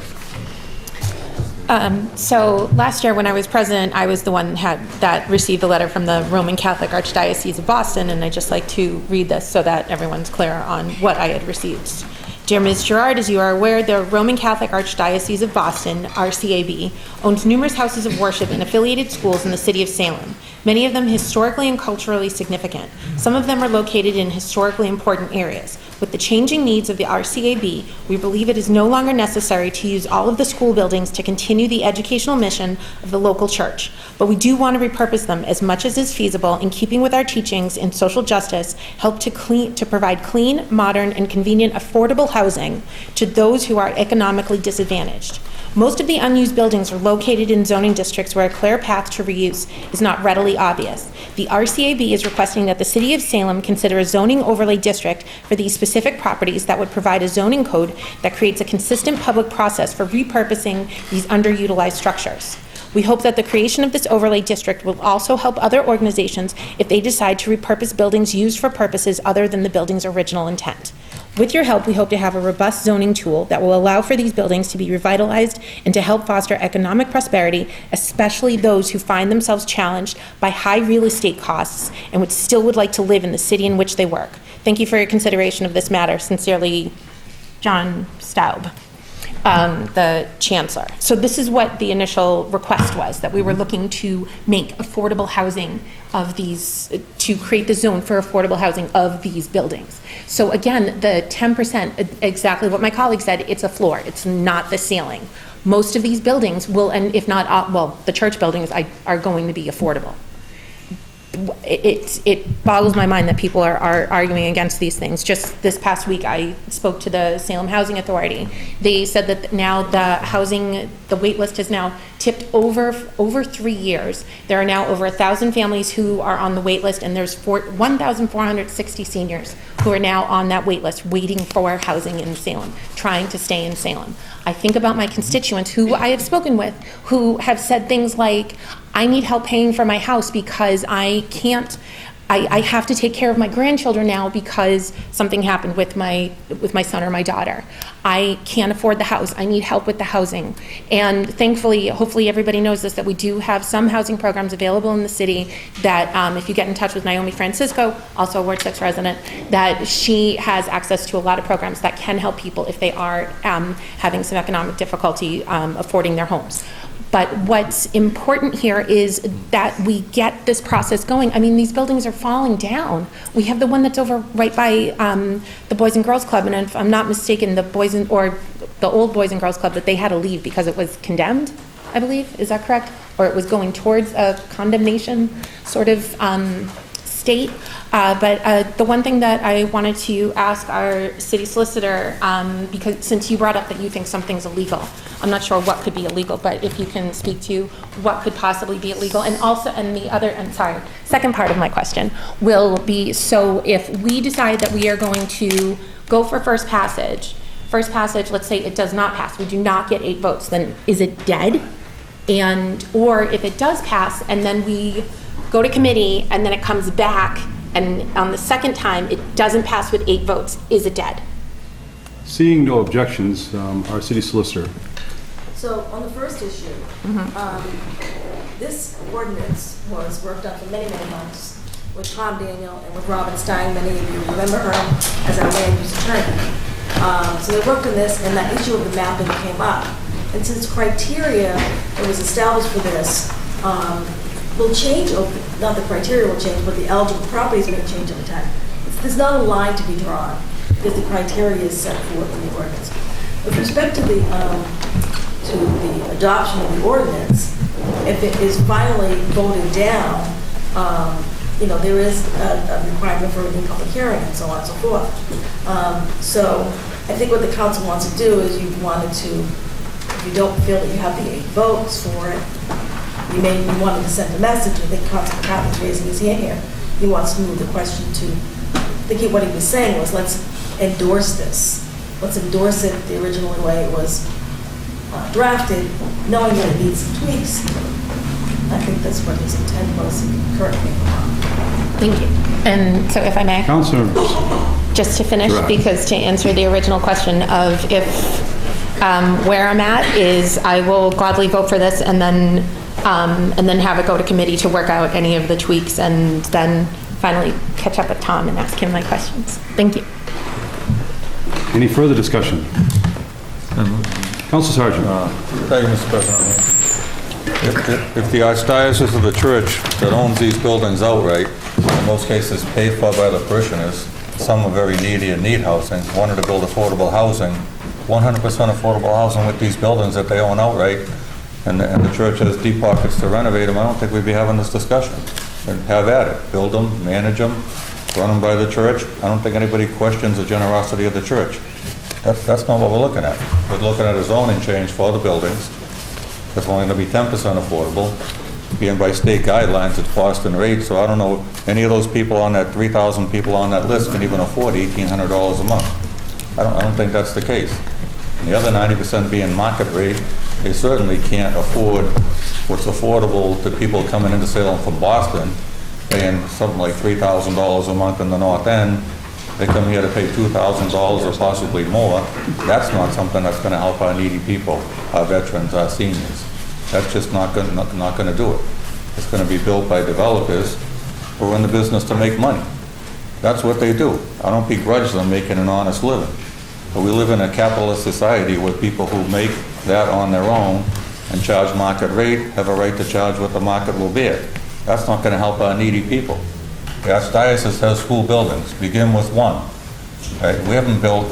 So last year when I was president, I was the one that received the letter from the Roman Catholic Archdiocese of Boston, and I'd just like to read this so that everyone's clear on what I had received. Dear Ms. Gerard, as you are aware, the Roman Catholic Archdiocese of Boston, RCAB, owns numerous houses of worship and affiliated schools in the city of Salem, many of them historically and culturally significant. Some of them are located in historically important areas. With the changing needs of the RCAB, we believe it is no longer necessary to use all of the school buildings to continue the educational mission of the local church, but we do want to repurpose them as much as is feasible in keeping with our teachings in social justice, help to provide clean, modern, and convenient, affordable housing to those who are economically disadvantaged. Most of the unused buildings are located in zoning districts where a clear path to reuse is not readily obvious. The RCAB is requesting that the City of Salem consider a zoning overlay district for these specific properties that would provide a zoning code that creates a consistent public process for repurposing these underutilized structures. We hope that the creation of this overlay district will also help other organizations if they decide to repurpose buildings used for purposes other than the building's original intent. With your help, we hope to have a robust zoning tool that will allow for these buildings to be revitalized and to help foster economic prosperity, especially those who find themselves challenged by high real estate costs and would still like to live in the city in which they work. Thank you for your consideration of this matter. Sincerely, John Staub, the Chancellor. So this is what the initial request was, that we were looking to make affordable housing of these, to create the zone for affordable housing of these buildings. So again, the 10%, exactly what my colleague said, it's a floor, it's not the ceiling. Most of these buildings will, and if not, well, the church buildings are going to be affordable. It boggles my mind that people are arguing against these things. Just this past week, I spoke to the Salem Housing Authority. They said that now the wait list has now tipped over 3 years. There are now over 1,000 families who are on the wait list, and there's 1,460 seniors who are now on that wait list waiting for housing in Salem, trying to stay in Salem. I think about my constituents who I have spoken with, who have said things like, I need help paying for my house because I can't, I have to take care of my grandchildren now because something happened with my son or my daughter. I can't afford the house. I need help with the housing. And thankfully, hopefully everybody knows this, that we do have some housing programs available in the city that if you get in touch with Naomi Francisco, also a Ward 6 resident, that she has access to a lot of programs that can help people if they are having some economic difficulty affording their homes. But what's important here is that we get this process going. I mean, these buildings are falling down. We have the one that's over right by the Boys and Girls Club, and if I'm not mistaken, the old Boys and Girls Club, that they had to leave because it was condemned, I believe. Is that correct? Or it was going towards a condemnation sort of state. But the one thing that I wanted to ask our city solicitor, because since you brought up that you think something's illegal, I'm not sure what could be illegal, but if you can speak to what could possibly be illegal, and also, second part of my question will be, so if we decide that we are going to go for first passage, let's say it does not pass, we do not get 8 votes, then is it dead? Or if it does pass, and then we go to committee, and then it comes back, and on the second time, it doesn't pass with 8 votes, is it dead? Seeing no objections, our city solicitor. So on the first issue, this ordinance was worked on for many, many months with Tom Daniel and with Robin Stein. Many of you remember her as our land use attorney. So they worked on this, and that issue of the mapping came up. And since criteria that was established for this will change, not the criteria will change, but the eligible properties may change over time. There's not a line to be drawn because the criteria is set forth in the ordinance. With respect to the adoption of the ordinance, if it is finally voted down, there is a requirement for a new public hearing and so on and so forth. So I think what the council wants to do is if you don't feel that you have the 8 votes for it, you wanted to send a message. I think Councilor McCarthy's raising his hand here. He wants to move the question to, I think what he was saying was, let's endorse this. Let's endorse it the original way it was drafted, knowing that it needs some tweaks. I think that's what his intent was. Correct me if I'm wrong. Thank you. And so if I may. Councilor. Just to finish, Correct. because to answer the original question of if where I'm at is I will gladly vote for this and then have it go to committee to work out any of the tweaks and then finally catch up with Tom and ask him my questions. Thank you. Any further discussion? Council Sergeant. Thank you, Mr. President. If the Archdiocese of the Church that owns these buildings outright, in most cases paid for by the parishioners, some are very needy and need housing, wanted to build affordable housing, 100% affordable housing with these buildings that they own outright, and the church has deep pockets to renovate them, I don't think we'd be having this discussion. And have at it. Build them, manage them, run them by the church. I don't think anybody questions the generosity of the church. That's not what we're looking at. We're looking at a zoning change for the buildings. It's only going to be 10% affordable, being by state guidelines, it's Boston rate, so I don't know, any of those people on that, 3,000 people on that list can even afford $1,800 a month. I don't think that's the case. And the other 90% being market rate, they certainly can't afford what's affordable to people coming into Salem from Boston, paying something like $3,000 a month in the North End. They come here to pay $2,000 or possibly more. That's not something that's going to help our needy people, our veterans, our seniors. That's just not going to do it. It's going to be built by developers who are in the business to make money. That's what they do. I don't begrudge them making an honest living. But we live in a capitalist society where people who make that on their own and charge market rate have a right to charge what the market will bear. That's not going to help our needy people. The Archdiocese has school buildings. Begin with one. Right? We haven't built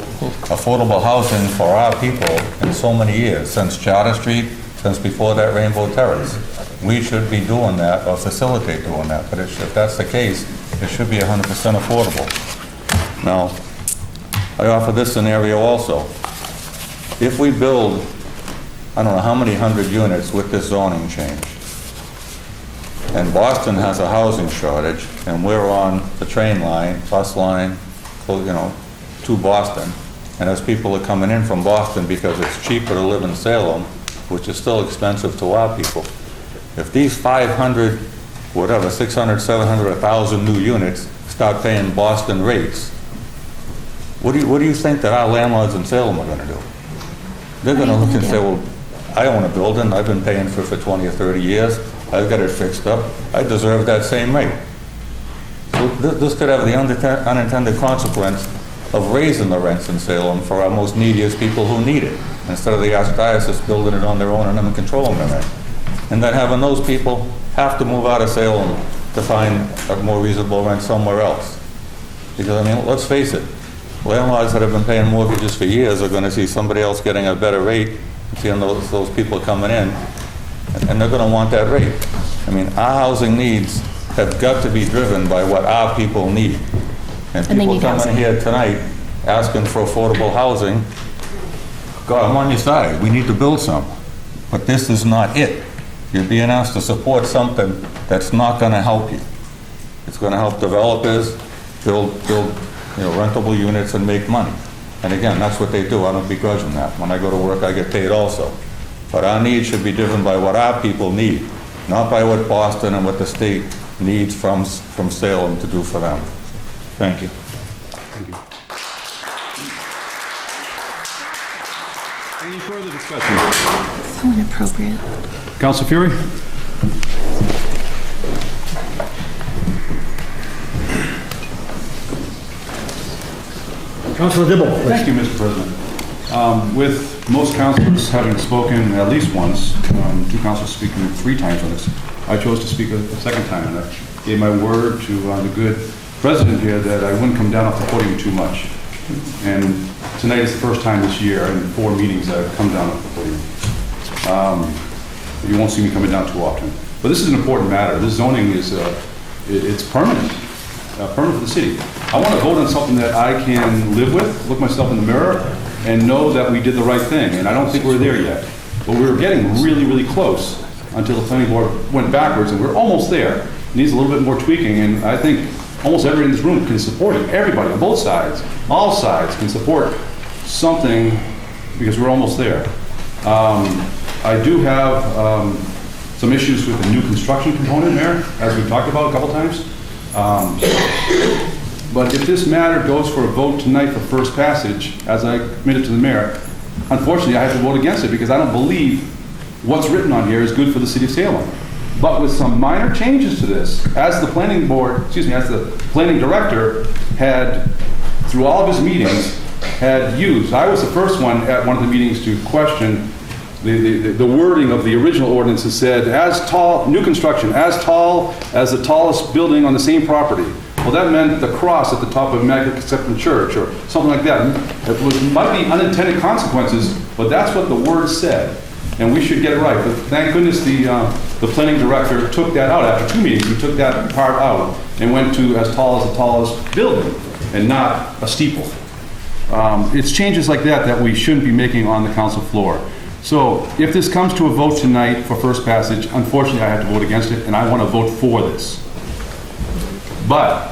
affordable housing for our people in so many years, since Charter Street, since before that Rainbow Terrace. We should be doing that or facilitate doing that, but if that's the case, it should be 100% affordable. Now, I offer this scenario also. If we build, I don't know how many 100 units with this zoning change, and Boston has a housing shortage, and we're on the train line, bus line, to Boston, and as people are coming in from Boston because it's cheaper to live in Salem, which is still expensive to our people, If these 500, whatever, 600, 700, 1,000 new units start paying Boston rates, what do you think that our landlords in Salem are gonna do? They're gonna look and say, well, I own a building, I've been paying for 20 or 30 years, I've got it fixed up, I deserve that same rate. So this could have the unintended consequence of raising the rents in Salem for our most neediest people who need it, instead of the archdiocese building it on their own and them controlling the rent. And then having those people have to move out of Salem to find a more reasonable rent somewhere else. Because, I mean, let's face it, landlords that have been paying mortgages for years are gonna see somebody else getting a better rate, seeing those people coming in, and they're gonna want that rate. I mean, our housing needs have got to be driven by what our people need. And And they people need coming housing. here tonight asking for affordable housing, God, I'm on your side, we need to build some. But this is not it. You're being asked to support something that's not gonna help you. It's gonna help developers build rentable units and make money. And again, that's what they do, I don't begrudge them that. When I go to work, I get paid also. But our needs should be driven by what our people need, not by what Boston and what the state needs from Salem to do for them. Thank you. Any further discussion? So inappropriate. Council Fury? Councilor Dibble, please. Thank you, Mr. President. With most councilors having spoken at least once, two councilors speaking 3 times on this, I chose to speak a second time, and I gave my word to the good president here that I wouldn't come down off the podium too much. And tonight is the first time this year in 4 meetings that I've come down off the podium. You won't see me coming down too often. But this is an important matter. This zoning is, it's permanent for the city. I want to vote on something that I can live with, look myself in the mirror, and know that we did the right thing. And I don't think we're there yet. But we were getting really, really close until the planning board went backwards, and we're almost there. It needs a little bit more tweaking, and I think almost everybody in this room can support it. Everybody on both sides, all sides can support something because we're almost there. I do have some issues with the new construction component there, as we've talked about a couple times. But if this matter goes for a vote tonight for first passage, as I committed to the mayor, unfortunately I have to vote against it because I don't believe what's written on here is good for the city of Salem. But with some minor changes to this, as the planning board, as the planning director had, through all of his meetings, had used. I was the first one at one of the meetings to question the wording of the original ordinance that said, as tall, new construction, as tall as the tallest building on the same property. Well, that meant the cross at the top of Immaculate Conception Church or something like that. It might be unintended consequences, but that's what the word said. And we should get it right. But thank goodness the planning director took that out after 2 meetings. We took that part out and went to as tall as the tallest building and not a steeple. It's changes like that that we shouldn't be making on the council floor. So if this comes to a vote tonight for first passage, unfortunately I have to vote against it, and I want to vote for this. But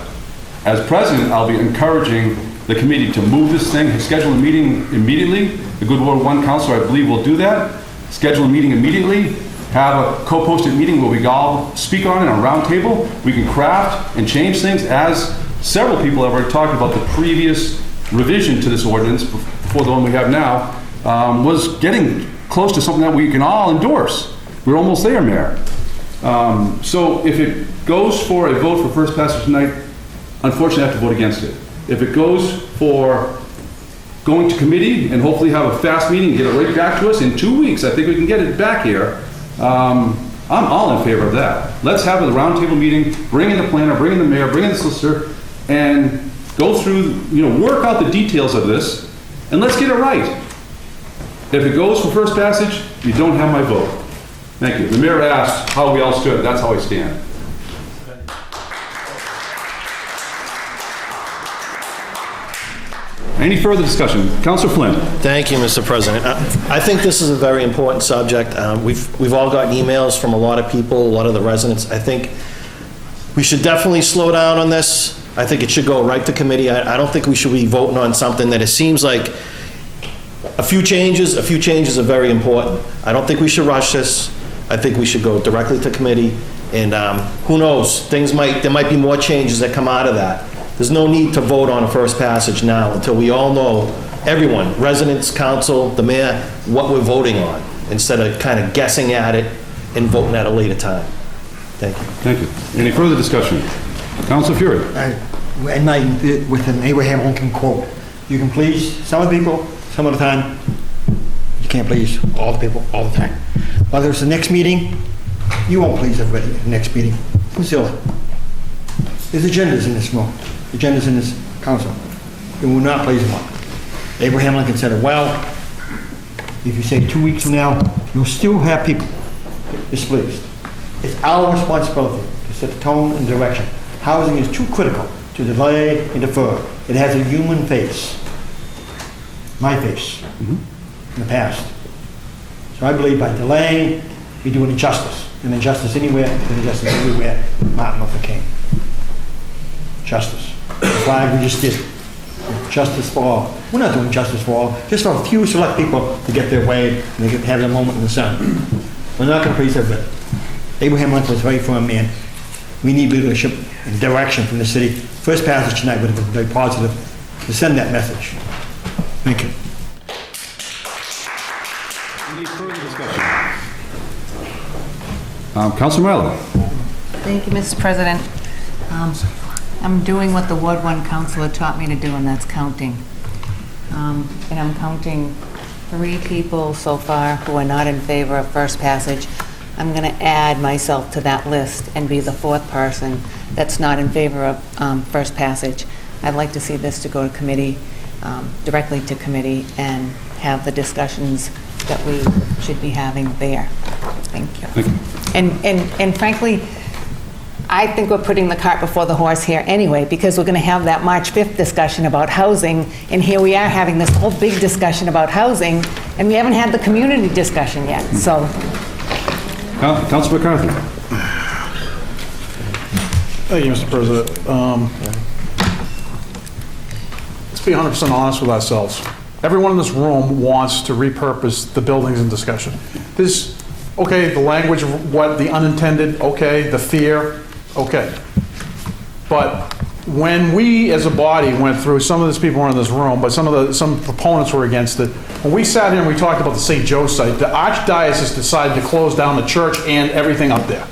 as president, I'll be encouraging the committee to move this thing, schedule a meeting immediately. The Good Ward 1 Council, I believe, will do that. Schedule a meeting immediately, have a co-posted meeting where we all speak on it on a round table. We can craft and change things, as several people have already talked about. The previous revision to this ordinance, before the one we have now, was getting close to something that we can all endorse. We're almost there, Mayor. So if it goes for a vote for first passage tonight, unfortunately I have to vote against it. If it goes for going to committee and hopefully have a fast meeting and get it right back to us in 2 weeks, I think we can get it back here. I'm all in favor of that. Let's have a roundtable meeting, bring in the planner, bring in the mayor, bring in the solicitor, and go through, work out the details of this, and let's get it right. If it goes for first passage, you don't have my vote. Thank you. The mayor asked how we all stood. That's how I stand. Any further discussion? Councilor Flynn. Thank you, Mr. President. I think this is a very important subject. We've all gotten emails from a lot of people, a lot of the residents. I think we should definitely slow down on this. I think it should go right to committee. I don't think we should be voting on something that it seems like a few changes are very important. I don't think we should rush this. I think we should go directly to committee, and who knows, there might be more changes that come out of that. There's no need to vote on a first passage now until we all know, everyone, residents, council, the mayor, what we're voting on, instead of kind of guessing at it and voting at a later time. Thank you. Thank you. Any further discussion? Councilor Fury. And with an Abraham Lincoln quote, you can please some of the people, some of the time. You can't please all the people, all the time. Whether it's the next meeting, you won't please everybody at the next meeting. Sincerely. There's agendas in this room, agendas in this council. You will not please them all. Abraham Lincoln said it well. If you say 2 weeks from now, you'll still have people displeased. It's our responsibility to set the tone and direction. Housing is too critical to delay and defer. It has a human face. My face. In the past. So I believe by delaying, we do an injustice. An injustice anywhere, an injustice everywhere. Martin Luther King. Justice. The flag we just did. Justice for all. We're not doing justice for all. Just for a few select people to get their way and they get have their moment in the sun. We're not going to please everybody. Abraham Lincoln was a very firm man. We need leadership and direction from the city. First passage tonight would have been very positive to send that message. Thank you. Any further discussion? Councilor Marlowe. Thank you, Mr. President. I'm doing what the Ward 1 councilor taught me to do, and that's counting. And I'm counting 3 people so far who are not in favor of first passage. I'm going to add myself to that list and be the 4th person that's not in favor of first passage. I'd like to see this to go to committee, directly to committee, and have the discussions that we should be having there. Thank you. Thank you. And frankly, I think we're putting the cart before the horse here anyway, because we're going to have that March 5th discussion about housing, and here we are having this whole big discussion about housing, and we haven't had the community discussion yet, so. Councilor McCarthy. Thank you, Mr. President. Let's be 100% honest with ourselves. Everyone in this room wants to repurpose the buildings in discussion. Okay, the language of what the unintended, okay, the fear, okay. But when we as a body went through, some of these people weren't in this room, but some proponents were against it. When we sat here and we talked about the St. Joe site, the Archdiocese decided to close down the church and everything up there.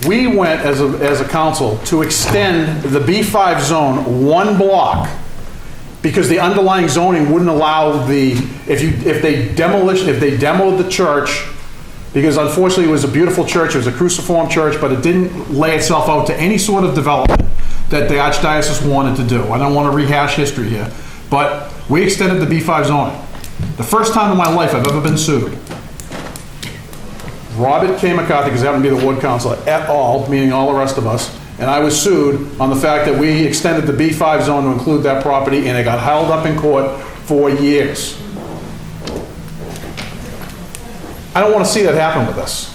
We went as a council to extend the B5 zone 1 block because the underlying zoning wouldn't allow if they demoed the church, because unfortunately it was a beautiful church, it was a cruciform church, but it didn't lay itself out to any sort of development that the Archdiocese wanted to do. I don't want to rehash history here, but we extended the B5 zoning. The first time in my life I've ever been sued. Robert K. McCarthy, because I happen to be the ward councilor at all, meaning all the rest of us, and I was sued on the fact that we extended the B5 zone to include that property, and it got held up in court for years. I don't want to see that happen with us.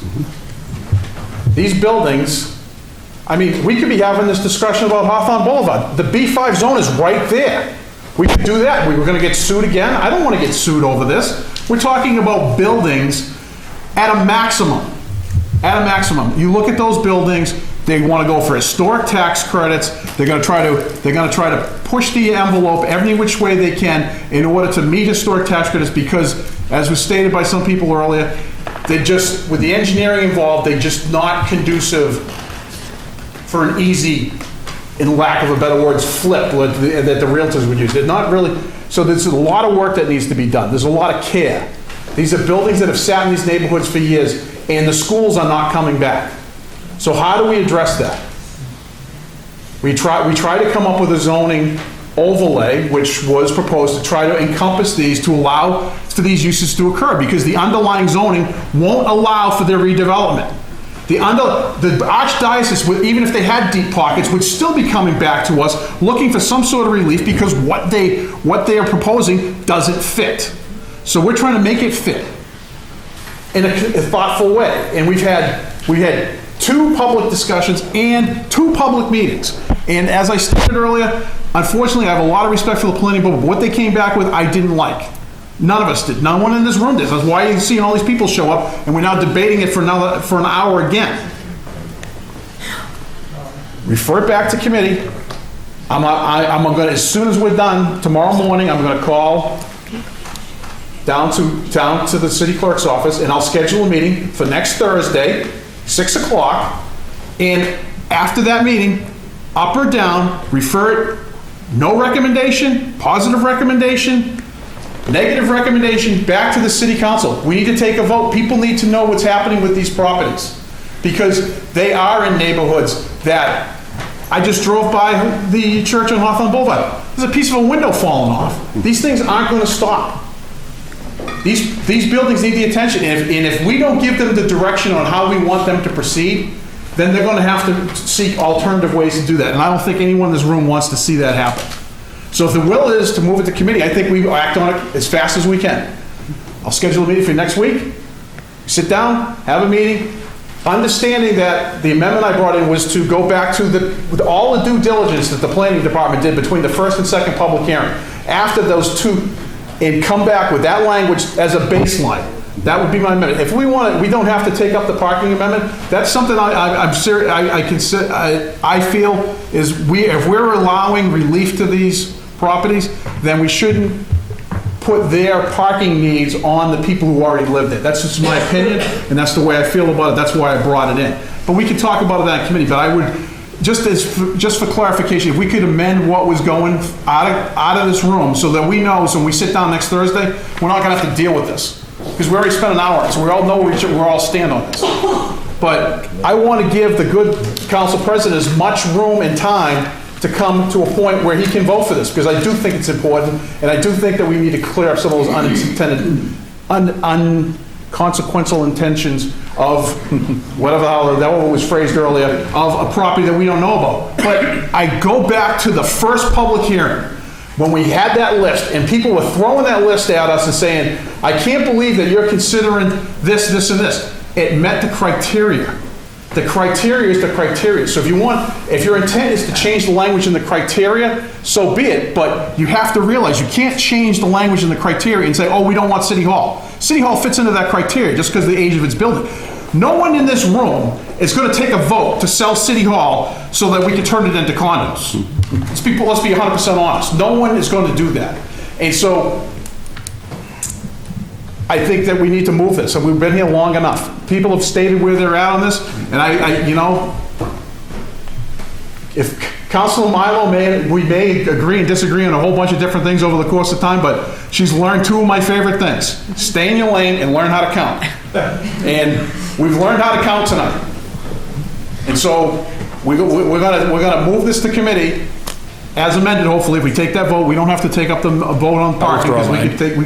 These buildings, I mean, we could be having this discussion about Hawthorne Boulevard. The B5 zone is right there. We could do that. We were going to get sued again. I don't want to get sued over this. We're talking about buildings at a maximum. At a maximum. You look at those buildings, they want to go for historic tax credits. They're going to try to push the envelope every which way they can in order to meet historic tax credits, because, as was stated by some people earlier, they just, with the engineering involved, they're just not conducive for an easy, in lack of a better words, flip that the realtors would use. They're not really, so there's a lot of work that needs to be done. There's a lot of care. These are buildings that have sat in these neighborhoods for years, and the schools are not coming back. So how do we address that? We try to come up with a zoning overlay, which was proposed to try to encompass these, to allow for these uses to occur, because the underlying zoning won't allow for their redevelopment. The Archdiocese, even if they had deep pockets, would still be coming back to us looking for some sort of relief, because what they are proposing doesn't fit. So we're trying to make it fit in a thoughtful way. And we had 2 public discussions and 2 public meetings. And as I stated earlier, unfortunately, I have a lot of respect for the planning board, but what they came back with, I didn't like. None of us did. No one in this room did. That's why you're seeing all these people show up, and we're now debating it for an hour again. Refer it back to committee. I'm gonna, as soon as we're done, tomorrow morning, I'm gonna call down to the city clerk's office, and I'll schedule a meeting for next Thursday, 6 o'clock, and after that meeting, up or down, refer it, no recommendation, positive recommendation, negative recommendation, back to the city council. We need to take a vote. People need to know what's happening with these properties, because they are in neighborhoods that, I just drove by the church on Hawthorne Boulevard. There's a piece of a window falling off. These things aren't going to stop. These buildings need the attention, and if we don't give them the direction on how we want them to proceed, then they're going to have to seek alternative ways to do that. And I don't think anyone in this room wants to see that happen. So if the will is to move it to committee, I think we act on it as fast as we can. I'll schedule a meeting for next week. Sit down, have a meeting, understanding that the amendment I brought in was to go back to with all the due diligence that the planning department did between the first and second public hearing. After those two, and come back with that language as a baseline. That would be my amendment. If we want it, we don't have to take up the parking amendment. That's something I'm serious. I feel is if we're allowing relief to these properties, then we shouldn't put their parking needs on the people who already live there. That's just my opinion, and that's the way I feel about it. That's why I brought it in. But we can talk about it in committee. But I would, just for clarification, if we could amend what was going out of this room so that we know, so when we sit down next Thursday, we're not going to have to deal with this. Because we already spent an hour, so we all know where we're all stand on this. But I want to give the good council president as much room and time to come to a point where he can vote for this, because I do think it's important, and I do think that we need to clear up some of those unintended, unconsequential intentions of whatever the hell that was phrased earlier, of a property that we don't know about. But I go back to the first public hearing, when we had that list, and people were throwing that list at us and saying, I can't believe that you're considering this, this, and this. It met the criteria. The criteria is the criteria. So if your intent is to change the language in the criteria, so be it, but you have to realize you can't change the language in the criteria and say, oh, we don't want City Hall. City Hall fits into that criteria just because of the age of its building. No one in this room is going to take a vote to sell City Hall so that we can turn it into condos. Let's be 100% honest. No one is going to do that. And so I think that we need to move this, and we've been here long enough. People have stated where they're at on this, and if Councilor Milo we may agree and disagree on a whole bunch of different things over the course of time, but she's learned two of my favorite things: stay in your lane and learn how to count. And we've learned how to count tonight. And so we're gonna move this to committee as amended. Hopefully, if we take that vote, we don't have to take up the vote on parking, because we can take.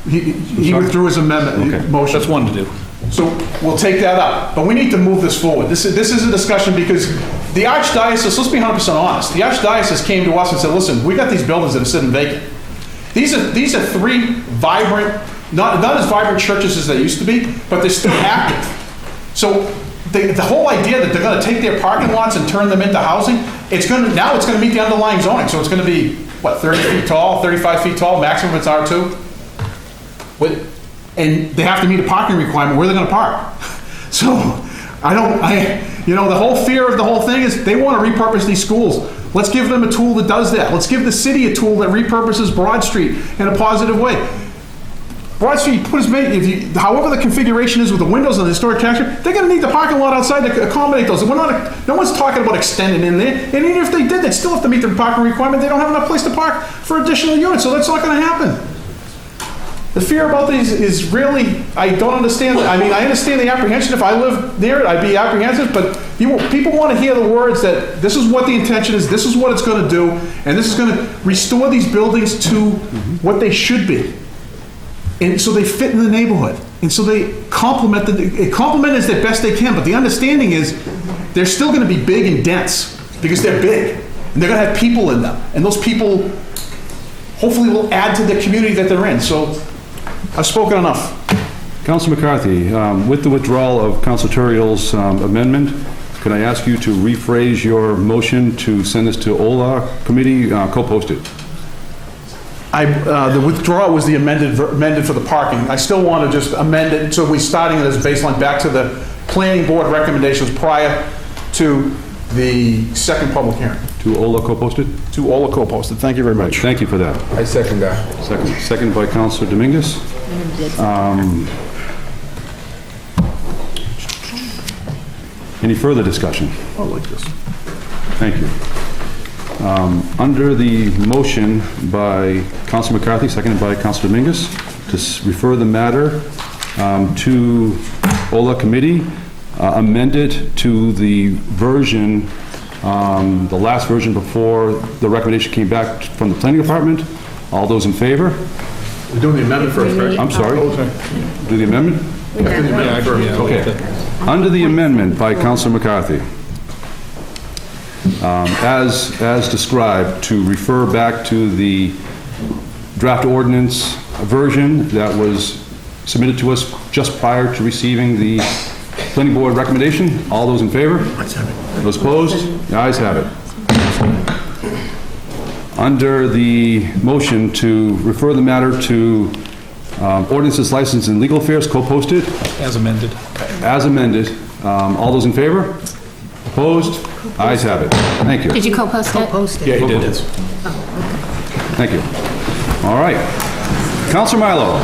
He withdrew his amendment motion. That's one to do. So we'll take that up. But we need to move this forward. This is a discussion, because the Archdiocese, let's be 100% honest, the Archdiocese came to us and said, listen, we got these buildings that are sitting vacant. These are three vibrant, not as vibrant churches as they used to be, but they're still active. So the whole idea that they're going to take their parking lots and turn them into housing, it's going to meet the underlying zoning. So it's going to be, 30 feet tall, 35 feet tall, maximum it's R2. And they have to meet a parking requirement. Where are they going to park? So the whole fear of the whole thing is they want to repurpose these schools. Let's give them a tool that does that. Let's give the city a tool that repurposes Broad Street in a positive way. Broad Street, however the configuration is with the windows on the historic tax strip, they're going to need the parking lot outside to accommodate those. No one's talking about extending in there. And even if they did, they'd still have to meet the parking requirement. They don't have enough place to park for additional units, so that's not going to happen. The fear about these is really, I don't understand. I mean, I understand the apprehension. If I lived near it, I'd be apprehensive, but people want to hear the words that this is what the intention is, this is what it's going to do, and this is going to restore these buildings to what they should be. And so they fit in the neighborhood. And so they complement as the best they can, but the understanding is they're still going to be big and dense, because they're big, and they're going to have people in them. And those people hopefully will add to the community that they're in. So I've spoken enough. Councilor McCarthy, with the withdrawal of Councilor Turiel's amendment, could I ask you to rephrase your motion to send this to OLA committee, co-posted? The withdrawal was the amended for the parking. I still want to just amend it, so we're starting it as baseline back to the planning board recommendations prior to the second public hearing. To Ola co-posted? To Ola co-posted. Thank you very much. Thank you for that. I second that. Second by Councilor Dominguez. Any further discussion? I like this. Thank you. Under the motion by Councilor McCarthy, seconded by Councilor Dominguez, to refer the matter to Ola Committee, amended to the version, the last version before the recommendation came back from the planning department. All those in favor? We're doing the amendment first, right? I'm sorry. Do the amendment? Okay. Under the amendment by Councilor McCarthy, as described, to refer back to the draft ordinance version that was submitted to us just prior to receiving the planning board recommendation. All those in favor? Those opposed? The ayes have it. Under the motion to refer the matter to ordinances, license, and legal affairs, co-posted. As amended. As amended. All those in favor? Opposed? Ayes have it. Thank you. Did you co-post it? Yeah, you did. Thank you. All right. Councilor Milo.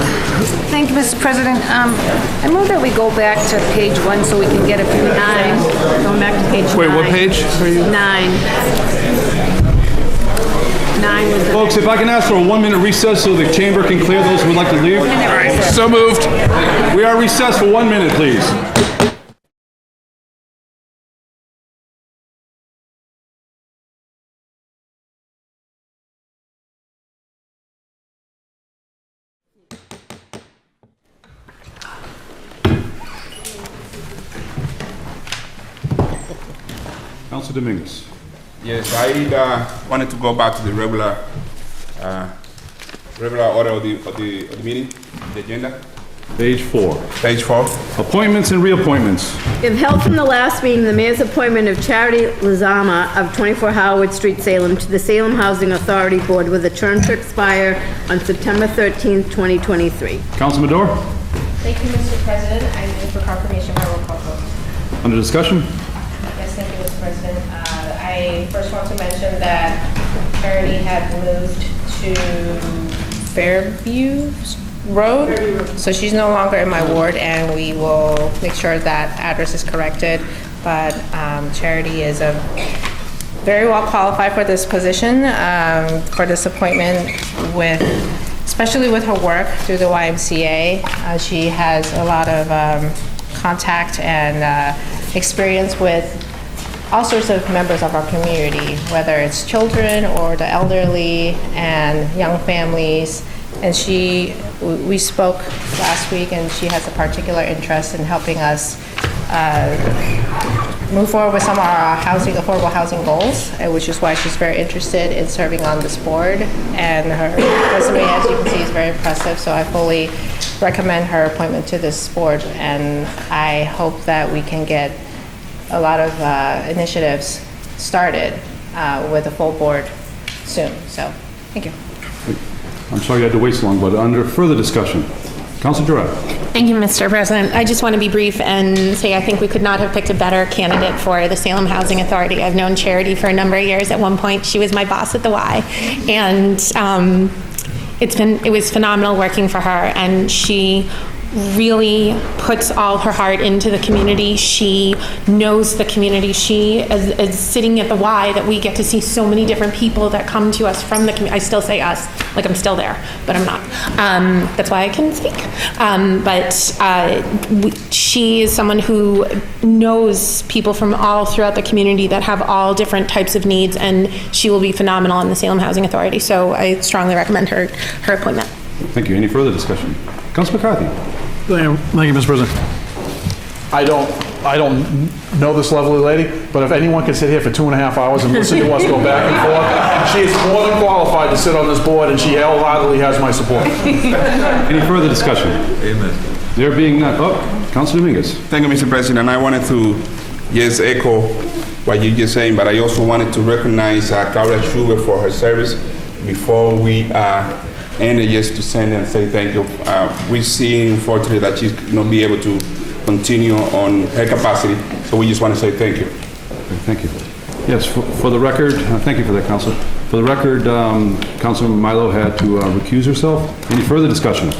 Thank you, Mr. President. I move that we go back to page 1 so we can get a few... 9. Going back to page 9. Wait, what page? 9. 9 was the... Folks, if I can ask for a 1-minute recess so the chamber can clear those who would like to leave. All right, so moved. We are recessed for 1 minute, please. Councilor Dominguez. Yes, I wanted to go back to the regular order of the meeting, the agenda. Page 4. Page 4. Appointments and reappointments. If held from the last meeting, the mayor's appointment of Charity Lizama of 24 Howard Street, Salem, to the Salem Housing Authority Board with a term to expire on September 13th, 2023. Councilman Madore. Thank you, Mr. President. I move for confirmation by roll call vote. Under discussion? Yes, thank you, Mr. President. I first want to mention that Charity had moved to Fairview Road, so she's no longer in my ward, and we will make sure that address is corrected. But Charity is very well qualified for this position, for this appointment, especially with her work through the YMCA. She has a lot of contact and experience with all sorts of members of our community, whether it's children or the elderly and young families. And we spoke last week, and she has a particular interest in helping us move forward with some of our affordable housing goals, which is why she's very interested in serving on this board. And her resume, as you can see, is very impressive, so I fully recommend her appointment to this board, and I hope that we can get a lot of initiatives started with a full board soon. So, thank you. I'm sorry you had to wait so long, but under further discussion, Councilor Durrett. Thank you, Mr. President. I just want to be brief and say I think we could not have picked a better candidate for the Salem Housing Authority. I've known Charity for a number of years. At one point, she was my boss at the Y, and it was phenomenal working for her, and she really puts all her heart into the community. She knows the community. She is sitting at the Y that we get to see so many different people that come to us from the community. I still say us, like I'm still there, but I'm not. That's why I can speak. She is someone who knows people from all throughout the community that have all different types of needs, and she will be phenomenal in the Salem Housing Authority. So I strongly recommend her appointment. Thank you. Any further discussion? Councilor McCarthy. Thank you, Mr. President. I don't know this lovely lady, but if anyone can sit here for 2.5 hours and listen to us go back and forth, she is more than qualified to sit on this board, and she wholeheartedly has my support. Any further discussion? Amen. There being none. Oh, Councilor Dominguez. Thank you, Mr. President. I wanted to just echo what you're just saying, but I also wanted to recognize Carla Schubert for her service before we and just to send and say thank you. We see, unfortunately, that she's not be able to continue on her capacity, so we just want to say thank you. Thank you. Yes, for the record, thank you for that, Councilor. For the record, Councilman Milo had to recuse herself. Any further discussion?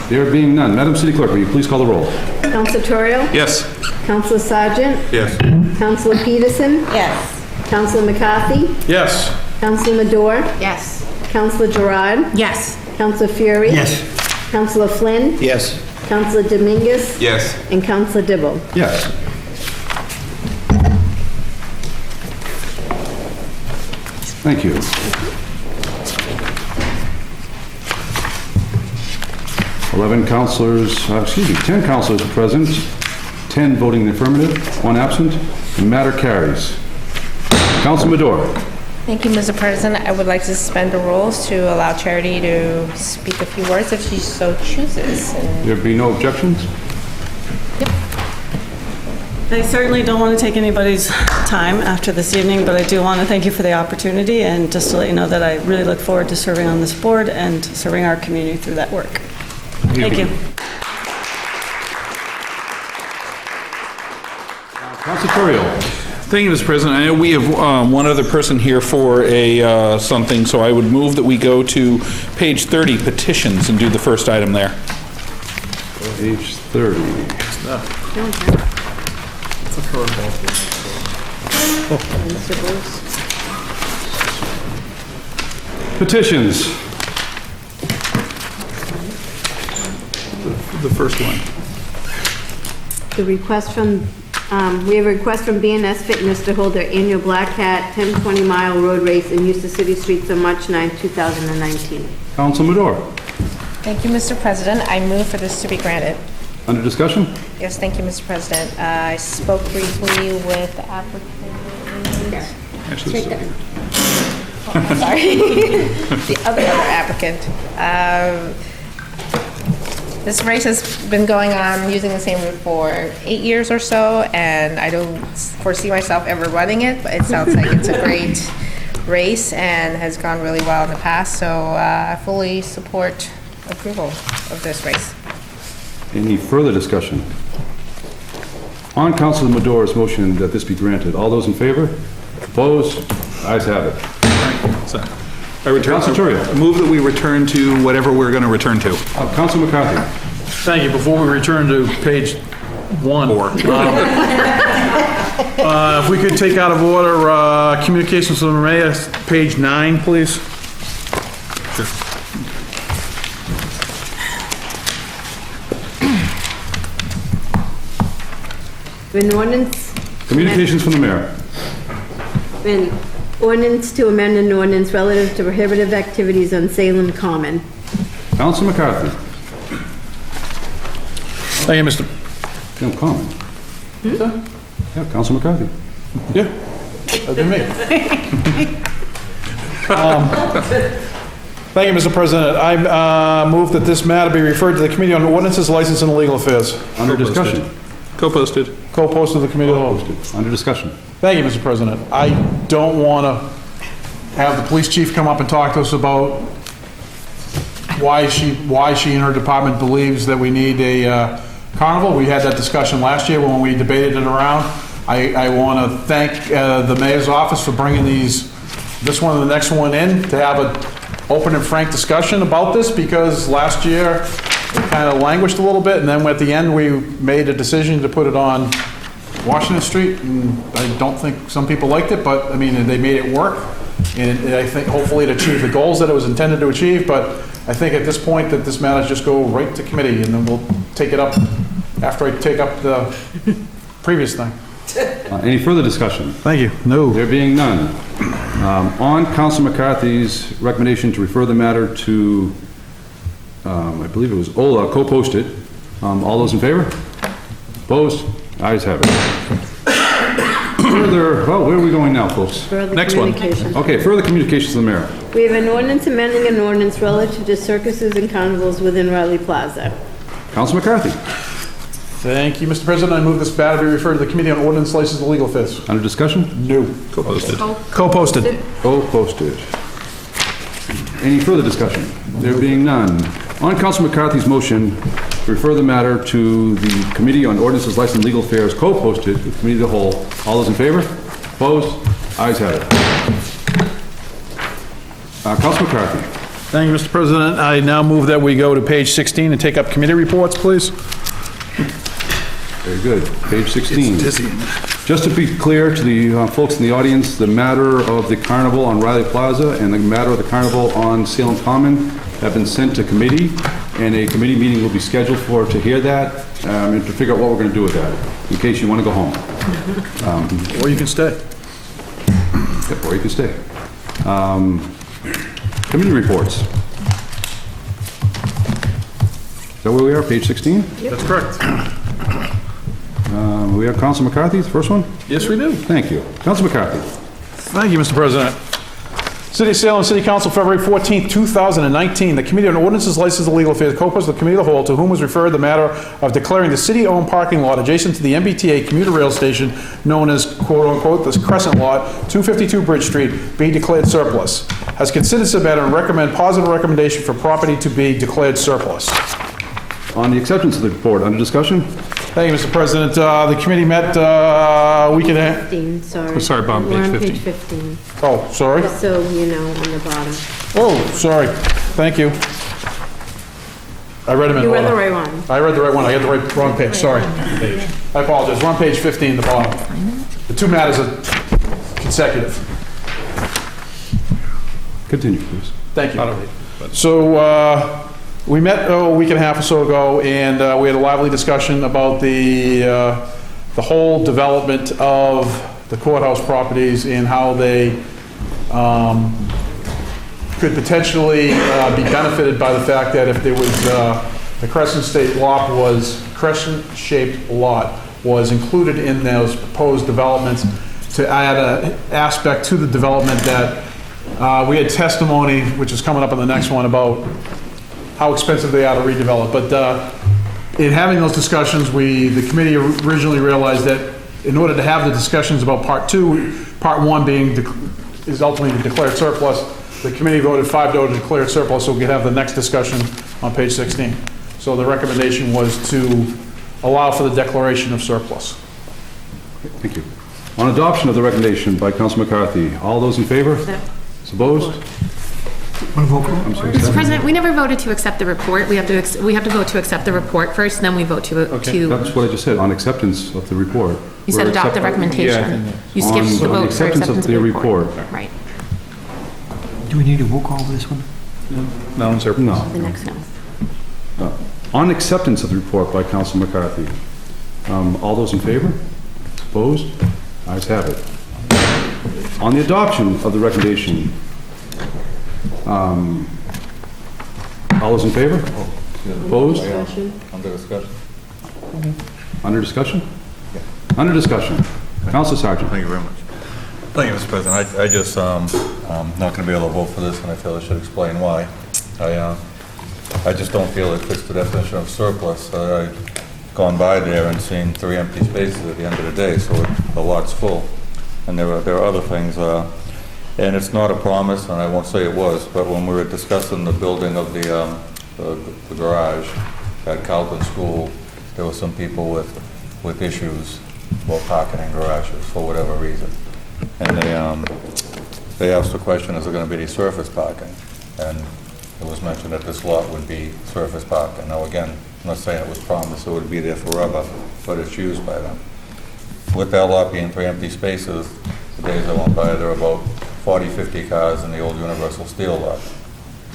There being none, Madam City Clerk, will you please call the roll? Counselor Torrio? Yes. Counselor Sargent? Yes. Counselor Peterson? Yes. Counselor McCarthy? Yes. Counselor Madore? Yes. Counselor Gerard? Yes. Counselor Fury? Yes. Counselor Flynn? Yes. Counselor Dominguez? Yes. And Counselor Dibble. Yes. Thank you. Ten councilors are present, 10 voting in the affirmative, 1 absent. The matter carries. Councilor Madore. Thank you, Mr. President. I would like to suspend the rules to allow Charity to speak a few words if she so chooses. There be no objections? I certainly don't want to take anybody's time after this evening, but I do want to thank you for the opportunity and just to let you know that I really look forward to serving on this board and serving our community through that work. Thank you. Councilor Torrio. Thank you, Mr. President. I know we have one other person here for a something, so I would move that we go to page 30, petitions, and do the first item there. Page 30. It's a curveball. Petitions. The first one. The request from, we have a request from B&S Fitness to hold their annual Black Hat 10-20 mile road race in Eustis City Streets on March 9, 2019. Councilor Madore. Thank you, Mr. President. I move for this to be granted. Under discussion? Yes, thank you, Mr. President. I spoke briefly with the applicant. Actually, it's Right there. Sorry. The other applicant. This race has been going on using the same route for 8 years or so, and I don't foresee myself ever running it, but it sounds like it's a great race and has gone really well in the past, so I fully support approval of this race. Any further discussion? On Councilor Madore's motion that this be granted, all those in favor? Opposed? Ayes have it. I move that we return to whatever we're going to return to. Councilor McCarthy. Thank you. Before we return to page 1. If we could take out of order communications from the mayor, page 9, please. An ordinance. Communications from the mayor. An ordinance to amend an ordinance relative to prohibitive activities on Salem Common. Councilor McCarthy. Thank you, Mr. No comment. Yeah, Councilor McCarthy. Yeah, that'd be me. Thank you, Mr. President. I move that this matter be referred to the Committee on Ordinances, License, and Legal Affairs. Under discussion. Co-posted. Co-posted to the Committee of the Whole. Under discussion. Thank you, Mr. President. I don't want to have the police chief come up and talk to us about why she and her department believes that we need a carnival. We had that discussion last year when we debated it around. I want to thank the mayor's office for bringing this one and the next one in to have an open and frank discussion about this, because last year it kind of languished a little bit, and then at the end we made a decision to put it on Washington Street, and I don't think some people liked it, but I mean, they made it work, and I think hopefully it achieved the goals that it was intended to achieve. But I think at this point that this matter just go right to committee, and then we'll take it up after I take up the previous thing. Any further discussion? Thank you. No. There being none. On Councilor McCarthy's recommendation to refer the matter to, I believe it was Ola, co-posted. All those in favor? Opposed? Ayes have it. Further, well, where are we going now, folks? Further Next one. communication. Okay, further communications to the mayor. We have an ordinance amending an ordinance relative to circuses and carnivals within Riley Plaza. Councilor McCarthy. Thank you, Mr. President. I move this matter be referred to the Committee on Ordinance, License, and Legal Affairs. Under discussion? No. Co-posted. Co-posted. Co-posted. Any further discussion? There being none. On Council McCarthy's motion to refer the matter to the Committee on Ordinances, License, and Legal Affairs, co-posted with Committee of the Whole. All those in favor? Opposed? Ayes have it. Council McCarthy. Thank you, Mr. President. I now move that we go to page 16 and take up committee reports, please. Very good. Page 16. It's dizzying. Just to be clear to the folks in the audience, the matter of the carnival on Riley Plaza and the matter of the carnival on Salem Common have been sent to committee, and a committee meeting will be scheduled to hear that and to figure out what we're going to do with that, in case you want to go home. Or you can stay. Yep, or you can stay. Committee reports. Is that where we are, page 16? That's correct. We have Council McCarthy, the first one? Yes, we do. Thank you. Council McCarthy. Thank you, Mr. President. City of Salem City Council, February 14th, 2019. The Committee on Ordinances, License, and Legal Affairs, co-posted with the Committee of the Whole, to whom was referred the matter of declaring the city-owned parking lot adjacent to the MBTA commuter rail station, known as quote-unquote, "this Crescent Lot, 252 Bridge Street, be declared surplus. Has considered the matter and recommend positive recommendation for property to be declared surplus." On the acceptance of the report, under discussion? Thank you, Mr. President. The committee met a week and a half. 15, sorry. Oh, sorry, Bob, We're page on 15. page 15. Oh, sorry. Just so you know, on the bottom. Oh, sorry. Thank you. I read them in You read order. the right one. I read the right one. I had the wrong page, sorry. I apologize. We're on page 15, the bottom. The two matters are consecutive. Continue, please. Thank you. So, we met a week and a half or so ago, and we had a lively discussion about the whole development of the courthouse properties and how they could potentially be benefited by the fact that if there was, the crescent-shaped lot was included in those proposed developments, to add an aspect to the development that we had testimony, which is coming up on the next one, about how expensive they are to redevelop. But in having those discussions, the committee originally realized that in order to have the discussions about part one being is ultimately declared surplus, the committee voted 5-0 to declare it surplus, so we could have the next discussion on page 16. So the recommendation was to allow for the declaration of surplus. Thank you. On adoption of the recommendation by Council McCarthy, all those in favor? Opposed? I'm sorry, Mr. Steph? President, we never voted to accept the report. We have to vote to accept the report first, and then we vote to. That's what I just said, on acceptance of the report. You said We're adopt the accept- recommendation. You skipped the On vote for acceptance of the report. Right. Do we need a roll call for this one? No, sir. No. The next one. On acceptance of the report by Council McCarthy, all those in favor? Opposed? Ayes have it. On the adoption of the recommendation, all those in favor? Opposed? Under discussion. Under discussion? Under discussion. Council Sergeant. Thank you very much. Thank you, Mr. President. I just, I'm not going to be able to vote for this, and I feel I should explain why. I just don't feel it fits the definition of surplus. I've gone by there and seen 3 empty spaces at the end of the day, so the lot's full. And there are other things, and it's not a promise, and I won't say it was, but when we were discussing the building of the garage at Carlton School, there were some people with issues about parking in garages for whatever reason. And they asked the question, is there going to be any surface parking? And it was mentioned that this lot would be surface parking. Now again, I'm not saying it was promised it would be there forever, but it's used by them. With that lot being 3 empty spaces, the days I went by, there were about 40, 50 cars in the old Universal Steel lot.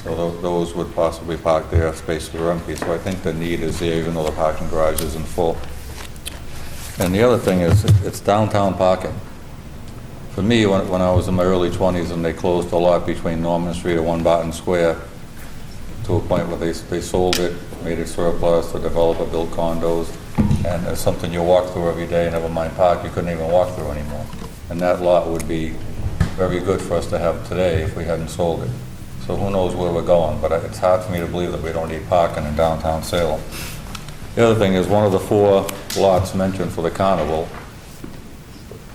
So those would possibly park there if spaces were empty. So I think the need is there, even though the parking garage isn't full. And the other thing is, it's downtown parking. For me, when I was in my early 20s and they closed the lot between Norman Street and 1 Barton Square to a point where they sold it, made it surplus, the developer built condos, and it's something you walk through every day, never mind park, you couldn't even walk through anymore. And that lot would be very good for us to have today if we hadn't sold it. So who knows where we're going, but it's hard for me to believe that we don't need parking in downtown Salem. The other thing is, one of the 4 lots mentioned for the carnival,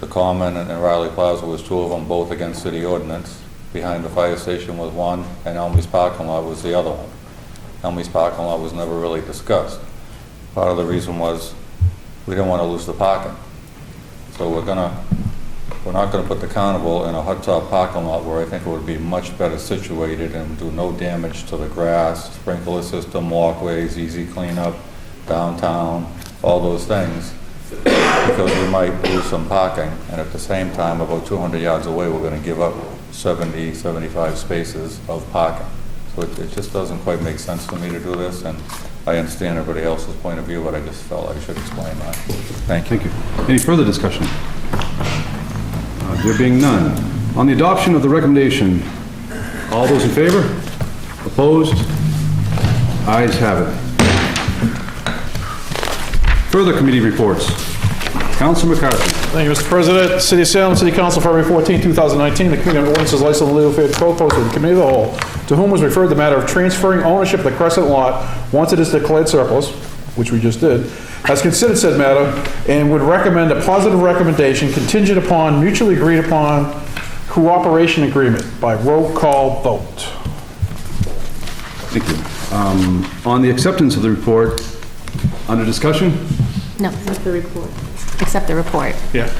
the Common and Riley Plaza, was 2 of them, both against city ordinance. behind the fire station was one, and Elmy's parking lot was the other one. Elmy's parking lot was never really discussed. Part of the reason was we didn't want to lose the parking. So we're not gonna put the carnival in a hot top parking lot where I think it would be much better situated and do no damage to the grass, sprinkler system, walkways, easy cleanup, downtown, all those things, because we might lose some parking, and at the same time, about 200 yards away, we're gonna give up 70, 75 spaces of parking. So it just doesn't quite make sense to me to do this, and I understand everybody else's point of view, but I just felt I should explain that. Thank you. Any further discussion? There being none. On the adoption of the recommendation, all those in favor? Opposed? Ayes have it. Further committee reports. Councilor McCarthy. Thank you, Mr. President. City of Salem, City Council, February 14, 2019. The Committee on Ordinances, License and Legal Affairs co-posted the Committee of the Whole, to whom was referred the matter of transferring ownership of the Crescent Lot once it is declared surplus, which we just did, has considered said matter and would recommend a positive recommendation contingent upon mutually agreed upon cooperation agreement by roll call vote. Thank you. On the acceptance of the report, under discussion? No. Accept the report. Accept the report. Yeah.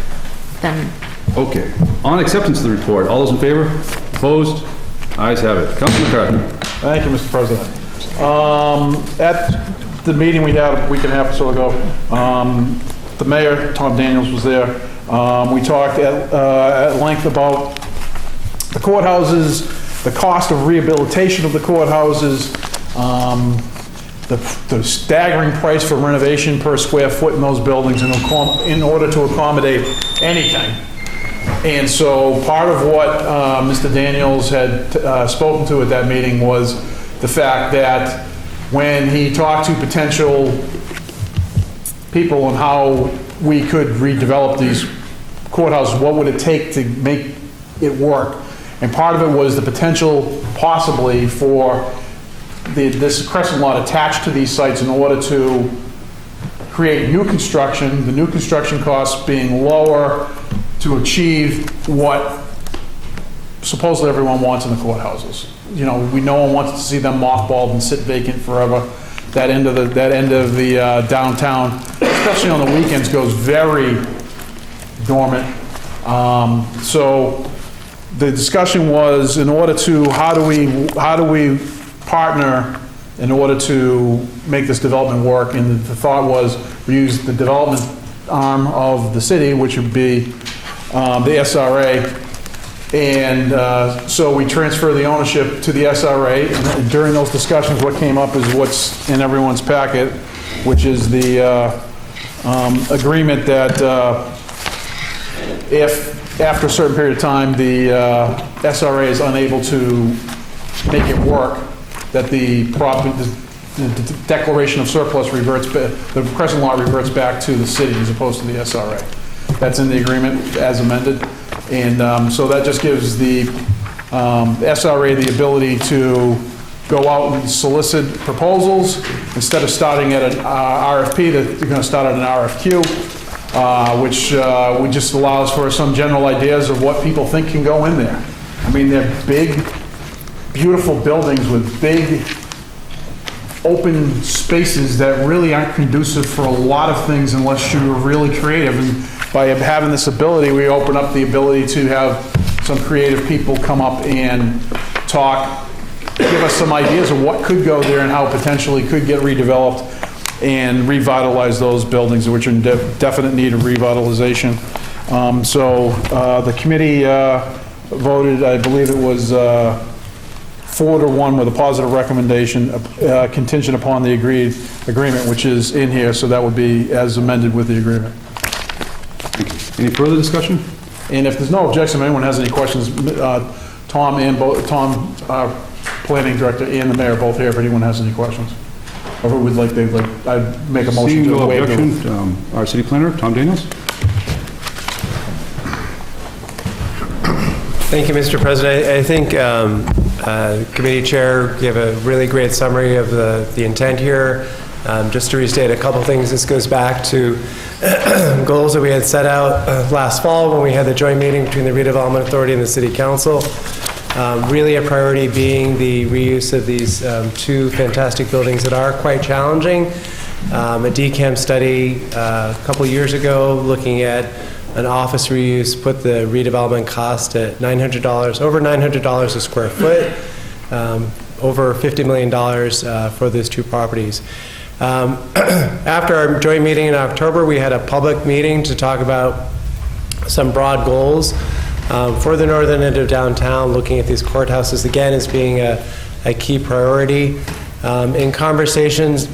Then, Okay. On acceptance of the report, all those in favor? Opposed? Ayes have it. Councilor McCarthy. Thank you, Mr. President. At the meeting we had a week and a half or so ago, the mayor, Tom Daniels, was there. We talked at length about the courthouses, the cost of rehabilitation of the courthouses, the staggering price for renovation per square foot in those buildings in order to accommodate anything. And so part of what Mr. Daniels had spoken to at that meeting was the fact that when he talked to potential people on how we could redevelop these courthouses, what would it take to make it work? And part of it was the potential possibly for this Crescent Lot attached to these sites in order to create new construction, the new construction costs being lower to achieve what supposedly everyone wants in the courthouses. You know, no one wants to see them mothballed and sit vacant forever. That end of the downtown, especially on the weekends, goes very dormant. So the discussion was, in order to, how do we partner in order to make this development work? And the thought was, we use the development arm of the city, which would be the SRA. And so we transfer the ownership to the SRA. And during those discussions, what came up is what's in everyone's packet, which is the agreement that if after a certain period of time the SRA is unable to make it work, that the declaration of surplus reverts, the Crescent Lot reverts back to the city as opposed to the SRA. That's in the agreement as amended. And so that just gives the SRA the ability to go out and solicit proposals. Instead of starting at an RFP, that they're going to start at an RFQ, which just allows for some general ideas of what people think can go in there. I mean, they're big, beautiful buildings with big open spaces that really aren't conducive for a lot of things unless you're really creative. And by having this ability, we open up the ability to have some creative people come up and talk, give us some ideas of what could go there and how potentially could get redeveloped and revitalize those buildings which are in definite need of revitalization. So the committee voted, I believe it was 4-1 with a positive recommendation contingent upon the agreement, which is in here, so that would be as amended with the agreement. Any further discussion? And if there's no objection, if anyone has any questions, Tom, our planning director, and the mayor are both here if anyone has any questions. Or who would I'd make a motion Seeing to no waive the... objection, our city planner, Tom Daniels. Thank you, Mr. President. I think committee chair gave a really great summary of the intent here. Just to restate a couple things, this goes back to goals that we had set out last fall when we had the joint meeting between the Redevelopment Authority and the City Council. Really a priority being the reuse of these two fantastic buildings that are quite challenging. A DCAM study a couple years ago looking at an office reuse put the redevelopment cost at $900, over $900 a square foot, over $50 million for those two properties. After our joint meeting in October, we had a public meeting to talk about some broad goals for the northern end of downtown, looking at these courthouses again as being a key priority. In conversations,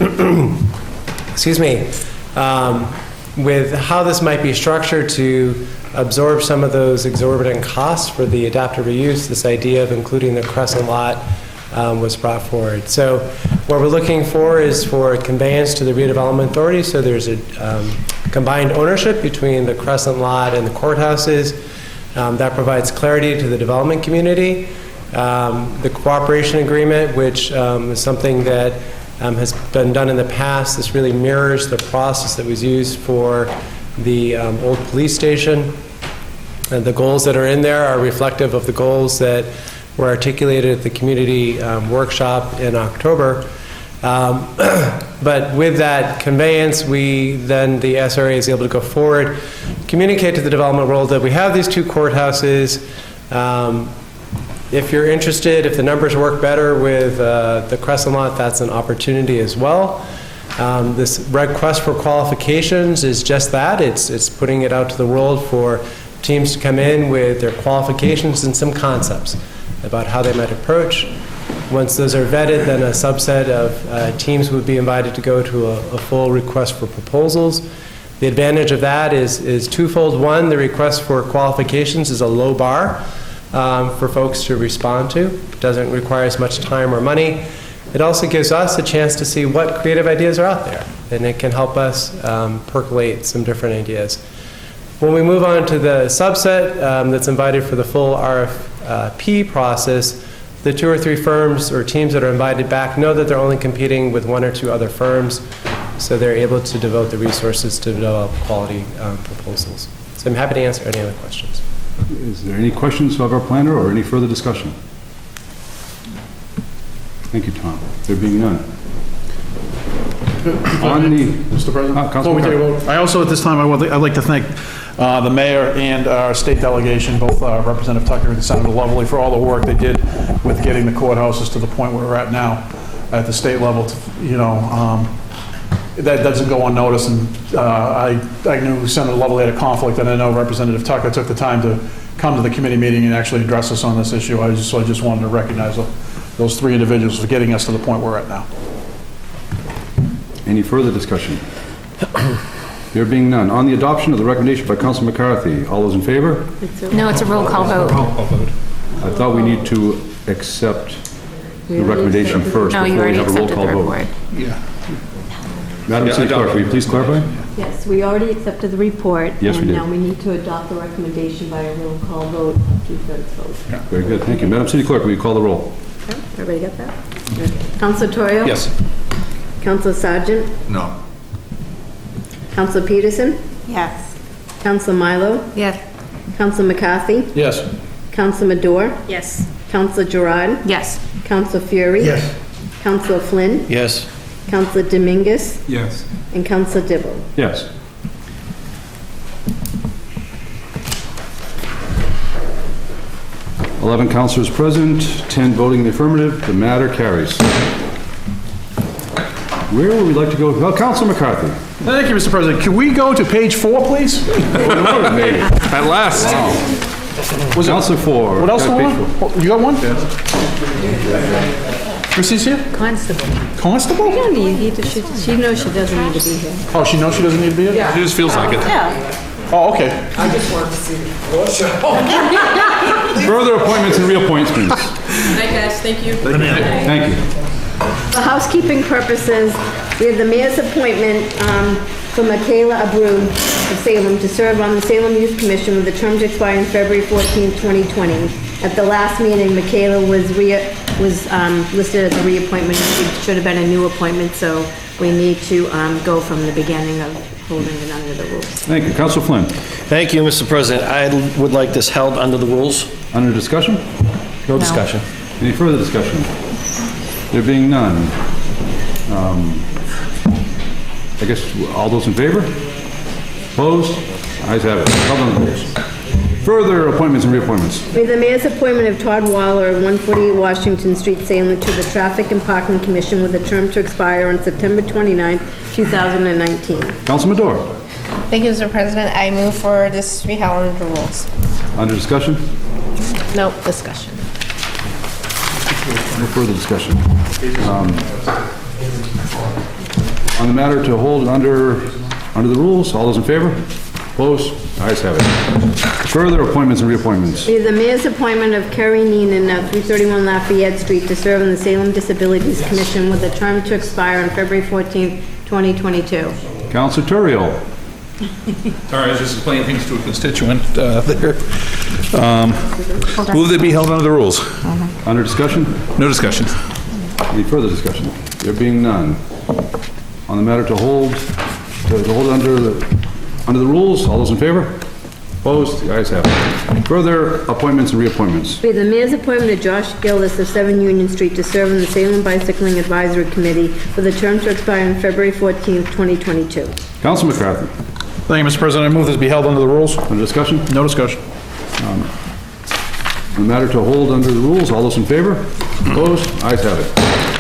excuse me, with how this might be structured to absorb some of those exorbitant costs for the adaptive reuse, this idea of including the Crescent lot was brought forward. So what we're looking for is for conveyance to the redevelopment authority, so there's a combined ownership between the Crescent lot and the courthouses. That provides clarity to the development community. The cooperation agreement, which is something that has been done in the past. This really mirrors the process that was used for the old police station. And the goals that are in there are reflective of the goals that were articulated at the community workshop in October. But with that conveyance, then the SRA is able to go forward, communicate to the development world that we have these two courthouses. If you're interested, if the numbers work better with the Crescent lot, that's an opportunity as well. This request for qualifications is just that. It's putting it out to the world for teams to come in with their qualifications and some concepts about how they might approach. Once those are vetted, then a subset of teams would be invited to go to a full request for proposals. The advantage of that is twofold. One, the request for qualifications is a low bar for folks to respond to. It doesn't require as much time or money. It also gives us a chance to see what creative ideas are out there, and it can help us percolate some different ideas. When we move on to the subset that's invited for the full RFP process, the 2 or 3 firms or teams that are invited back know that they're only competing with 1 or 2 other firms, so they're able to devote the resources to develop quality proposals. So I'm happy to answer any other questions. Is there any questions of our planner or any further discussion? Thank you, Tom. There being none. Mr. President, before we take a vote, I also at this time I'd like to thank the mayor and our state delegation, both Representative Tucker and Senator Lovely, for all the work they did with getting the courthouses to the point where we're at now at the state level. That doesn't go unnoticed, and I knew Senator Lovely had a conflict, and I know Representative Tucker took the time to come to the committee meeting and actually address us on this issue. So I just wanted to recognize those 3 individuals for getting us to the point we're at now. Any further discussion? There being none. On the adoption of the recommendation by Council McCarthy, all those in favor? No, it's a roll call vote. I thought we need to accept the recommendation first No, you before we already have a roll accepted call the vote. report. Yeah. Madam City Clerk, will you please clarify? Yes, we already accepted the report. Yes, we did. And now we need to adopt the recommendation by a roll call vote, 2/3 vote. Very good, thank you. Madam City Clerk, will you call the roll? Okay, everybody got that? Okay. Counselor Toyo? Yes. Counselor Sargent? No. Counselor Peterson? Yes. Counselor Milo? Yes. Counselor McCarthy? Yes. Counselor Madore? Yes. Counselor Gerard? Yes. Counselor Fury? Yes. Counselor Flynn? Yes. Counselor Dominguez? Yes. And Counselor Dibble. Yes. Eleven councilors present, 10 voting in the affirmative. The matter carries. Where would we like to go? Well, Councilor McCarthy. Thank you, Mr. President. Can we go to page 4, please? At last. Councilor 4. What else do we Page want? 4. Oh, you got one? Chrissy's here? Constable. Constable? You don't need to, she knows she doesn't need to be here. Oh, she knows she doesn't need to be here? It just feels like it. Oh, okay. I just wanted to see the floor show. Further appointments and reappointments. Night, guys, thank you. Thank you. For housekeeping purposes, we have the mayor's appointment for Michaela Abreu of Salem to serve on the Salem Youth Commission with the term to expire on February 14, 2020. At the last meeting, Michaela was listed as a reappointment. It should have been a new appointment, so we need to go from the beginning of holding it under the rules. Thank you. Councilor Flynn. Thank you, Mr. President. I would like this held under the rules. Under discussion? No discussion. Any further discussion? There being none, I guess all those in favor? Opposed? Ayes have it. Held on the rules. Further appointments and reappointments. May the mayor's appointment of Todd Waller of 148 Washington Street, Salem, to the Traffic and Parking Commission with a term to expire on September 29, 2019. Councilman Madore. Thank you, Mr. President. I move for this to be held under the rules. Under discussion? No discussion. No further discussion. On the matter to hold under the rules, all those in favor? Opposed? Ayes have it. Further appointments and reappointments. May the mayor's appointment of Kerry Neenan of 331 Lafayette Street to serve on the Salem Disabilities Commission with a term to expire on February 14, 2022. Councilor Turiel. Sorry, I was just explaining things to a constituent there. Move they be held under the rules. Under discussion? No discussion. Any further discussion? There being none. On the matter to hold under the rules, all those in favor? Opposed? The ayes have it. Further appointments and reappointments. May the mayor's appointment of Josh Gillis of 7 Union Street to serve on the Salem Bicycling Advisory Committee with a term to expire on February 14, 2022. Council McCarthy. Thank you, Mr. President. I move this be held under the rules. Under discussion? No discussion. On the matter to hold under the rules, all those in favor? Opposed? Ayes have it.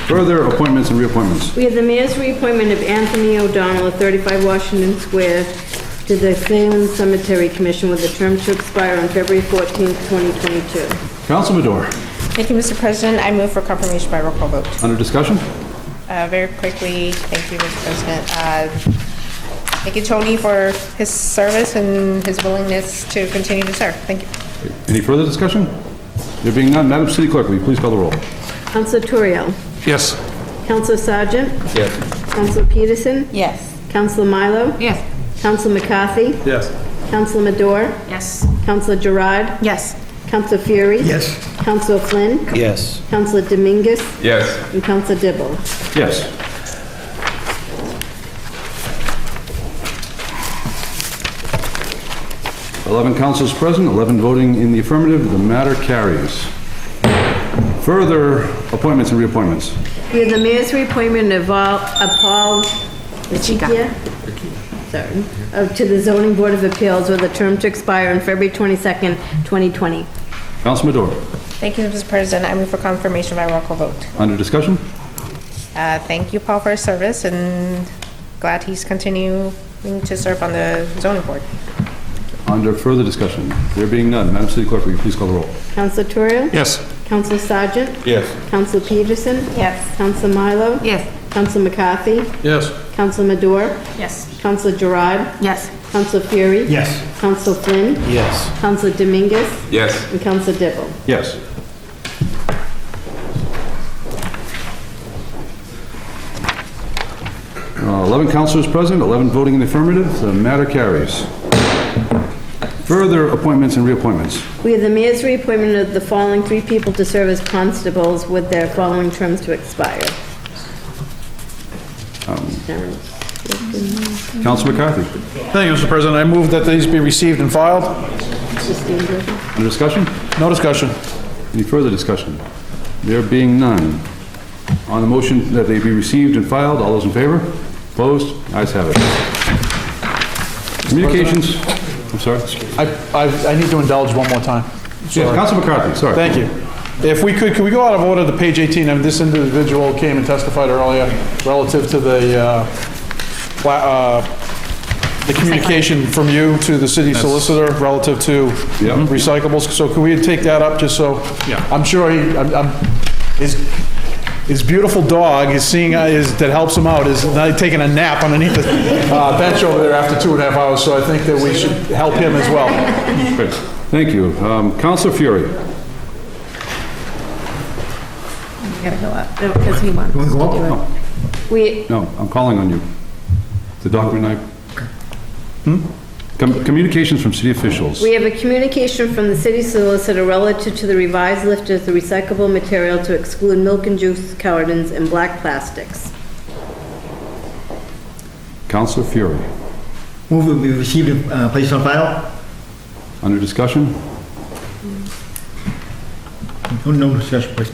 Further appointments and reappointments. We have the mayor's reappointment of Anthony O'Donnell of 35 Washington Square to the Salem Cemetery Commission with a term to expire on February 14, 2022. Council Madore. Thank you, Mr. President. I move for confirmation by roll call vote. Under discussion? Very quickly, thank you, Mr. President. Thank you, Tony, for his service and his willingness to continue to serve. Thank you. Any further discussion? There being none, Madam City Clerk, will you please call the roll? Councilor Turiel. Yes. Councilor Sargent. Yes. Councilor Peterson. Yes. Councilor Milo. Yes. Councilor McCarthy. Yes. Councilor Madore. Yes. Councilor Gerard. Yes. Councilor Fury. Yes. Councilor Flynn. Yes. Councilor Dominguez. Yes. And Councilor Dibble. Yes. Eleven councilors present, 11 voting in the affirmative. The matter carries. Further appointments and reappointments. We have the mayor's reappointment of Paul Vichia, to the Zoning Board of Appeals with a term to expire on February 22nd, 2020. Council Madore. Thank you, Mr. President. I move for confirmation by roll call vote. Under discussion? Thank you, Paul, for his service, and glad he's continuing to serve on the zoning board. Under further discussion. There being none, Madam City Clerk, will you please call the roll? Councilor Turiel? Yes. Councilor Sargent? Yes. Councilor Peterson? Yes. Councilor Milo? Yes. Councilor McCarthy? Yes. Councilor Madore? Yes. Councilor Gerard? Yes. Councilor Fury? Yes. Councilor Flynn? Yes. Councilor Dominguez? Yes. And Councilor Dibble. Yes. Uh, 11 councilors present, 11 voting in the affirmative. The matter carries. Further appointments and reappointments. We have the mayor's reappointment of the following 3 people to serve as constables with their following terms to expire. Councilor McCarthy. Thank you, Mr. President. I move that these be received and filed. Under discussion? No discussion. Any further discussion? There being none. On the motion that they be received and filed, all those in favor? Opposed? Ayes have it. Communications. I'm sorry. I need to indulge one more time. Yeah, Councilor McCarthy, sorry. Thank you. If we could we go out of order to page 18? I mean, this individual came and testified earlier relative to the communication from you to the city solicitor relative to recyclables. So could we take that up just so? Yeah. I'm sure his beautiful dog is seeing, that helps him out, is not taking a nap underneath the bench over there after 2.5 hours, so I think that we should help him as well. Great. Thank you. Councilor Fury. You gotta go up, because he wants to do it. No, I'm calling on you. The document communications from city officials. We have a communication from the city solicitor relative to the revised list of the recyclable material to exclude milk and juice cartons and black plastics. Councilor Fury. Move will be received and placed on file. Under discussion? No discussion, please.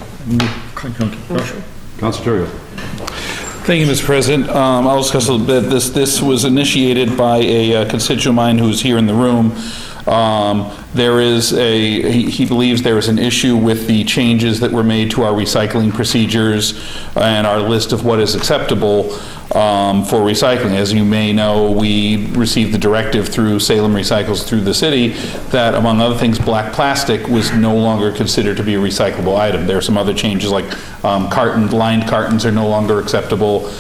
Russell. Councilor Terrio. Thank you, Mr. President. I'll discuss a little bit. This was initiated by a constituent of mine who is here in the room. He believes there is an issue with the changes that were made to our recycling procedures and our list of what is acceptable for recycling. As you may know, we received the directive through Salem Recycles through the city that, among other things, black plastic was no longer considered to be a recyclable item. There are some other changes like lined cartons are no longer acceptable.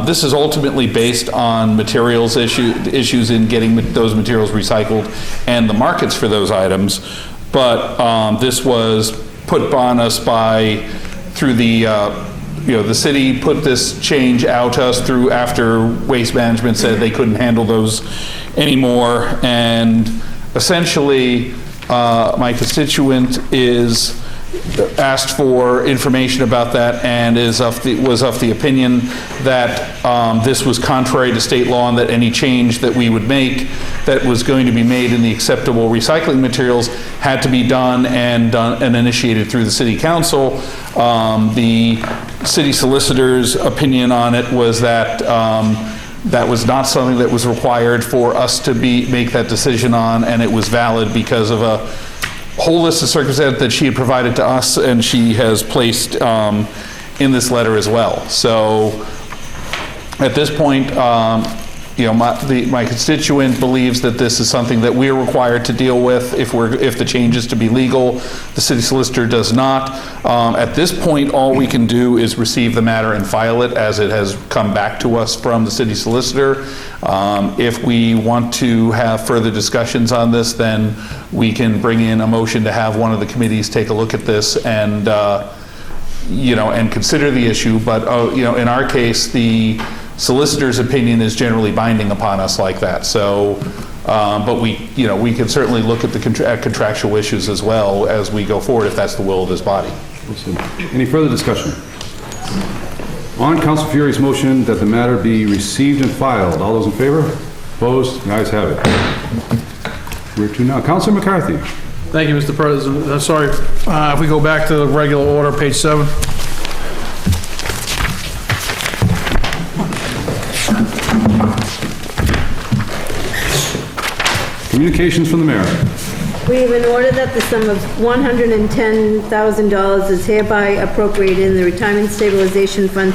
This is ultimately based on materials issues in getting those materials recycled and the markets for those items. But this was put on us through the city put this change out to us after Waste Management said they couldn't handle those anymore. And essentially, my constituent asked for information about that and was of the opinion that this was contrary to state law and that any change that we would make that was going to be made in the acceptable recycling materials had to be done and initiated through the city council. The city solicitor's opinion on it was that that was not something that was required for us to make that decision on, and it was valid because of a whole list of circumstances that she had provided to us and she has placed in this letter as well. So at this point, my constituent believes that this is something that we're required to deal with if the change is to be legal. The city solicitor does not. At this point, all we can do is receive the matter and file it as it has come back to us from the city solicitor. If we want to have further discussions on this, then we can bring in a motion to have one of the committees take a look at this and consider the issue. But in our case, the solicitor's opinion is generally binding upon us like that. So, but we can certainly look at the contractual issues as well as we go forward if that's the will of this body. Any further discussion? On Council Fiore's motion that the matter be received and filed, all those in favor? Opposed? The ayes have it. Where to now? Councilor McCarthy. Thank you, Mr. President. Sorry, if we go back to the regular order, page 7. Communications from the mayor. We have an order that the sum of $110,000 is hereby appropriated in the Retirement Stabilization Fund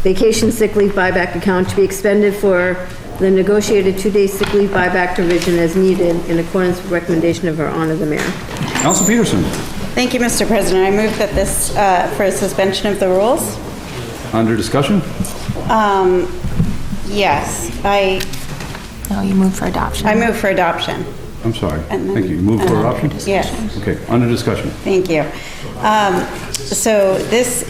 Vacation Sick Leave Buyback Account to be expended for the negotiated 2-day sick leave buyback provision as needed in accordance with recommendation of our honor the mayor. Council Peterson. Thank you, Mr. President. I move that this, for a suspension of the rules. Under discussion? Yes, No, you move for adoption. I move for adoption. I'm sorry. Thank you. You move for adoption? Yes. Okay, under discussion. Thank you. So this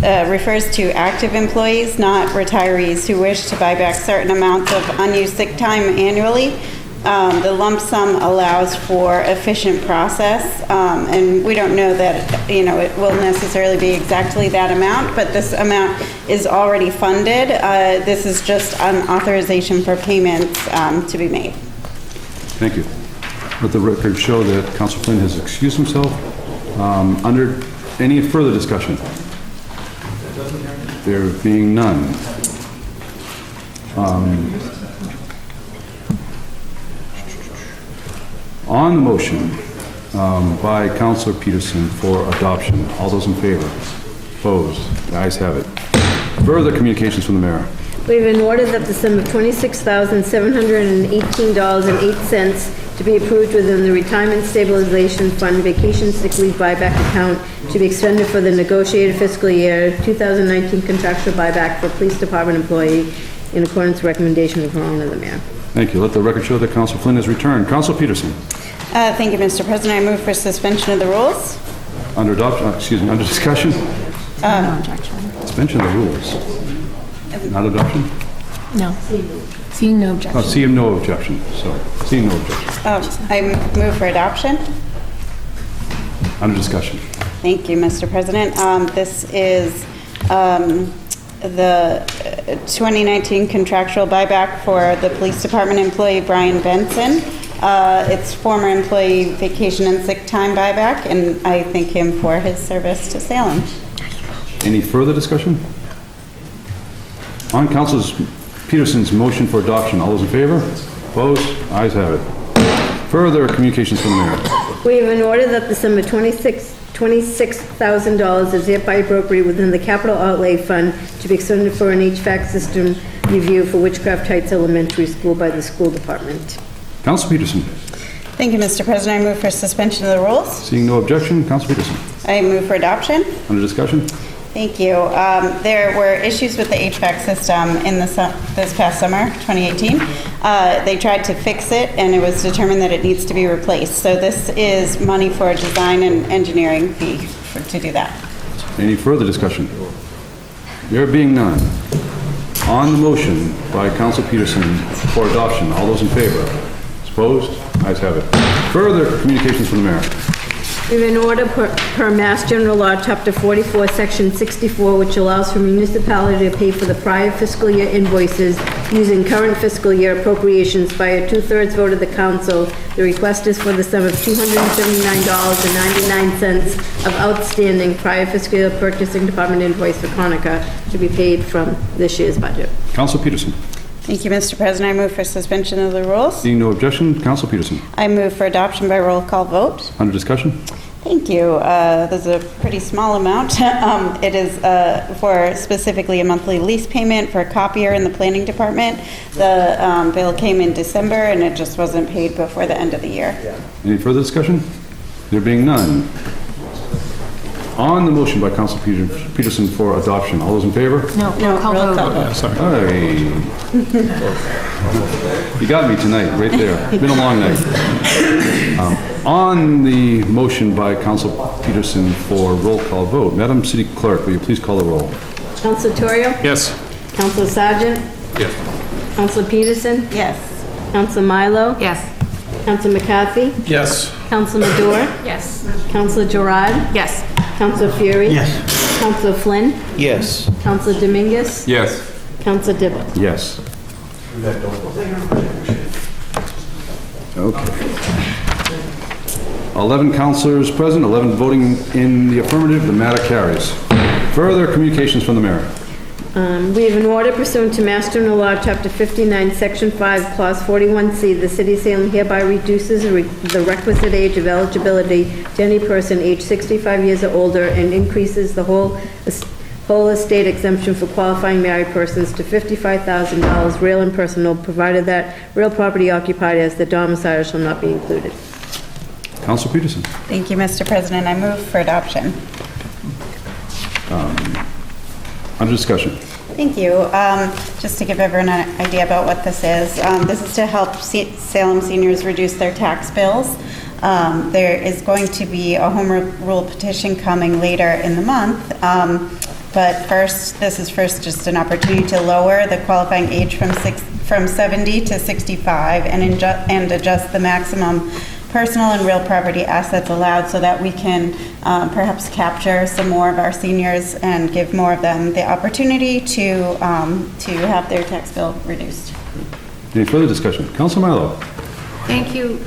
refers to active employees, not retirees, who wish to buy back certain amounts of unused sick time annually. The lump sum allows for efficient process, and we don't know that, it will necessarily be exactly that amount, but this amount is already funded. This is just an authorization for payments to be made. Thank you. Let the record show that Councilor Flynn has excused himself. Under any further discussion? There being none. On the motion by Councilor Peterson for adoption, all those in favor? Opposed? The ayes have it. Further communications from the mayor. We have an order that the sum of $26,718.08 to be approved within the Retirement Stabilization Fund Vacation Sick Leave Buyback Account to be expended for the negotiated fiscal year 2019 contractual buyback for Police Department employee in accordance with recommendation of Her Honor the Mayor. Thank you. Let the record show that Councilor Flynn has returned. Councilor Peterson. Thank you, Mr. President. I move for suspension of the rules. Under adoption, under discussion? No objection. Suspension of the rules. Not adoption? No. Seeing no objection. Oh, seeing no objection. So, seeing no objection. I move for adoption. Under discussion. Thank you, Mr. President. This is the 2019 contractual buyback for the Police Department employee Brian Benson. It's former employee vacation and sick time buyback, and I thank him for his service to Salem. Any further discussion? On Councilor Peterson's motion for adoption, all those in favor? Opposed? Ayes have it. Further communications from the mayor. We have an order that the sum of $26,000 is hereby appropriated within the capital outlay fund to be expended for an HVAC system review for Witchcraft Heights Elementary School by the school department. Councilor Peterson. Thank you, Mr. President. I move for suspension of the rules. Seeing no objection, Councilor Peterson. I move for adoption. Under discussion? Thank you. There were issues with the HVAC system in this past summer, 2018. They tried to fix it, and it was determined that it needs to be replaced. So this is money for a design and engineering fee to do that. Any further discussion? There being none. On the motion by Councilor Peterson for adoption, all those in favor? Opposed? Ayes have it. Further communications from the mayor. We have an order per Mass General Law, Chapter 44, Section 64, which allows for municipality to pay for the prior fiscal year invoices using current fiscal year appropriations by a two-thirds vote of the council. The request is for the sum of $279.99 of outstanding prior fiscal year purchasing department invoice for Conica to be paid from this year's budget. Councilor Peterson. Thank you, Mr. President. I move for suspension of the rules. Seeing no objection, Councilor Peterson. I move for adoption by roll call vote. Under discussion? Thank you. There's a pretty small amount. It is for specifically a monthly lease payment for a copier in the planning department. The bill came in December, and it just wasn't paid before the end of the year. Any further discussion? There being none. On the motion by Councilor Peterson for adoption, all those in favor? No, call vote. Hey. You got me tonight, right there. Been a long night. On the motion by Councilor Peterson for roll call vote, Madam City Clerk, will you please call the roll? Councilor Torrio? Yes. Councilor Sargent? Yes. Councilor Peterson? Yes. Councilor Milo? Yes. Councilor McCarthy? Yes. Councilor Madore? Yes. Councilor Gerard? Yes. Councilor Fury? Yes. Councilor Flynn? Yes. Councilor Dominguez? Yes. Councilor Dibble? Yes. Okay. 11 councilors present, 11 voting in the affirmative, the matter carries. Further communications from the mayor. We have an order pursuant to Mass General Law, Chapter 59, Section 5, Clause 41C. The City of Salem hereby reduces the requisite age of eligibility to any person aged 65 years or older and increases the whole estate exemption for qualifying married persons to $55,000, real and personal, provided that real property occupied as the domicile shall not be included. Councilor Peterson. Thank you, Mr. President. I move for adoption. Under discussion. Thank you. Just to give everyone an idea about what this is to help Salem seniors reduce their tax bills. There is going to be a home rule petition coming later in the month. But this is just an opportunity to lower the qualifying age from 70 to 65 and adjust the maximum personal and real property assets allowed so that we can perhaps capture some more of our seniors and give more of them the opportunity to have their tax bill reduced. Any further discussion? Councilor Milo. Thank you,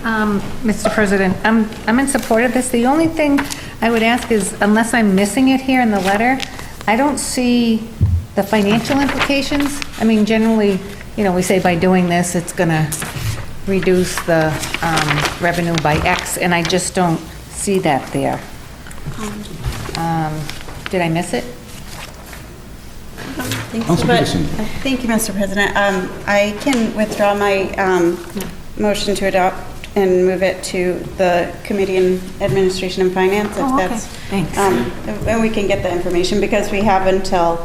Mr. President. I'm in support of this. The only thing I would ask is, unless I'm missing it here in the letter, I don't see the financial implications. I mean, generally, we say by doing this, it's going to reduce the revenue by X, and I just don't see that there. Did I miss it? Thank you, Mr. President. I can withdraw my motion to adopt and move it to the Committee on Administration and Finance, if that's... Thanks. And we can get the information, because we have until,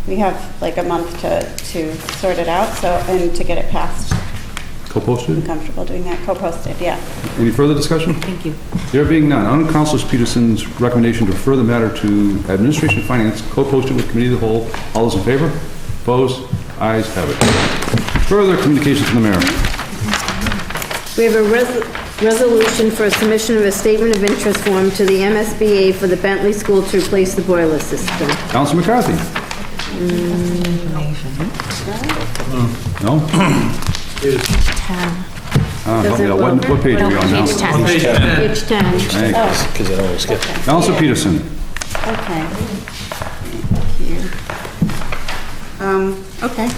we have like a month to sort it out, and to get it passed. Co-posted? I'm comfortable doing that, co-posted, yeah. Any further discussion? Thank you. There being none, on Councilor Peterson's recommendation to refer the matter to Administration and Finance, co-posted with Committee of the Whole, all those in favor? Opposed? Ayes have it. Further communications from the mayor. We have a resolution for a submission of a statement of interest form to the MSBA for the Bentley School to replace the boiler system. Councilor McCarthy? No? John, help me out. What page are we on now? Page 10. Page 10. Thank you. Because I always get. Counselor Peterson. Okay. Thank you. Okay.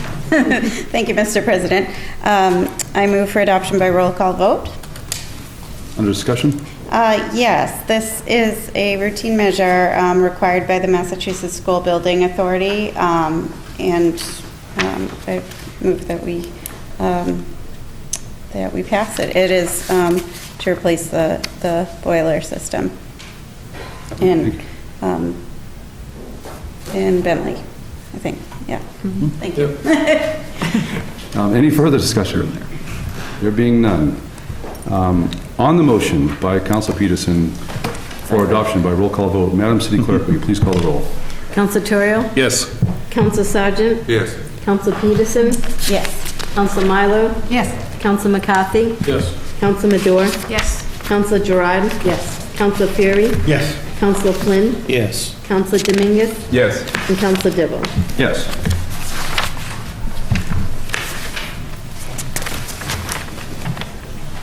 Thank you, Mr. President. I move for adoption by roll call vote. Under discussion? Yes, this is a routine measure required by the Massachusetts School Building Authority, and I move that we pass it. It is to replace the boiler system in Bentley, I think. Yeah. Thank you. Any further discussion? There being none. On the motion by Counselor Peterson for adoption by roll call vote, Madam City Clerk, will you please call the roll? Counselor Terrio? Yes. Counselor Sargent? Yes. Counselor Peterson? Yes. Counselor Milo? Yes. Counselor McCarthy? Yes. Counselor Madore? Yes. Counselor Gerard? Yes. Counselor Fury? Yes. Counselor Flynn? Yes. Counselor Dominguez? Yes. And Counselor Dibble. Yes.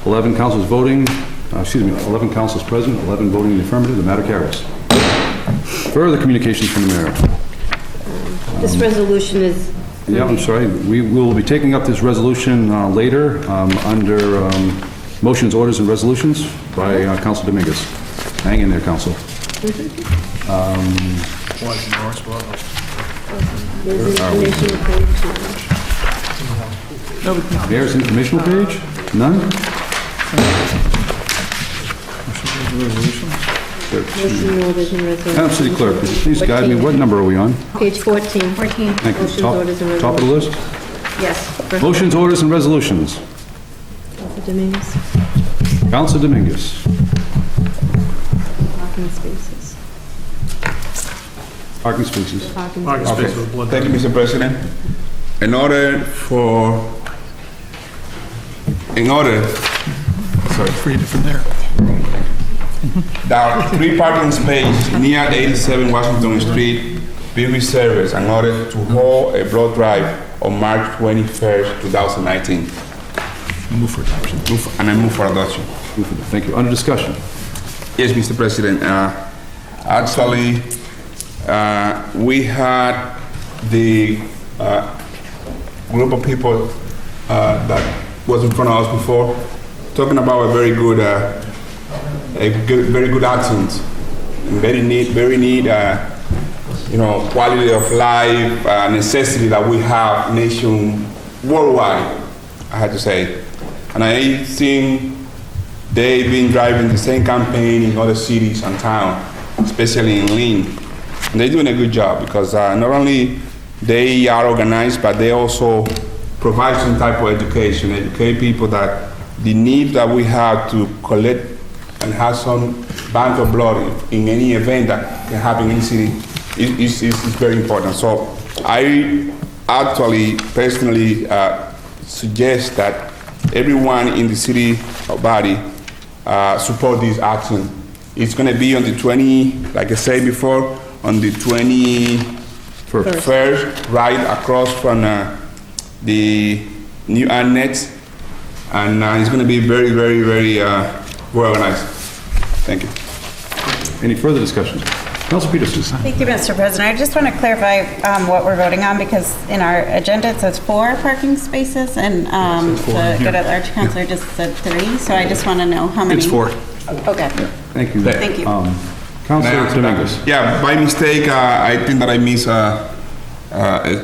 Eleven councils voting, 11 councils present, 11 voting in the affirmative, the matter carries. Further communications from the mayor. This resolution is, Yeah, I'm sorry, we will be taking up this resolution later under motions, orders, and resolutions by Council Dominguez. Hang in there, Council. there's are we? information page. Mayor's informational page? None? Motion, orders, and resolutions. Madam City Clerk, please guide me, what number are we on? Page 14. 14. Thank you. Motions, orders, and resolutions. Top of the list? Yes. Motions, orders, and resolutions. Counselor Dominguez. Council Dominguez. Parking spaces. Parking spaces. Parking Parking spaces. space with blood. Thank you, Mr. President. Read it from there. There are 3 parking spaces near 87 Washington Street, be reserved in order to hold a blood drive on March 21st, 2019. Move for adoption. And I move for adoption. Thank you. Under discussion. Yes, Mr. President. Actually, we had the group of people that was in front of us before talking about a very good accent, very neat, quality of life necessity that we have worldwide, I had to say. And I think they've been driving the same campaign in other cities and towns, especially in Lynn. And they're doing a good job because not only they are organized, but they also provide some type of educate people that the need that we have to collect and have some bank of blood in any event that can happen in the city is very important. So I actually personally suggest that everyone in the city body support this action. It's going to be on the like I said before, on the 21st, right across from the new annex, and it's going to be very, very, very well organized. Thank you. Any further discussion? Council Peterson. Thank you, Mr. President. I just want to clarify what we're voting on, because in our agenda it says 4 parking spaces, and the good at large counselor just said 3, so I just want to know how many. It's 4. Okay. Thank you. Thank you. Councilor Dominguez. Yeah, by mistake, I think that I missed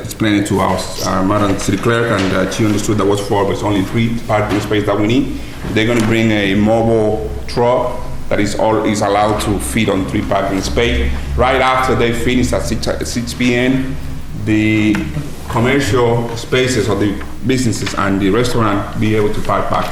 explaining to our Madam City Clerk, and she understood that was 4, but it's only 3 parking spaces that we need. They're going to bring a mobile truck that is allowed to fit on 3 parking spaces. Right after they finish at 6 p.m., the commercial spaces of the businesses and the restaurant be able to park back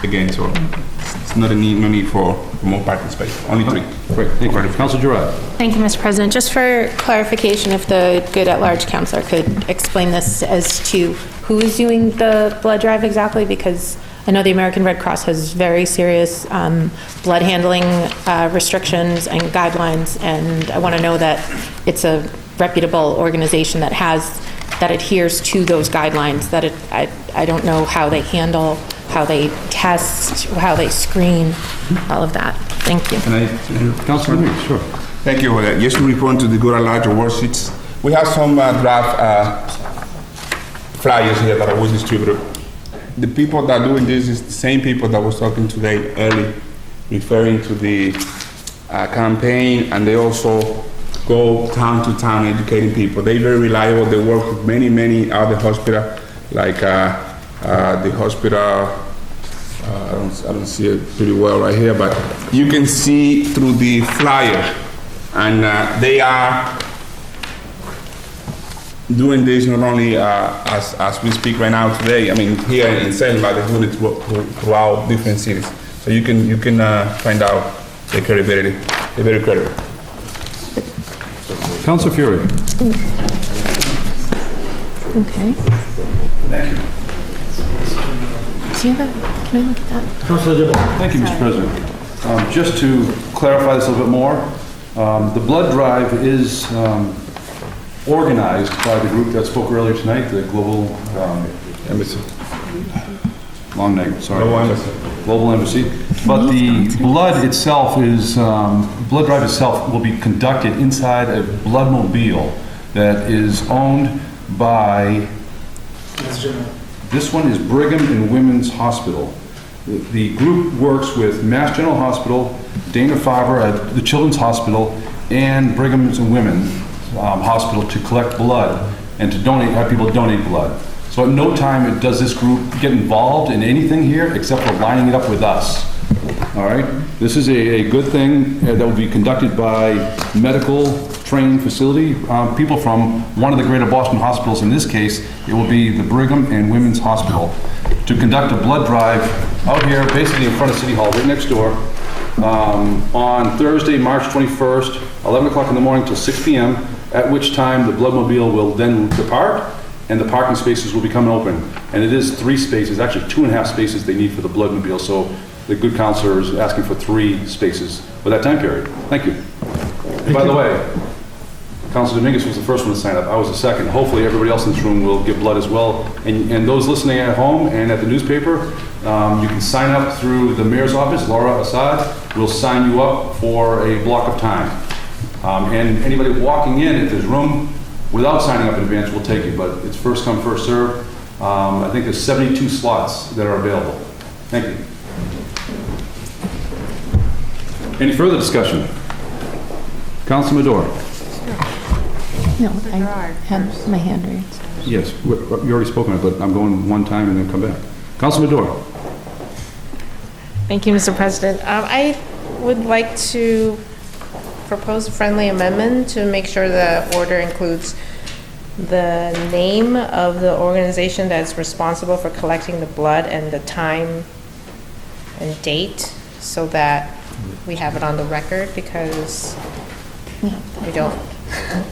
again. So it's not no need for more parking space. Only 3. Great, thank you. Councilor Gerard. Thank you, Mr. President. Just for clarification, if the good at-large counselor could explain this as to who is doing the blood drive exactly, because I know the American Red Cross has very serious blood handling restrictions and guidelines, and I want to know that it's a reputable organization that has that adheres to those guidelines, that I don't know how they handle, how they test, how they screen, all of that. Thank you. Councilman Reed, sure. Thank you. Just to respond to the good and large worksheets, we have some draft flyers here that I will distribute. The people that are doing this is the same people that was talking today early, referring to the campaign, and they also go town to town educating people. They're very reliable. They work with many other hospitals, like the hospital. I don't see it pretty well right here, but you can see through the flyer, and they are doing this not only as we speak right now today. I mean, here in Salem, but they're doing it throughout different cities. So you can find out the credibility. They're very credible. Councilor Fury. Okay. Thank you. Do you have a, can I look at that? Councilor Dibble. Thank you, Mr. President. Just to clarify this a little bit more, the blood drive is organized by the group that spoke earlier tonight, the Global Embassy. Long name, sorry. Global Embassy. Global Embassy. But the blood itself is, blood drive itself will be conducted inside a bloodmobile that is owned by, this one is Brigham and Women's Hospital. The group works with Mass General Hospital, Dana-Farber, the Children's Hospital, and Brigham and Women's Hospital to collect blood and to donate, have people donate blood. So at no time does this group get involved in anything here except for lining it up with us. All right? This is a good thing that will be conducted by medical training facility, people from one of the greater Boston hospitals. In this case, it will be the Brigham and Women's Hospital, to conduct a blood drive out here, basically in front of City Hall, right next door, on Thursday, March 21st, 11 o'clock in the morning till 6 p.m., at which time the bloodmobile will then depart and the parking spaces will become open. And it is 3 spaces, actually 2.5 spaces they need for the bloodmobile, so the good counselor is asking for 3 spaces for that time period. Thank you. And by the way, Councilor Dominguez was the first one to sign up. I was the second. Hopefully everybody else in this room will give blood as well. And those listening at home and at the newspaper, you can sign up through the mayor's office. Laura Assad will sign you up for a block of time. And anybody walking in, if there's room without signing up in advance, we'll take you. But it's first come, first served. I think there's 72 slots that are available. Thank you. Any further discussion? Councilor Medora. No, I had my hand raised. Yes, you already spoken on it, but I'm going one time and then come back. Councilor Medora. Thank you, Mr. President. I would like to propose a friendly amendment to make sure the order includes the name of the organization that's responsible for collecting the blood and the time and date, so that we have it on the record, because we don't.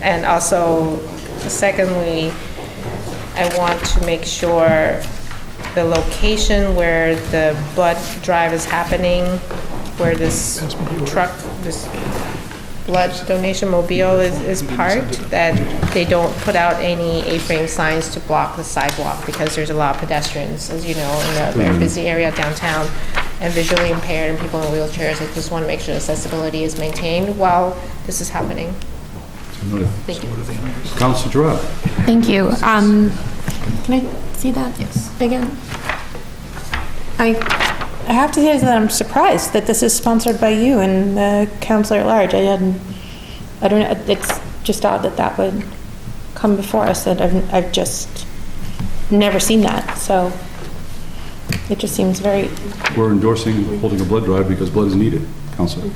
And also, secondly, I want to make sure the location where the blood drive is happening, where this truck, this blood donation mobile is parked, that they don't put out any A-frame signs to block the sidewalk, because there's a lot of pedestrians, as you know, in a very busy area downtown, and visually impaired and people in wheelchairs. I just want to make sure accessibility is maintained while this is happening. Thank you. Councilor Giroux. Thank you. Can I see that? Yes. Again? I have to say that I'm surprised that this is sponsored by you and the councilor at large. I don't know, it's just odd that that would come before us, that I've just never seen that, so it just seems very... We're endorsing holding a blood drive because blood is needed, Councilor.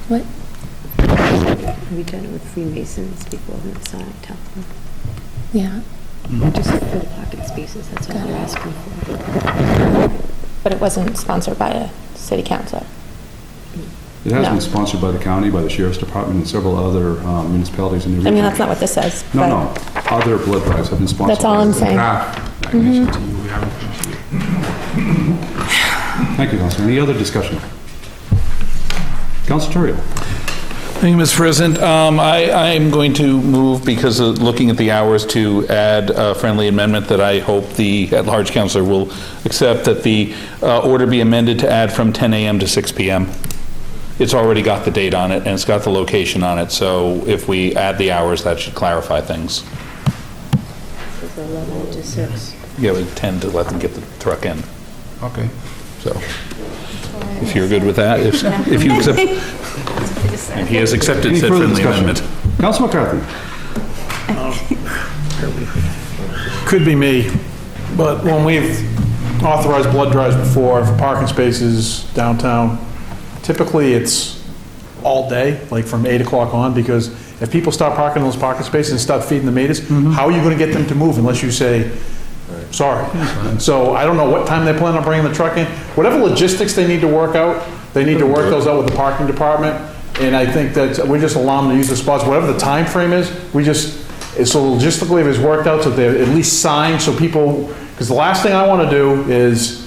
What? We done it with Freemasons before on the side, Temple. Yeah. Just for the parking spaces, that's what they're asking for. But it wasn't sponsored by a city councilor? It has been sponsored by the county, by the sheriff's department, and several other municipalities in the region. I mean, that's not what this says. No. Other blood drives have been sponsored. That's all I'm saying. Thank you, Councilor. Any other discussion? Councilor Torrio. Thank you, Mr. President. I am going to move, because of looking at the hours, to add a friendly amendment that I hope the at-large counselor will accept, that the order be amended to add from 10 a.m. to 6 p.m. It's already got the date on it, and it's got the location on it, so if we add the hours, that should clarify things. It's 11 to 6. Yeah, we tend to let them get the truck in. Okay. So, if you're good with that, if you accept, and he has accepted Any said further friendly discussion? amendment. Council McCarthy? Could be me, but when we've authorized blood drives before for parking spaces downtown, typically it's all day, like from 8 o'clock on, because if people stop parking in those parking spaces and start feeding the meters, how are you gonna get them to move unless you say, sorry? So I don't know what time they plan on bringing the truck in. Whatever logistics they need to work out, they need to work those out with the parking department. And I think that we just allow them to use the spots, whatever the time frame is, so logistically, if it's worked out, so they're at least signed, so people, because the last thing I want to do is,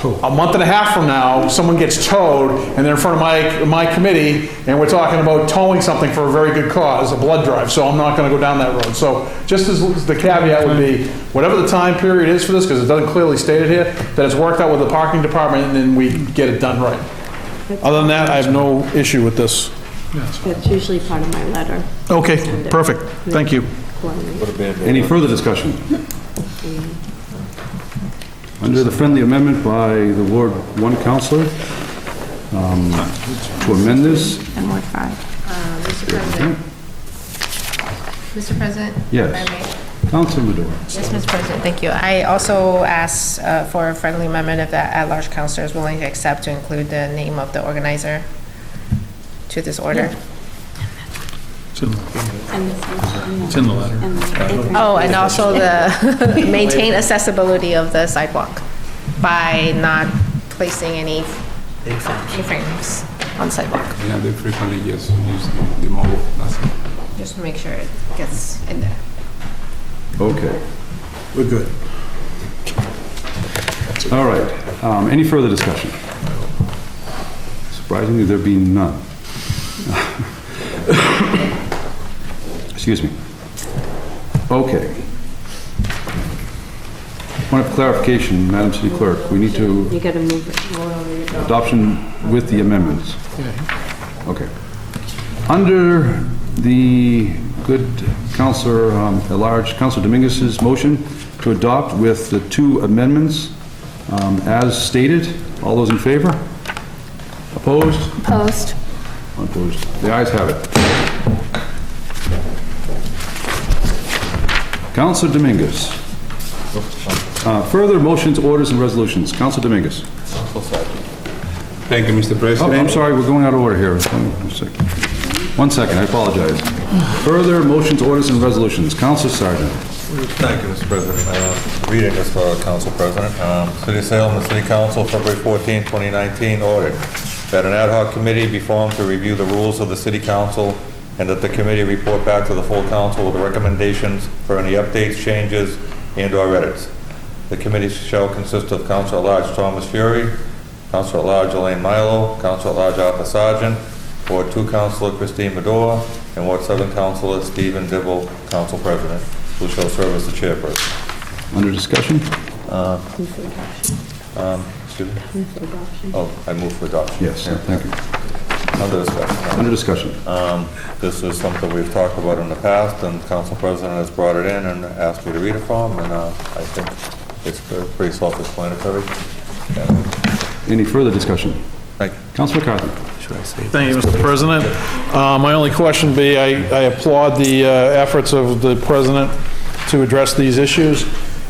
a month and a half from now, someone gets towed, and they're in front of my committee, and we're talking about towing something for a very good cause, a blood drive, so I'm not going to go down that road. So just as the caveat would be, whatever the time period is for this, because it doesn't clearly state it here, that it's worked out with the parking department, and then we get it done right. Other than that, I have no issue with this. That's usually part of my letter. Okay, perfect. Thank you. Any further discussion? Under the friendly amendment by the Ward 1 Councilor, to amend this, And Ward 5. Mr. President. Mr. President? Yes. if I may. Councilor Medora. Yes, Mr. President, thank you. I also asked for a friendly amendment if the at-large counselor is willing to accept to include the name of the organizer to this order. It's in the letter. Oh, and also the maintain accessibility of the sidewalk by not placing any A-frames on sidewalk. Yeah, they frequently just use the mobile, that's it. Just to make sure it gets in there. Okay. We're good. All right. Any further discussion? Surprisingly, there being none. Excuse me. Okay. Point of clarification, Madam City Clerk. We need to You gotta move it. adoption with the amendments. Okay. Under the good Councilor at-large, Councilor Dominguez's motion to adopt with the 2 amendments as stated, all those in favor? Opposed? Opposed. Opposed. The ayes have it. Councilor Dominguez. Further motions, orders, and resolutions. Councilor Dominguez. Thank you, Mr. President. I'm sorry, we're going out of order here. 1 second, I apologize. Further motions, orders, and resolutions. Councilor Sargent. Thank you, Mr. President. Reading this for Council President. City of Salem, the City Council, February 14, 2019, ordered that an ad hoc committee be formed to review the rules of the City Council and that the committee report back to the full council with recommendations for any updates, changes, and/or edits. The committee shall consist of Council at Large Thomas Fury, Council at Large Elaine Milo, Council at Large Arthur Sargent, Ward 2 Councilor Christine Medora, and Ward 7 Councilor Stephen Dibble, Council President, who shall serve as the chairperson. Under discussion? Excuse me? Oh, I move for adoption. Yes, thank you. Under discussion. Under discussion. This is something we've talked about in the past, and Council President has brought it in and asked me to read it for him, and I think it's pretty self-explanatory. Any further discussion? Thank you. Councilor McCarthy. Thank you, Mr. President. My only question would be, I applaud the efforts of the president to address these issues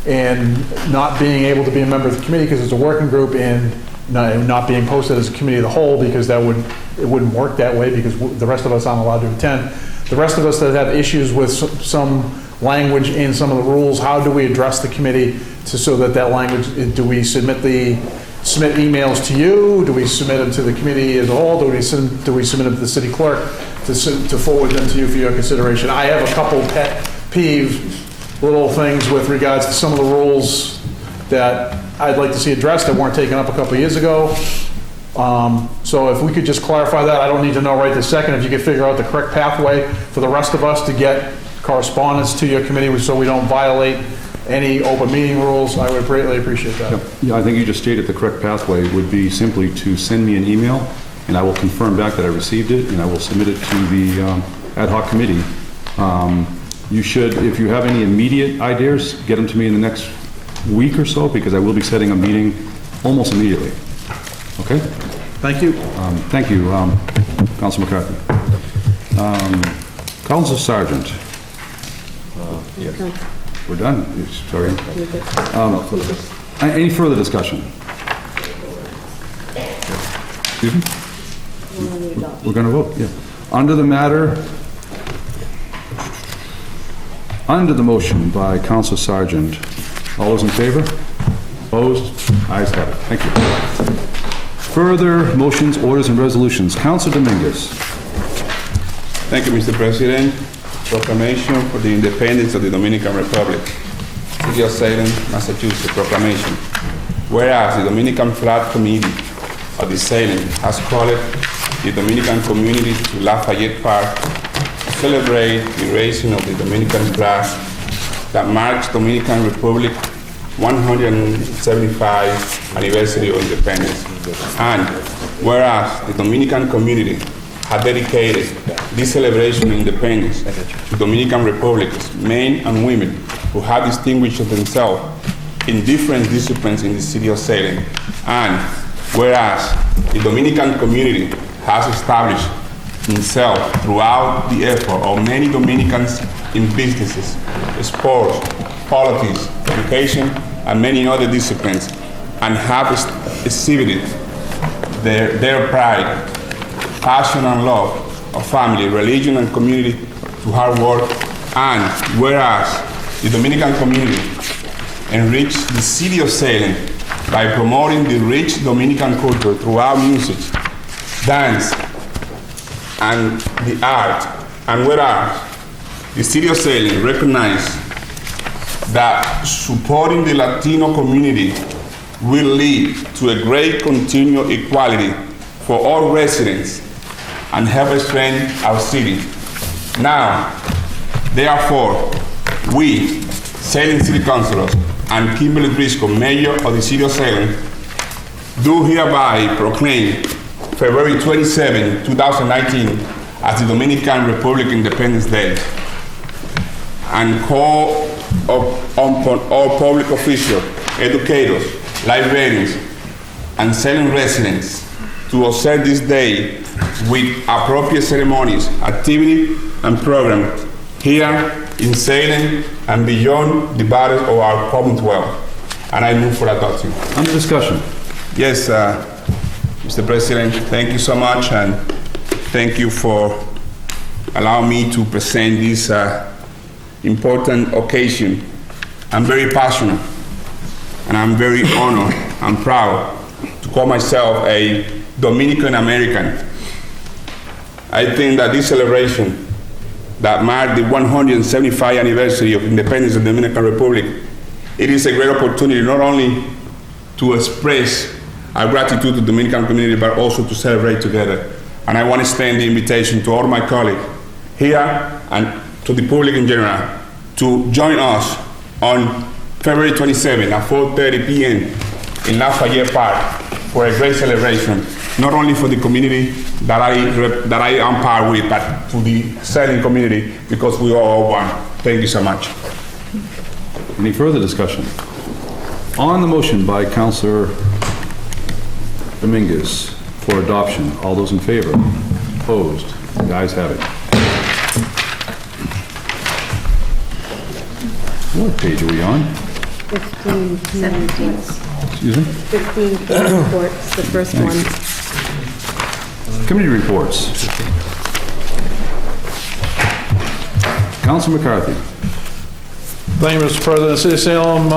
and not being able to be a member of the committee because it's a working group and not being posted as a committee of the whole because it wouldn't work that way because the rest of us aren't allowed to attend. The rest of us that have issues with some language in some of the rules, how do we address the committee so that language, do we submit emails to you? Do we submit them to the committee as a whole? Do we submit them to the city clerk to forward them to you for your consideration? I have a couple pet peeve little things with regards to some of the rules that I'd like to see addressed that weren't taken up a couple of years ago. So if we could just clarify that, I don't need to know right this second, if you could figure out the correct pathway for the rest of us to get correspondence to your committee so we don't violate any open meeting rules, I would greatly appreciate that. Yeah, I think you just stated the correct pathway would be simply to send me an email, and I will confirm back that I received it, and I will submit it to the ad hoc committee. You should, if you have any immediate ideas, get them to me in the next week or so, because I will be setting a meeting almost immediately. Okay? Thank you. Thank you, Council McCarthy. Council Sergeant. Yes. We're done? Sorry. Any further discussion? Excuse me? We're going to vote, yeah. Under the motion by Council Sergeant, all those in favor? Opposed? Ayes have it. Thank you. Further motions, orders, and resolutions. Council Dominguez. Thank you, Mr. President. Proclamation for the independence of the Dominican Republic. City of Salem, Massachusetts, proclamation. Whereas the Dominican Flag Committee of the Salem has called the Dominican community to Lafayette Park to celebrate the raising of the Dominican flag that marks Dominican Republic 175th anniversary of independence. And whereas the Dominican community has dedicated this celebration of independence to Dominican Republic's men and women who have distinguished themselves in different disciplines in the city of Salem. And whereas the Dominican community has established himself throughout the effort of many Dominicans in businesses, sports, politics, education, and many other disciplines, and have exhibited their pride, passion, and love of family, religion, and community to hard work. And whereas the Dominican community enriched the city of Salem by promoting the rich Dominican culture throughout music, dance, and the art, and whereas the city of Salem recognized that supporting the Latino community will lead to a great continual equality for all residents and help strengthen our city. Now, therefore, we, Salem City Councilors, and Kimberly Driscoll, Mayor of the City of Salem, do hereby proclaim February 27, 2019 as the Dominican Republic Independence Day, and call upon all public officials, educators, librarians, and Salem residents to observe this day with appropriate ceremonies, activity, and program here in Salem and beyond the borders of our Commonwealth. And I move for adoption. Under discussion. Yes, Mr. President, thank you so much, and thank you for allowing me to present this important occasion. I'm very passionate, and I'm very honored and proud to call myself a Dominican American. I think that this celebration that marked the 175th anniversary of independence of the Dominican Republic, it is a great opportunity not only to express our gratitude to the Dominican community, but also to celebrate together. And I want to extend the invitation to all my colleagues here and to the public in general to join us on February 27 at 4:30 p.m. in Lafayette Park for a great celebration, not only for the community that I am part with, but to the Salem community, because we are all one. Thank you so much. Any further discussion? On the motion by Councilor Dominguez for adoption, all those in favor? Opposed? The ayes have it. What page are we on? 15, 17. Excuse me? 15 reports, the first Thanks. one. Committee reports. Council McCarthy. Thank you, Mr. President. City of Salem,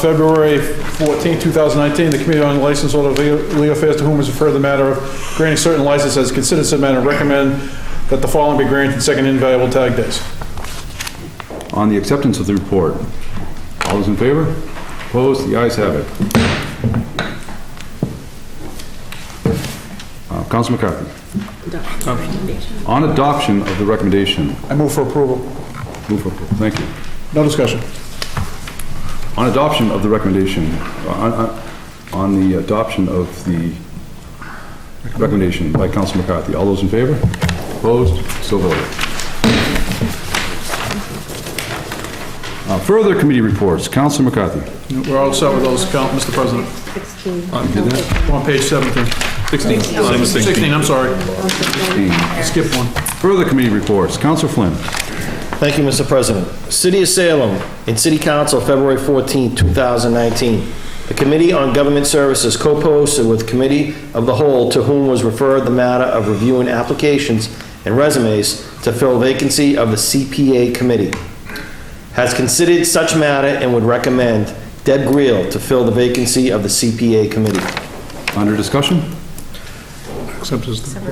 February 14, 2019, the Committee on License Order of Legal Affairs, to whom is referred the matter of granting certain licenses, has considered said matter and recommend that the following be granted second invaluable tag days. On the acceptance of the report, all those in favor? Opposed? The ayes have it. Council McCarthy. On adoption of the recommendation. I move for approval. Move for approval. Thank you. No discussion. On adoption of the recommendation, on the adoption of the recommendation by Council McCarthy. All those in favor? Opposed? So voted. Further committee reports. Council McCarthy. We're all set with those, Mr. President. 16. Did that? On page 17. 16. 16, I'm sorry. Skip one. Further committee reports. Council Flynn. Thank you, Mr. President. City of Salem and City Council, February 14, 2019. The Committee on Government Services co-posted with Committee of the Whole, to whom was referred the matter of reviewing applications and resumes to fill vacancy of the CPA Committee. Has considered such matter and would recommend Deb Greel to fill the vacancy of the CPA Committee. Under discussion? Acceptance of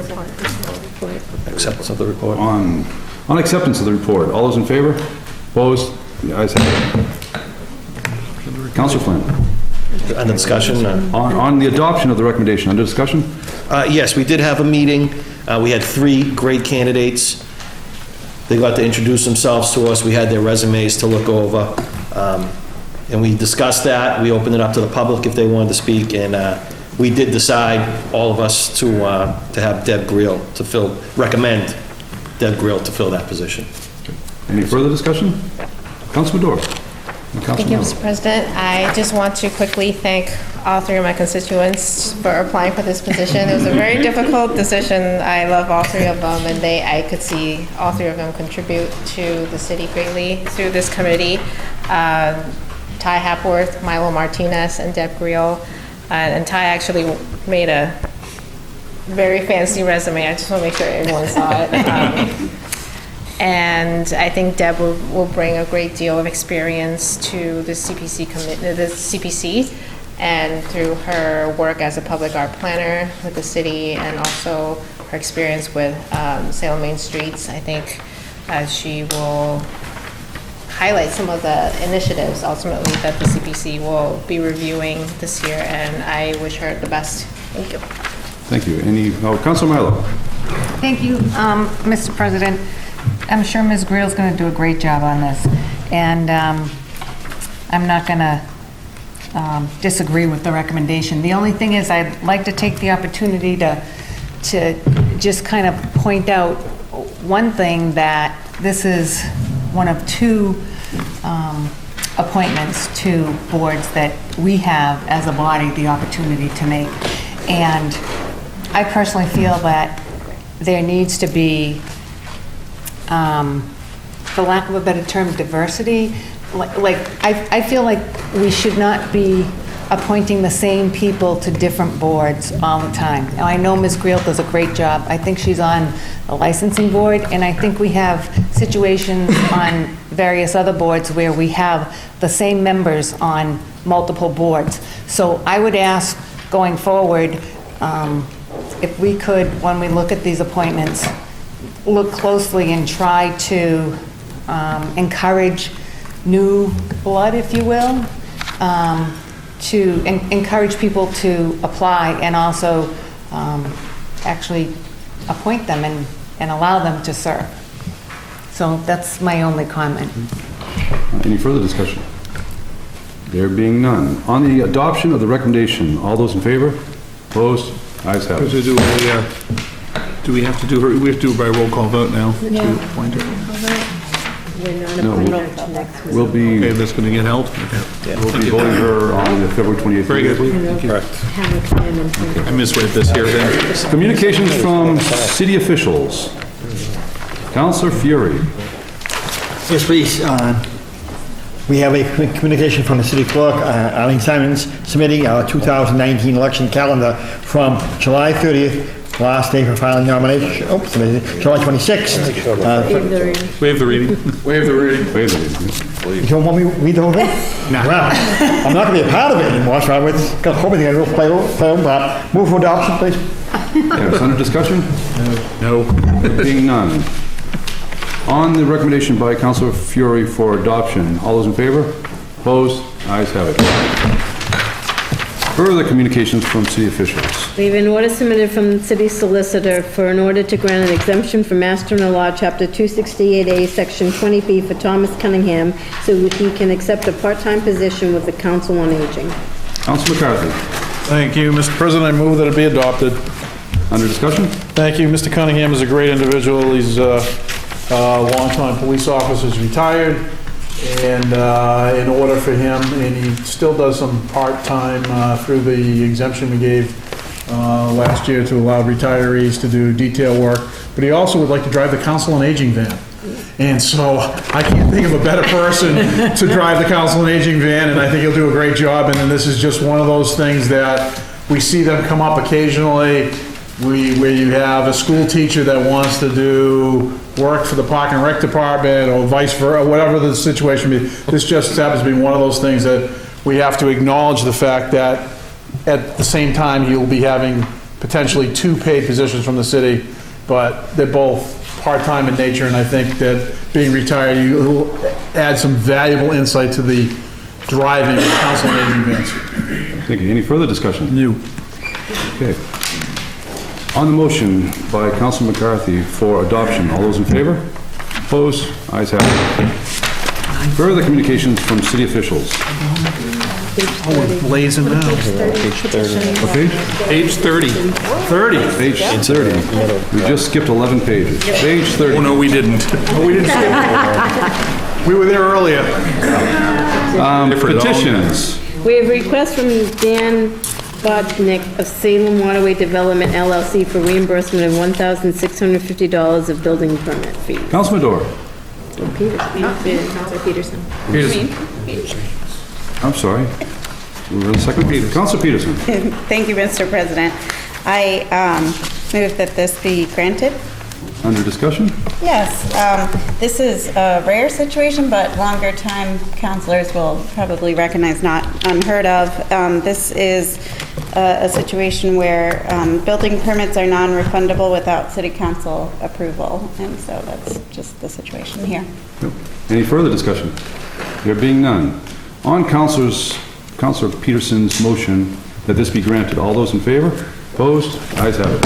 the report. On acceptance of the report. All those in favor? Opposed? The ayes have it. Council Flynn. Under discussion? On the adoption of the recommendation. Under discussion? Yes, we did have a meeting. We had 3 great candidates. They got to introduce themselves to us. We had their resumes to look over. And we discussed that. We opened it up to the public if they wanted to speak. And we did decide, all of us, to have Deb Greel to recommend Deb Greel to fill that position. Any further discussion? Councilman Dorr. Thank you, Mr. President. I just want to quickly thank all 3 of my constituents for applying for this position. It was a very difficult decision. I love all 3 of them, and I could see all 3 of them contribute to the city greatly through this committee. Ty Hapworth, Milo Martinez, and Deb Greel. And Ty actually made a very fancy resume. I just want to make sure everyone saw it. And I think Deb will bring a great deal of experience to the CPC, and through her work as a public art planner with the city, and also her experience with Salem Main Streets, I think she will highlight some of the initiatives ultimately that the CPC will be reviewing this year, and I wish her the best. Thank you. Thank you. Councilor Milo. Thank you, Mr. President. I'm sure Ms. Greel's going to do a great job on this, and I'm not going to disagree with the recommendation. The only thing is, I'd like to take the opportunity to just kind of point out one thing, that this is one of 2 appointments to boards that we have as a body the opportunity to make. And I personally feel that there needs to be, for lack of a better term, diversity. I feel like we should not be appointing the same people to different boards all the time. Now, I know Ms. Greel does a great job. I think she's on the licensing board, and I think we have situations on various other boards where we have the same members on multiple boards. So I would ask, going forward, if we could, when we look at these appointments, look closely and try to encourage new blood, if you will, to encourage people to apply, and also actually appoint them and allow them to serve. So that's my only comment. Any further discussion? There being none. On the adoption of the recommendation, all those in favor? Opposed? Ayes have it. Do we have to do we have to do it by roll call vote now? Yeah. To appoint her? We're not No, appointing until next week. We'll be, Okay, that's going to get held? we'll be voting her on the February 28th. Very good. Correct. Have her come in and print. I misread this here then. Communications from city officials. Councilor Fury. Yes, please. We have a communication from the city clerk, Arlene Simons, submitting our 2019 election calendar from July 30th, last day for filing nomination, July 26th. Waive the reading. Waive the reading. Waive the reading. You don't want me to read the whole thing? Nah. Well, I'm not going to be a part of it anymore, so I was hoping I will play but move for adoption, please. Yes, under discussion? No. There being none. On the recommendation by Councilor Fury for adoption, all those in favor? Opposed? Ayes have it. Further communications from city officials. We have an order submitted from the city solicitor for an order to grant an exemption from Mass General Law, Chapter 268A, Section 20B for Thomas Cunningham, so that he can accept a part-time position with the Council on Aging. Council McCarthy. Thank you, Mr. President. I move that it be adopted. Under discussion? Thank you. Mr. Cunningham is a great individual. He's a longtime police officer, he's retired, and in order for him, and he still does some part-time through the exemption we gave last year to allow retirees to do detail work, but he also would like to drive the Council on Aging van. And so I can't think of a better person to drive the Council on Aging van, and I think he'll do a great job. And then this is just one of those things that we see them come up occasionally, where you have a school teacher that wants to do work for the Park and Rec Department or vice versa, or whatever the situation be. This just happens to be one of those things that we have to acknowledge the fact that at the same time, you'll be having potentially 2 paid positions from the city, but they're both part-time in nature, and I think that being retired, you'll add some valuable insight to the driving of Council on Aging vans. Thank you. Any further discussion? No. Okay. On the motion by Council McCarthy for adoption, all those in favor? Opposed? Ayes have it. Further communications from city officials. Oh, we're blazing now. What page? Page 30. 30. Page 30. We just skipped 11 pages. Page 30. Oh, no, we didn't. Oh, we didn't skip. We were there earlier. Petitions. We have a request from Dan Bodnick of Salem Waterway Development LLC for reimbursement of $1,650 of building permit fees. Councilman Dorr. Councilor Peterson. Peterson. I'm sorry. We're on second. Councilor Peterson. Thank you, Mr. President. I move that this be granted. Under discussion? Yes, this is a rare situation, but longer time counselors will probably recognize not unheard of. This is a situation where building permits are non-refundable without city council approval, and so that's just the situation here. Yep. Any further discussion? There being none. On Councilor Peterson's motion that this be granted, all those in favor? Opposed? Ayes have it.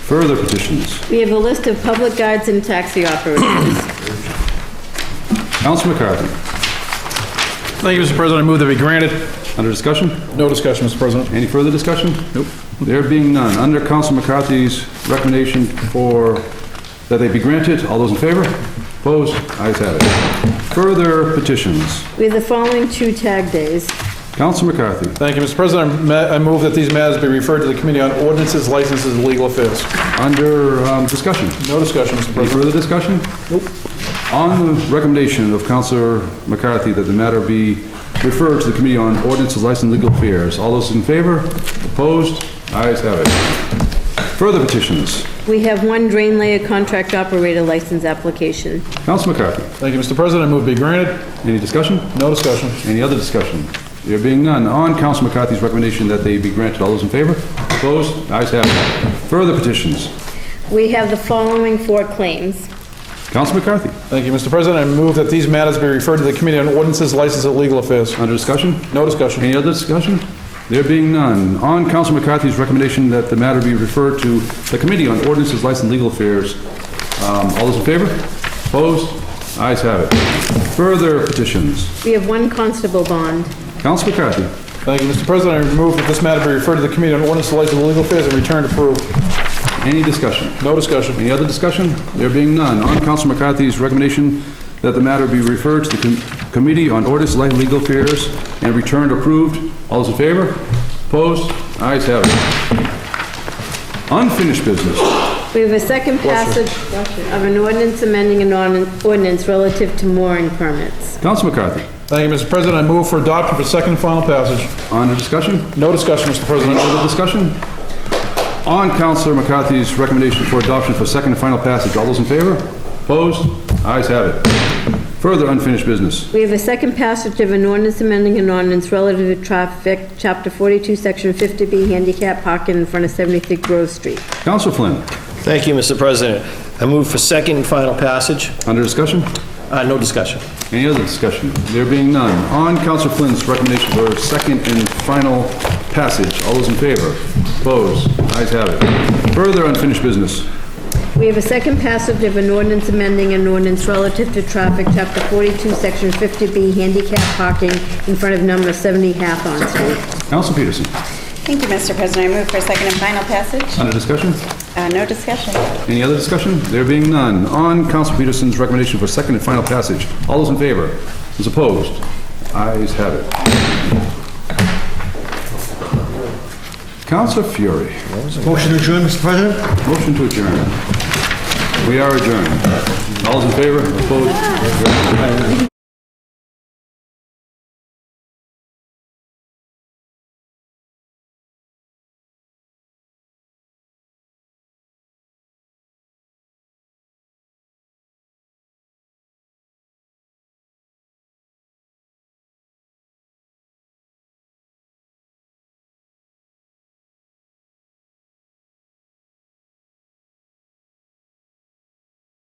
Further petitions. We have a list of public guides and taxi operators. Councilor McCarthy. Thank you, Mr. President. I move that be granted. Under discussion? No discussion, Mr. President. Any further discussion? Nope. There being none. Under Councilor McCarthy's recommendation for that they be granted, all those in favor? Opposed? Ayes have it. Further petitions. We have the following 2 tag days. Councilor McCarthy. Thank you, Mr. President. I move that these matters be referred to the Committee on Ordinances, Licenses, and Legal Affairs. Under discussion. No discussion, Mr. Any President. further discussion? Nope. On the recommendation of Councilor McCarthy that the matter be referred to the Committee on Ordinances, Licenses, and Legal Affairs, all those in favor? Opposed? Ayes have it. Further petitions. We have 1 drain layer contract operator license application. Councilor McCarthy. Thank you, Mr. President. I move be granted. Any discussion? No discussion. Any other discussion? There being none. On Councilor McCarthy's recommendation that they be granted, all those in favor? Opposed? Ayes have it. Further petitions. We have the following 4 claims. Councilor McCarthy. Thank you, Mr. President. I move that these matters be referred to the Committee on Ordinances, Licenses, and Legal Affairs. Under discussion? No discussion. Any other discussion? There being none. On Councilor McCarthy's recommendation that the matter be referred to the Committee on Ordinances, Licenses, and Legal Affairs, all those in favor? Opposed? Ayes have it. Further petitions. We have 1 constable bond. Councilor McCarthy. Thank you, Mr. President. I move that this matter be referred to the Committee on Ordinances, Licenses, and Legal Affairs and returned approved. Any discussion? No discussion. Any other discussion? There being none. On Councilor McCarthy's recommendation that the matter be referred to the Committee on Ordinances, Licenses, and Legal Affairs and returned approved, all those in favor? Opposed? Ayes have it. Unfinished business. We have a second passage of an ordinance amending an ordinance relative to mooring permits. Councilor McCarthy. Thank you, Mr. President. I move for adoption for second and final passage. On discussion? No discussion, Mr. President. Any other discussion? On Councilor McCarthy's recommendation for adoption for second and final passage, all those in favor? Opposed? Ayes have it. Further unfinished business. We have a second passage of an ordinance amending an ordinance relative to traffic, Chapter 42, Section 50B, handicap parking in front of 73 Grove Street. Councilor Flynn. Thank you, Mr. President. I move for second and final passage. Under discussion? No discussion. Any other discussion? There being none. On Councilor Flynn's recommendation for second and final passage. All those in favor? Opposed? Ayes have it. Further unfinished business. We have a second passage of an ordinance amending an ordinance relative to traffic, Chapter 42, Section 50B, handicap parking in front of number 70 Hathorn Street. Council Peterson. Thank you, Mr. President. I move for second and final passage. Under discussion? No discussion. Any other discussion? There being none. On Council Peterson's recommendation for second and final passage. All those in favor? Those opposed? Ayes have it. Councilor Fury. Motion to adjourn, Mr. President? Motion to adjourn. We are adjourned. All those in favor? Opposed?